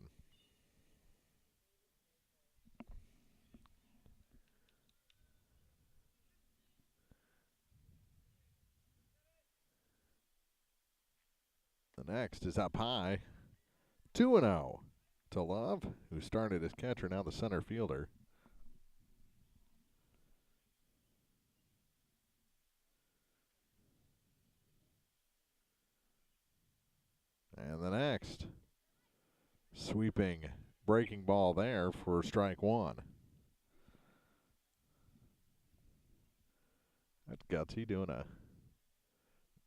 The next is up high, 2-0 to Love, who started as catcher, now the center fielder. And the next, sweeping breaking ball there for strike 1. That's gutsy, doing a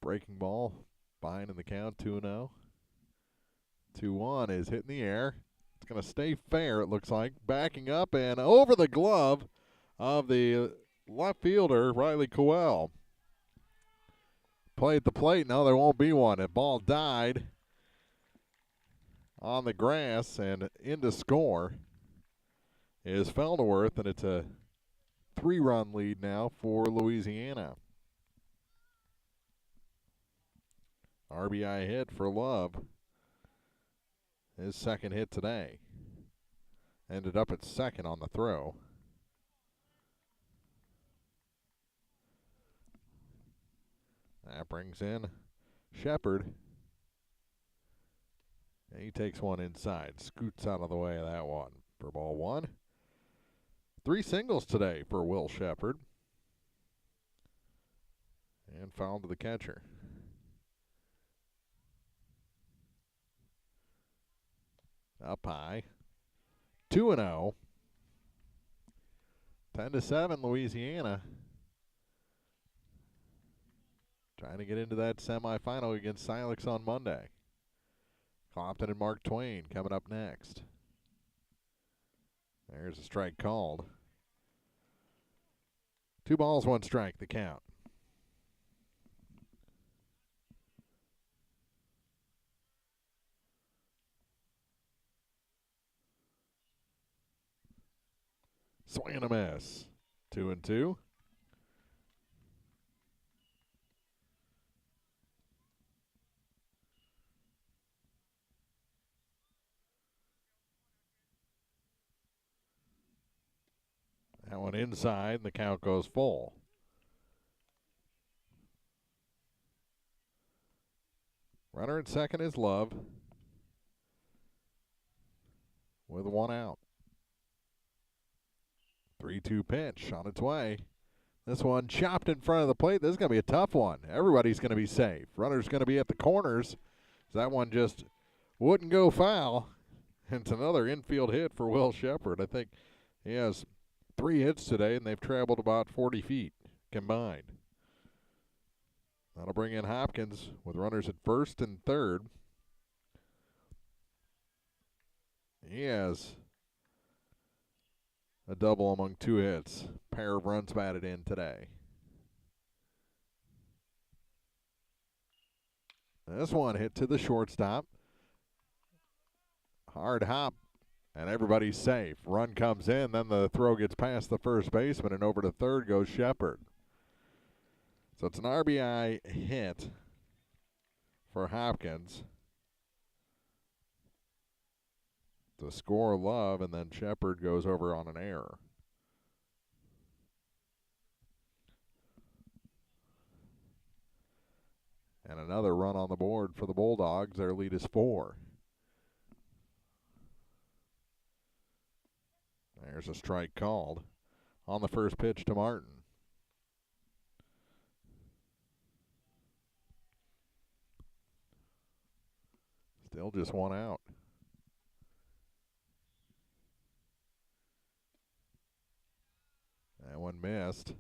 breaking ball, behind in the count, 2-0. 2-1 is hitting the air. It's going to stay fair, it looks like. Backing up and over the glove of the left fielder, Riley Coel. Play at the plate. No, there won't be one. The ball died on the grass, and in to score is Felderworth, and it's a 3-run lead now for Louisiana. RBI hit for Love. His second hit today. Ended up at second on the throw. That brings in Shepard. And he takes one inside, scoots out of the way of that one for ball 1. 3 singles today for Will Shepard. And foul to the catcher. up high. 2-0. 10-7, Louisiana. Trying to get into that semifinal against Silex on Monday. Clopton and Mark Twain coming up next. There's a strike called. 2 balls, 1 strike, the count. Swing and a miss. 2-2. That one inside, and the count goes full. Runner at second is Love with 1 out. 3-2 pitch on its way. This one chopped in front of the plate. This is going to be a tough one. Everybody's going to be safe. Runner's going to be at the corners. That one just wouldn't go foul. It's another infield hit for Will Shepard. I think he has 3 hits today, and they've traveled about 40 feet combined. That'll bring in Hopkins with runners at first and third. He has a double among 2 hits. Pair of runs batted in today. This one hit to the shortstop. Hard hop, and everybody's safe. Run comes in, then the throw gets past the first baseman, and over to third goes Shepard. So it's an RBI hit for Hopkins to score Love, and then Shepard goes over on an error. And another run on the board for the Bulldogs. Their lead is 4. There's a strike called on the first pitch to Martin. Still just 1 out. That one missed.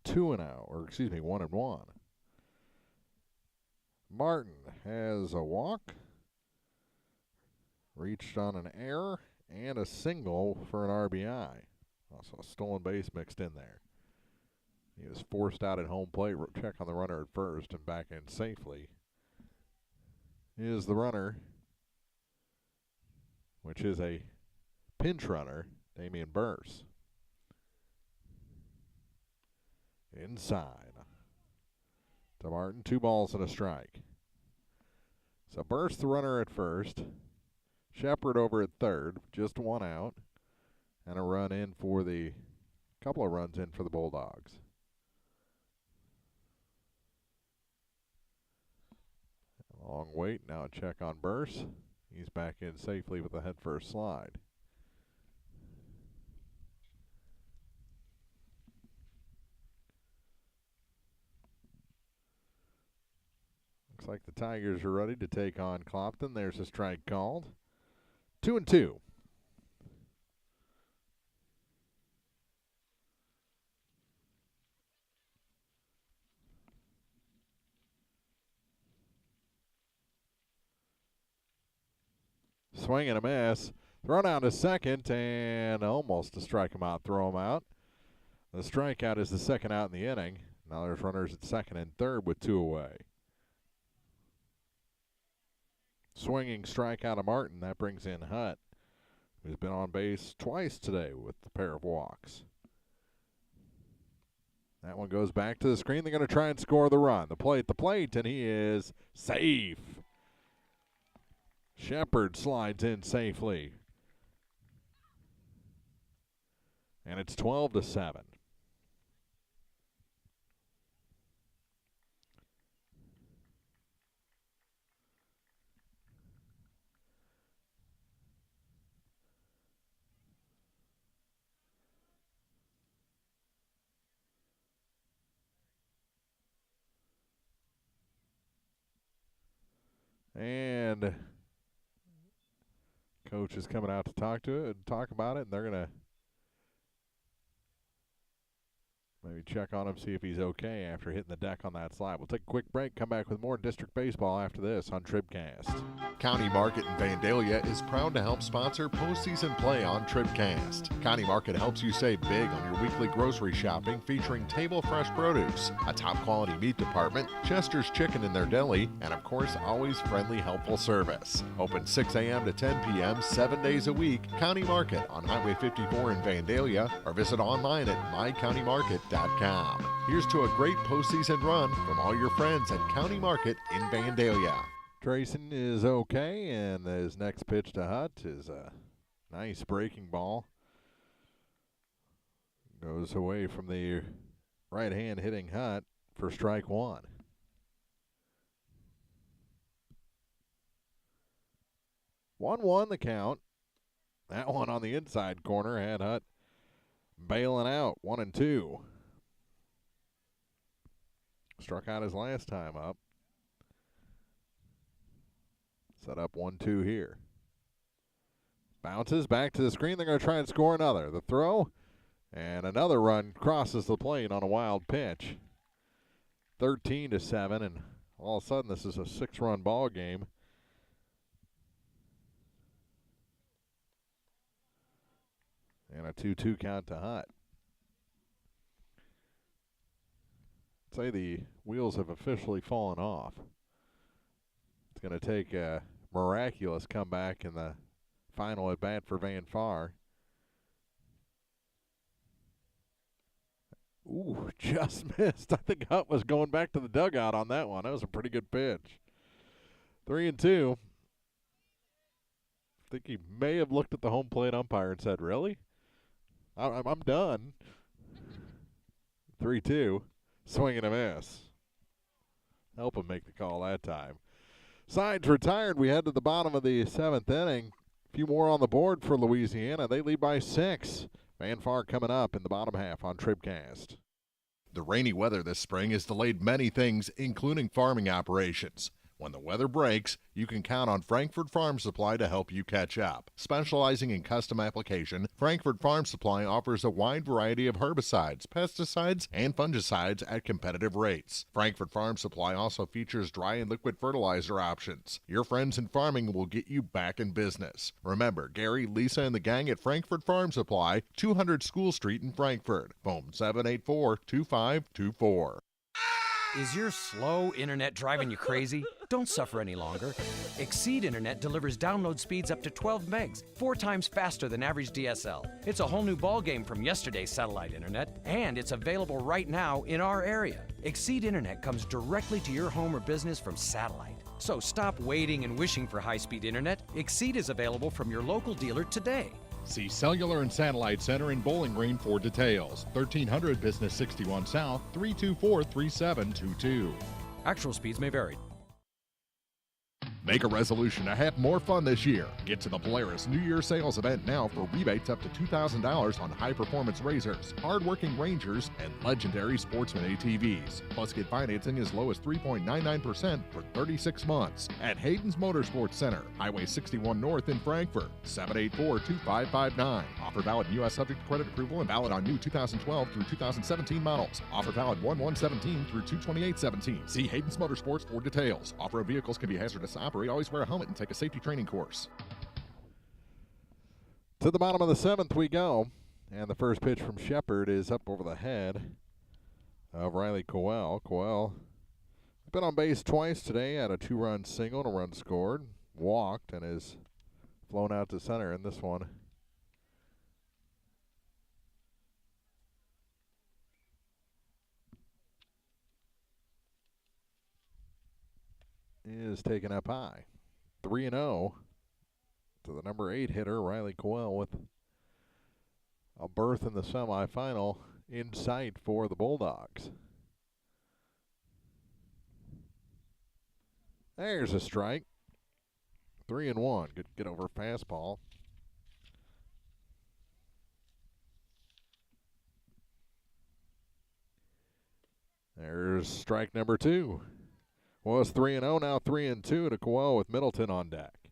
2-0, or excuse me, 1-1. Martin has a walk, reached on an error, and a single for an RBI. Also a stolen base mixed in there. He was forced out at home plate. Check on the runner at first and back in safely. Is the runner, which is a pinch runner, Damian Burse. Inside to Martin, 2 balls and a strike. So Burse the runner at first. Shepard over at third, just 1 out. And a run in for the, couple of runs in for the Bulldogs. Long wait, now a check on Burse. He's back in safely with a head first slide. Looks like the Tigers are ready to take on Clopton. There's a strike called. 2-2. Swing and a miss. Thrown out to second and almost to strike him out, throw him out. The strikeout is the second out in the inning. Now there's runners at second and third with 2 away. Swinging strikeout of Martin. That brings in Hutt, who's been on base twice today with a pair of walks. That one goes back to the screen. They're going to try and score the run. The plate, and he is safe. Shepard slides in safely. And it's 12-7. And Coach is coming out to talk about it, and they're going to maybe check on him, see if he's okay after hitting the deck on that slide. We'll take a quick break, come back with more district baseball after this on TribCast. County Market in Vandalia is proud to help sponsor postseason play on TribCast. County Market helps you save big on your weekly grocery shopping, featuring table fresh produce, a top quality meat department, Chester's Chicken in their deli, and of course always friendly, helpful service. Open 6 a.m. to 10 p.m. 7 days a week. County Market on Highway 54 in Vandalia, or visit online at mycountymarket.com. Here's to a great postseason run from all your friends at County Market in Vandalia. Trayson is okay, and his next pitch to Hutt is a nice breaking ball. Goes away from the right hand hitting Hutt for strike one. One the count. That one on the inside corner had Hutt bailing out 1-2. Struck out his last time up. Set up 1-2 here. Bounces back to the screen. They're going to try and score another. The throw, and another run crosses the plate on a wild pitch. 13-7, and all of a sudden this is a 6-run ball game. And a 2-2 count to Hutt. I'd say the wheels have officially fallen off. It's going to take a miraculous comeback in the final at bat for Van Far. Ooh, just missed. I think Hutt was going back to the dugout on that one. That was a pretty good pitch. 3-2. I think he may have looked at the home plate umpire and said, "Really? I'm done." 3-2. Swing and a miss. Help him make the call that time. Sides retired. We head to the bottom of the 7th inning. A few more on the board for Louisiana. They lead by 6. Van Far coming up in the bottom half on TribCast. The rainy weather this spring has delayed many things, including farming operations. When the weather breaks, you can count on Frankfurt Farm Supply to help you catch up. Specializing in custom application, Frankfurt Farm Supply offers a wide variety of herbicides, pesticides, and fungicides at competitive rates. Frankfurt Farm Supply also features dry and liquid fertilizer options. Your friends in farming will get you back in business. Remember, Gary, Lisa, and the gang at Frankfurt Farm Supply, 200 School Street in Frankfurt. Phone 784-2524. Is your slow internet driving you crazy? Don't suffer any longer. Exceed Internet delivers download speeds up to 12 megs, 4 times faster than average DSL. It's a whole new ballgame from yesterday's satellite internet, and it's available right now in our area. Exceed Internet comes directly to your home or business from satellite. So stop waiting and wishing for high-speed internet. Exceed is available from your local dealer today. See Cellular and Satellite Center in Bowling Green for details. 1300 Business 61 South, 324-3722. Actual speeds may vary. Make a resolution to have more fun this year. Get to the Polaris New Year sales event now for rebates up to $2,000 on high-performance Razors, hard-working Rangers, and legendary Sportsman ATVs. Plus, get financing as low as 3.99% for 36 months at Hayden's Motorsports Center, Highway 61 North in Frankfurt, 784-2559. Offer valid in U.S. subject to credit approval and valid on new 2012 through 2017 models. Offer valid 1/1/17 through 2/28/17. See Hayden's Motorsports for details. Off-road vehicles can be hazardous to operate. Always wear a helmet and take a safety training course. To the bottom of the 7th we go. And the first pitch from Shepard is up over the head of Riley Coel. Coel has been on base twice today, had a 2-run single and a run scored, walked, and is flown out to center in this one. Is taken up high. 3-0 to the number 8 hitter, Riley Coel, with a berth in the semifinal in sight for the Bulldogs. There's a strike. 3-1. Good get over fastball. There's strike number 2. Was 3-0, now 3-2 to Coel with Middleton on deck.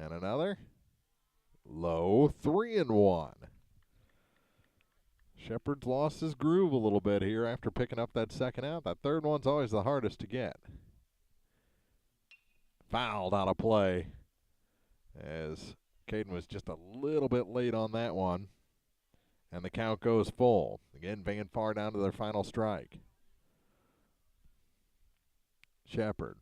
And another. Low, 3-1. Shepard's lost his groove a little bit here after picking up that second out. That third one's always the hardest to get. Fouled out of play as Caden was just a little bit late on that one. And the count goes full. Again, Van Far down to their final strike. Shepard,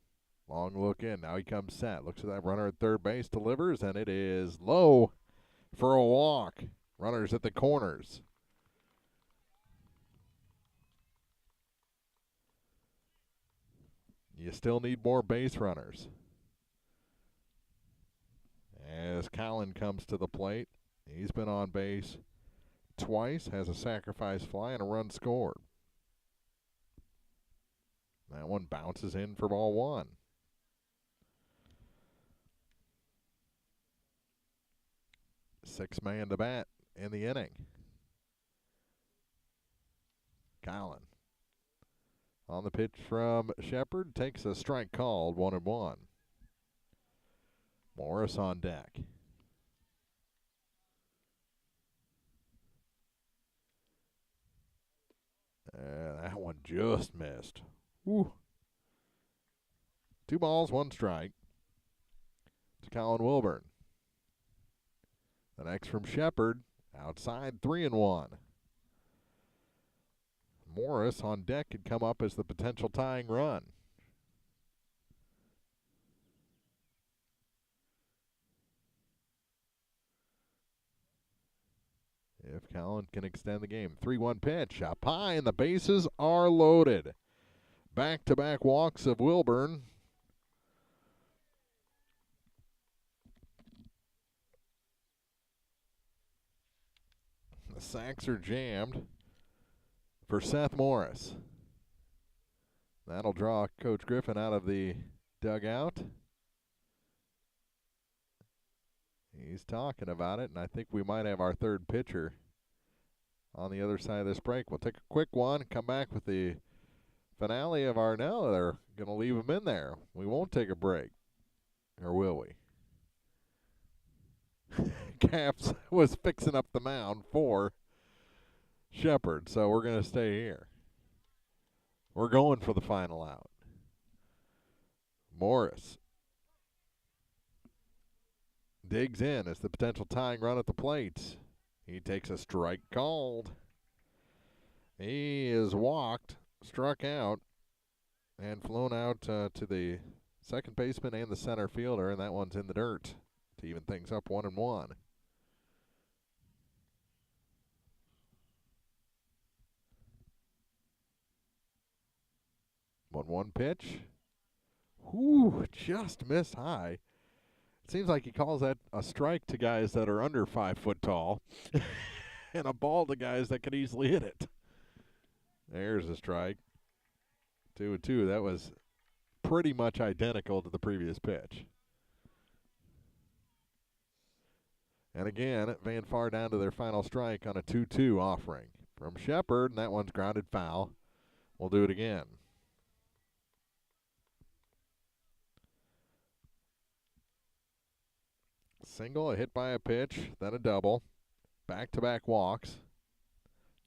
long look in. Now he comes set. Looks at that runner at third base, delivers, and it is low for a walk. Runners at the corners. You still need more base runners. As Collin comes to the plate, he's been on base twice, has a sacrifice fly and a run scored. That one bounces in for ball one. Six man to bat in the inning. Collin on the pitch from Shepard, takes a strike called, 1-1. Morris on deck. That one just missed. Woo. 2 balls, 1 strike to Colin Wilburn. The next from Shepard, outside, 3-1. Morris on deck could come up as the potential tying run. If Collin can extend the game. 3-1 pitch, up high, and the bases are loaded. Back-to-back walks of Wilburn. The sacks are jammed for Seth Morris. That'll draw Coach Griffin out of the dugout. He's talking about it, and I think we might have our third pitcher on the other side of this break. We'll take a quick one, come back with the finale of our, no, they're going to leave him in there. We won't take a break, or will we? Caps was fixing up the mound for Shepard, so we're going to stay here. We're going for the final out. Morris digs in as the potential tying run at the plate. He takes a strike called. He is walked, struck out, and flown out to the second baseman and the center fielder, and that one's in the dirt to even things up 1-1. One pitch. Whoo, just missed high. It seems like he calls that a strike to guys that are under 5 foot tall and a ball to guys that could easily hit it. There's a strike. 2-2. That was pretty much identical to the previous pitch. And again, Van Far down to their final strike on a 2-2 offering from Shepard, and that one's grounded foul. We'll do it again. Single, a hit by a pitch, then a double. Back-to-back walks.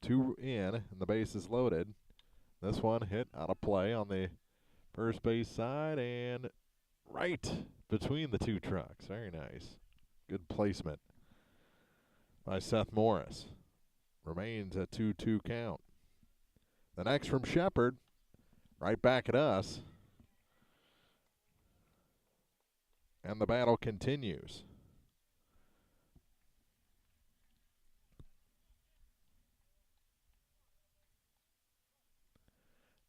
2 in, and the base is loaded. This one hit out of play on the first base side and right between the 2 trucks. Very nice. Good placement by Seth Morris. Remains a 2-2 count. The next from Shepard, right back at us. And the battle continues.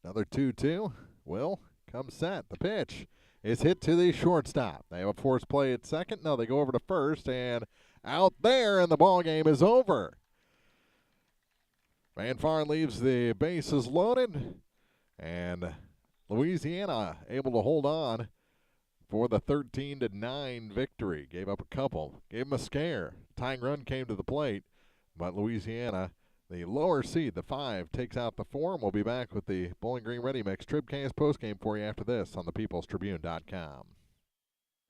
Another 2-2. Will comes set. The pitch is hit to the shortstop. They have a forced play at second. No, they go over to first and out there, and the ball game is over. Van Far leaves the bases loaded, and Louisiana able to hold on for the 13-9 victory. Gave up a couple. Gave them a scare. Tying run came to the plate, but Louisiana, the lower seed, the 5, takes out the 4. We'll be back with the Bowling Green Ready Mix TribCast postgame for you after this on thepeoplestribune.com.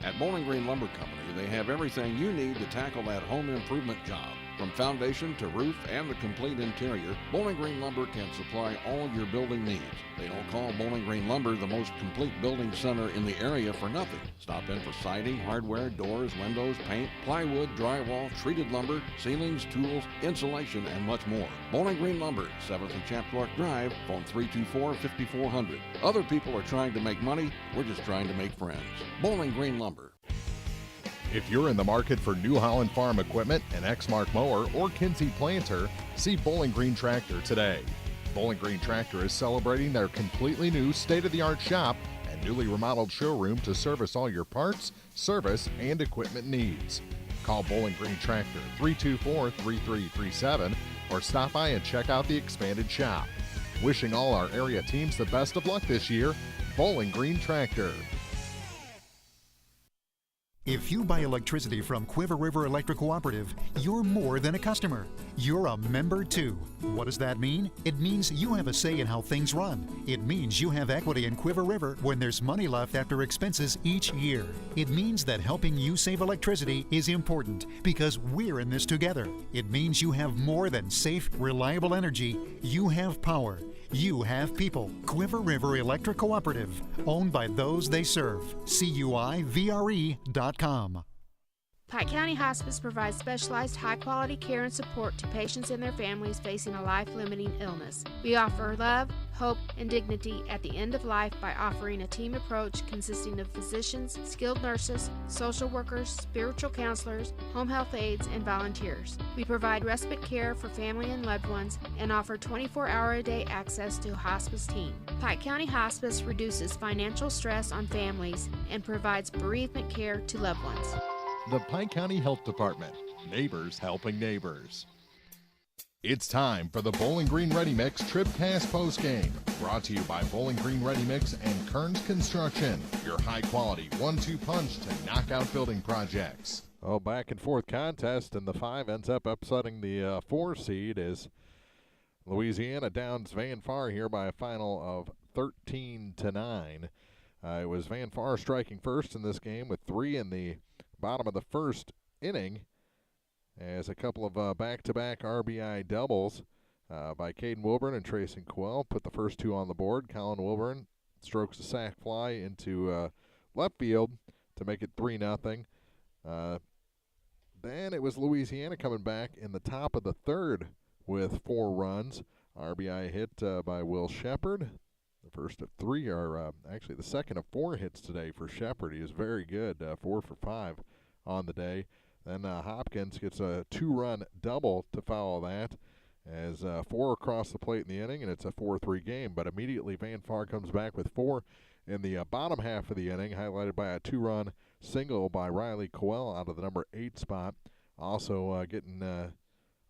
At Bowling Green Lumber Company, they have everything you need to tackle that home improvement job. From foundation to roof and the complete interior, Bowling Green Lumber can supply all your building needs. They don't call Bowling Green Lumber the most complete building center in the area for nothing. Stop in for siding, hardware, doors, windows, paint, plywood, drywall, treated lumber, ceilings, tools, insulation, and much more. Bowling Green Lumber, 7th and Chapter Drive, phone 324-5400. Other people are trying to make money, we're just trying to make friends. Bowling Green Lumber. If you're in the market for New Holland Farm equipment, an Exmark mower, or Kinsey planter, see Bowling Green Tractor today. Bowling Green Tractor is celebrating their completely new state-of-the-art shop and newly remodeled showroom to service all your parts, service, and equipment needs. Call Bowling Green Tractor 324-3337 or stop by and check out the expanded shop. Wishing all our area teams the best of luck this year, Bowling Green Tractor. If you buy electricity from Quiver River Electric Cooperative, you're more than a customer. You're a member too. What does that mean? It means you have a say in how things run. It means you have equity in Quiver River when there's money left after expenses each year. It means that helping you save electricity is important because we're in this together. It means you have more than safe, reliable energy. You have power. You have people. Quiver River Electric Cooperative, owned by those they serve. CUIVRE.com. Pike County Hospice provides specialized high-quality care and support to patients and their families facing a life-limiting illness. We offer love, hope, and dignity at the end of life by offering a team approach consisting of physicians, skilled nurses, social workers, spiritual counselors, home health aides, and volunteers. We provide respite care for family and loved ones and offer 24-hour-a-day access to a hospice team. Pike County Hospice reduces financial stress on families and provides bereavement care to loved ones. The Pike County Health Department. Neighbors helping neighbors. It's time for the Bowling Green Ready Mix TribCast postgame. Brought to you by Bowling Green Ready Mix and Kearns Construction. Your high-quality 1-2 punch to knock out building projects. Oh, back and forth contest, and the 5 ends up upsetting the 4 seed as Louisiana downs Van Far here by a final of 13-9. It was Van Far striking first in this game with 3 in the bottom of the first inning as a couple of back-to-back RBI doubles by Caden Wilburn and Trayson Quell put the first 2 on the board. Colin Wilburn strokes a sac fly into left field to make it 3-0. Then it was Louisiana coming back in the top of the third with 4 runs. RBI hit by Will Shepard. The first of 3 are actually the second of 4 hits today for Shepard. He is very good, 4 for 5 on the day. Then Hopkins gets a 2-run double to follow that as 4 across the plate in the inning, and it's a 4-3 game. But immediately Van Far comes back with 4 in the bottom half of the inning, highlighted by a 2-run single by Riley Coel out of the number 8 spot. Also getting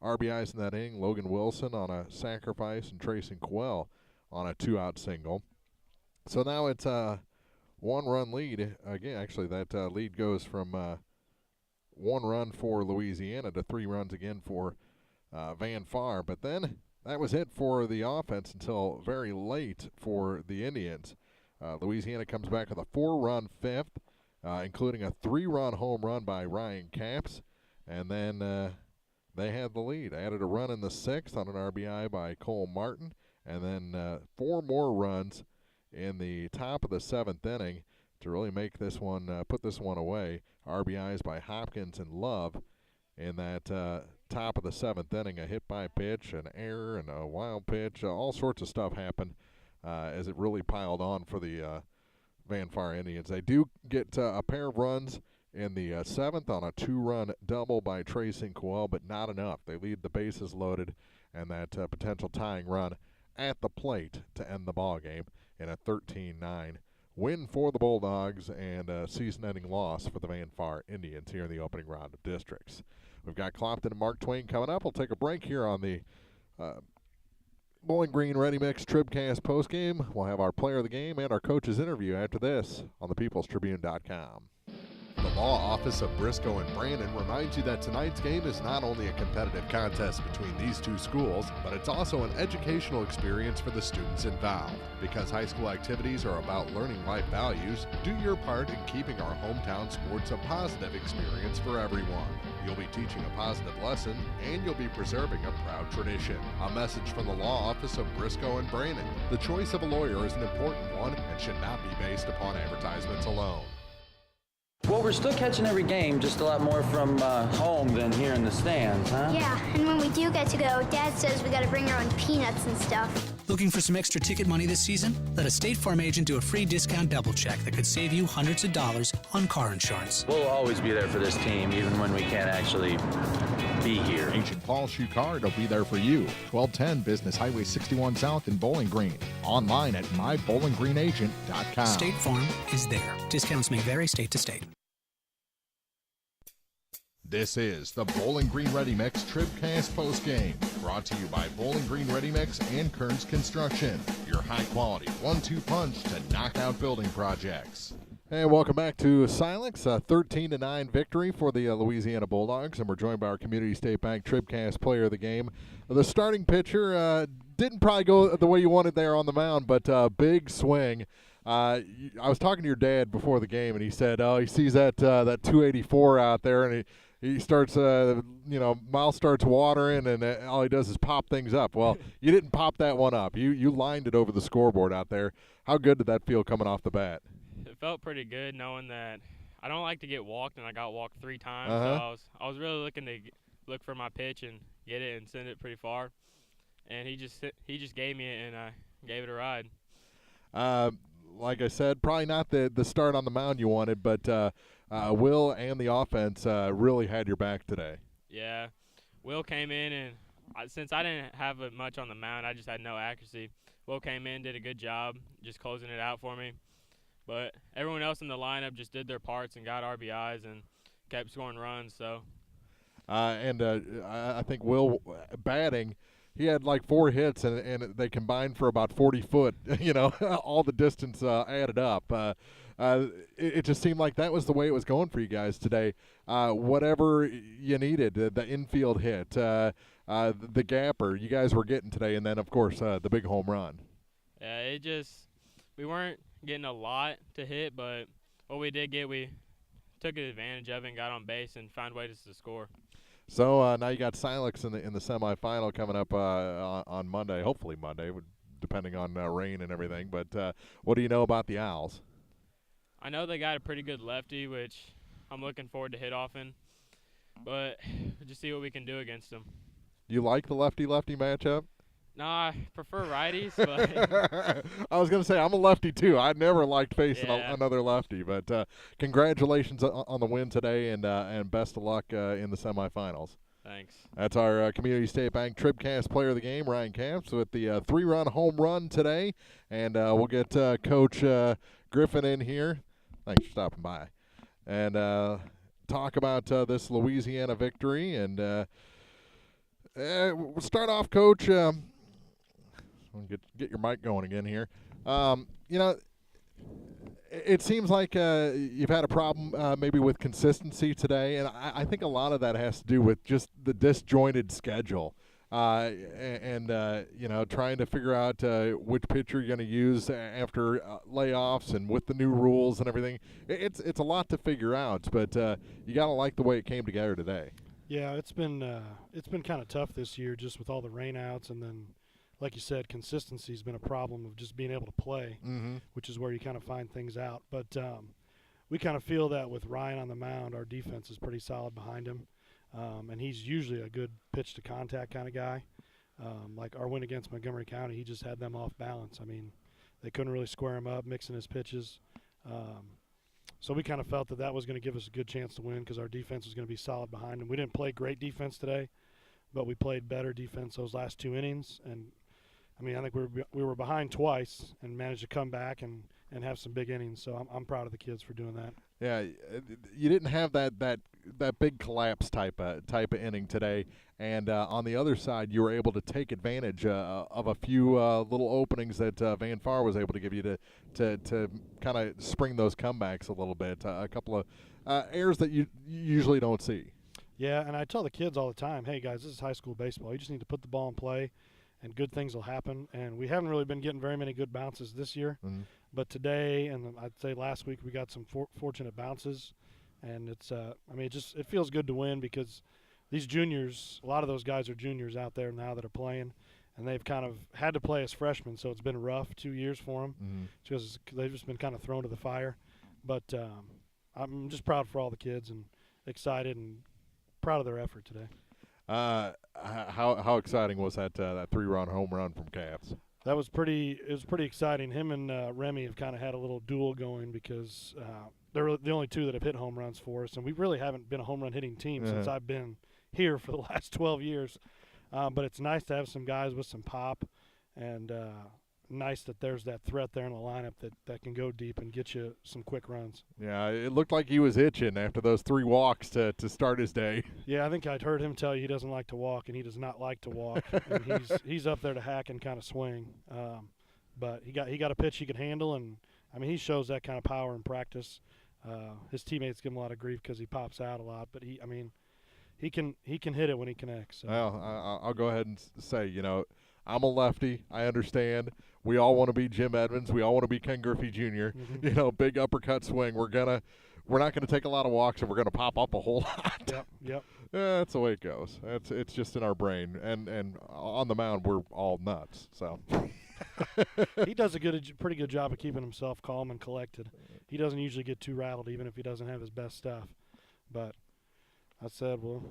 RBIs in that inning, Logan Wilson on a sacrifice and Trayson Quell on a 2-out single. So now it's a 1-run lead. Again, actually, that lead goes from 1 run for Louisiana to 3 runs again for Van Far. But then that was it for the offense until very late for the Indians. Louisiana comes back with a 4-run 5th, including a 3-run home run by Ryan Capps. And then they had the lead. Added a run in the 6th on an RBI by Cole Martin. And then 4 more runs in the top of the 7th inning to really make this one, put this one away. RBIs by Hopkins and Love in that top of the 7th inning. A hit by pitch, an error, and a wild pitch. All sorts of stuff happened as it really piled on for the Van Far Indians. They do get a pair of runs in the 7th on a 2-run double by Trayson Coel, but not enough. They leave the bases loaded and that potential tying run at the plate to end the ball game in a 13-9 win for the Bulldogs and a season-ending loss for the Van Far Indians here in the opening round of districts. We've got Clopton and Mark Twain coming up. We'll take a break here on the Bowling Green Ready Mix TribCast postgame. We'll have our player of the game and our coach's interview after this on thepeoplestribune.com. The law office of Briscoe and Brandon reminds you that tonight's game is not only a competitive contest between these two schools, but it's also an educational experience for the students involved. Because high school activities are about learning life values, do your part in keeping our hometown sports a positive experience for everyone. You'll be teaching a positive lesson, and you'll be preserving a proud tradition. A message from the law office of Briscoe and Brandon. The choice of a lawyer is an important one and should not be based upon advertisements alone. Well, we're still catching every game, just a lot more from home than here in the stands, huh? Yeah, and when we do get to go, Dad says we gotta bring our own peanuts and stuff. Looking for some extra ticket money this season? Let a State Farm agent do a free discount double check that could save you hundreds of dollars on car insurance. We'll always be there for this team, even when we can't actually be here. Agent Paul Shucard will be there for you. 1210 Business Highway 61 South in Bowling Green. Online at mybowlinggreenagent.com. State Farm is there. Discounts may vary state to state. This is the Bowling Green Ready Mix TribCast postgame, brought to you by Bowling Green Ready Mix and Kearns Construction, your high-quality 1-2 punch to knock out building projects. And welcome back to Silex, a 13-9 victory for the Louisiana Bulldogs, and we're joined by our Community State Bank TribCast player of the game. The starting pitcher didn't probably go the way you wanted there on the mound, but big swing. I was talking to your dad before the game, and he said, he sees that 284 out there, and he starts, Miles starts watering, and all he does is pop things up. Well, you didn't pop that one up. You lined it over the scoreboard out there. How good did that feel coming off the bat? It felt pretty good knowing that I don't like to get walked, and I got walked 3 times. Uh-huh. So I was really looking to look for my pitch and get it and send it pretty far. And he just gave me it, and I gave it a ride. Like I said, probably not the start on the mound you wanted, but Will and the offense really had your back today. Yeah. Will came in, and since I didn't have it much on the mound, I just had no accuracy. Will came in, did a good job just closing it out for me. But everyone else in the lineup just did their parts and got RBIs and kept scoring runs. So. I think Will batting, he had like 4 hits, and they combined for about 40 foot, all the distance added up. It just seemed like that was the way it was going for you guys today. Whatever you needed, the infield hit, the gapper, you guys were getting today, and then, of course, the big home run. Yeah, we weren't getting a lot to hit, but what we did get, we took advantage of it and got on base and found ways to score. So now you got Silex in the semifinal coming up on Monday, hopefully Monday, depending on rain and everything. But what do you know about the Owls? I know they got a pretty good lefty, which I'm looking forward to hit off in. But we'll just see what we can do against them. You like the lefty-lefty matchup? No, I prefer righties. But I was going to say, I'm a lefty too. I never liked facing another lefty. But congratulations on the win today, and best of luck in the semifinals. Thanks. That's our Community State Bank TribCast player of the game, Ryan Camps, with the 3-run home run today. And we'll get Coach Griffin in here. Thanks for stopping by. And talk about this Louisiana victory. And we'll start off, Coach. Get your mic going again here. It seems like you've had a problem maybe with consistency today, and I think a lot of that has to do with just the disjointed schedule and trying to figure out which pitcher you're going to use after layoffs and with the new rules and everything. It's a lot to figure out, but you got to like the way it came together today. Yeah, it's been kind of tough this year just with all the rainouts, and then, like you said, consistency has been a problem of just being able to play, which is where you kind of find things out. But we kind of feel that with Ryan on the mound, our defense is pretty solid behind him, and he's usually a good pitch-to-contact kind of guy. Like our win against Montgomery County, he just had them off balance. I mean, they couldn't really square him up, mixing his pitches. So we kind of felt that was going to give us a good chance to win because our defense was going to be solid behind him. We didn't play great defense today, but we played better defense those last 2 innings. And, I mean, I think we were behind twice and managed to come back and have some big innings. So I'm proud of the kids for doing that. Yeah, you didn't have that big collapse type of inning today, and on the other side, you were able to take advantage of a few little openings that Van Far was able to give you to kind of spring those comebacks a little bit. A couple of errors that you usually don't see. Yeah, and I tell the kids all the time, hey, guys, this is high school baseball. You just need to put the ball in play, and good things will happen. And we haven't really been getting very many good bounces this year. But today, and I'd say last week, we got some fortunate bounces. And it's, it feels good to win because these juniors, a lot of those guys are juniors out there now that are playing. And they've kind of had to play as freshmen, so it's been rough 2 years for them because they've just been kind of thrown to the fire. But I'm just proud for all the kids and excited and proud of their effort today. How exciting was that 3-run home run from Cavs? That was pretty. It was pretty exciting. Him and Remy have kind of had a little duel going because they're the only two that have hit home runs for us, and we really haven't been a home run hitting team since I've been here for the last 12 years. But it's nice to have some guys with some pop, and nice that there's that threat there in the lineup that can go deep and get you some quick runs. Yeah, it looked like he was itching after those 3 walks to start his day. Yeah, I think I'd heard him tell you he doesn't like to walk, and he does not like to walk. And he's up there to hack and kind of swing. But he got a pitch he could handle, and I mean he shows that kind of power in practice. His teammates give him a lot of grief because he pops out a lot, but he can hit it when he connects. So. Well, I'll go ahead and say, I'm a lefty. I understand. We all want to be Jim Edmonds. We all want to be Ken Griffey Jr. Big uppercut swing. We're not gonna take a lot of walks, and we're gonna pop up a whole lot. Yep. That's the way it goes. It's just in our brain, and on the mound we're all nuts. So he does pretty good job of keeping himself calm and collected. He doesn't usually get too rattled, even if he doesn't have his best stuff. But I said, well,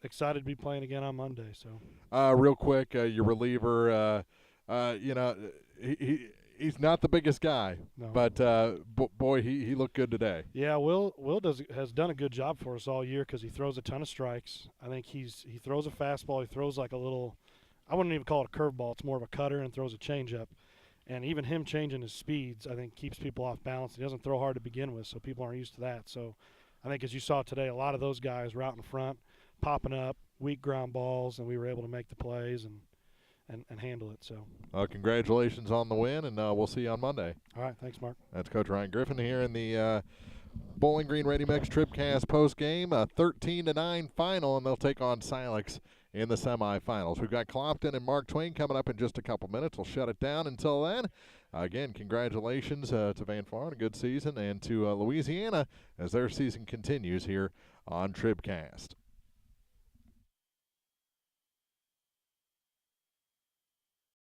excited to be playing again on Monday. So, real quick, your reliever, he's not the biggest guy, no. but boy, he looked good today. Yeah, Will has done a good job for us all year because he throws a ton of strikes. I think he throws a fastball. He throws like a little, I wouldn't even call it a curveball. It's more of a cutter, and throws a changeup. And even him changing his speeds, I think, keeps people off balance. He doesn't throw hard to begin with, so people aren't used to that. So I think as you saw today, a lot of those guys were out in front, popping up, weak ground balls, and we were able to make the plays and handle it. So, congratulations on the win, and we'll see you on Monday. All right, thanks, Mark. That's Coach Ryan Griffin here in the Bowling Green Ready Mix TribCast post game, a 13-9 final, and they'll take on Silex in the semifinals. We've got Clopton and Mark Twain coming up in just a couple minutes. We'll shut it down until then. Again, congratulations to Van Farn, a good season, and to Louisiana as their season continues here on TribCast.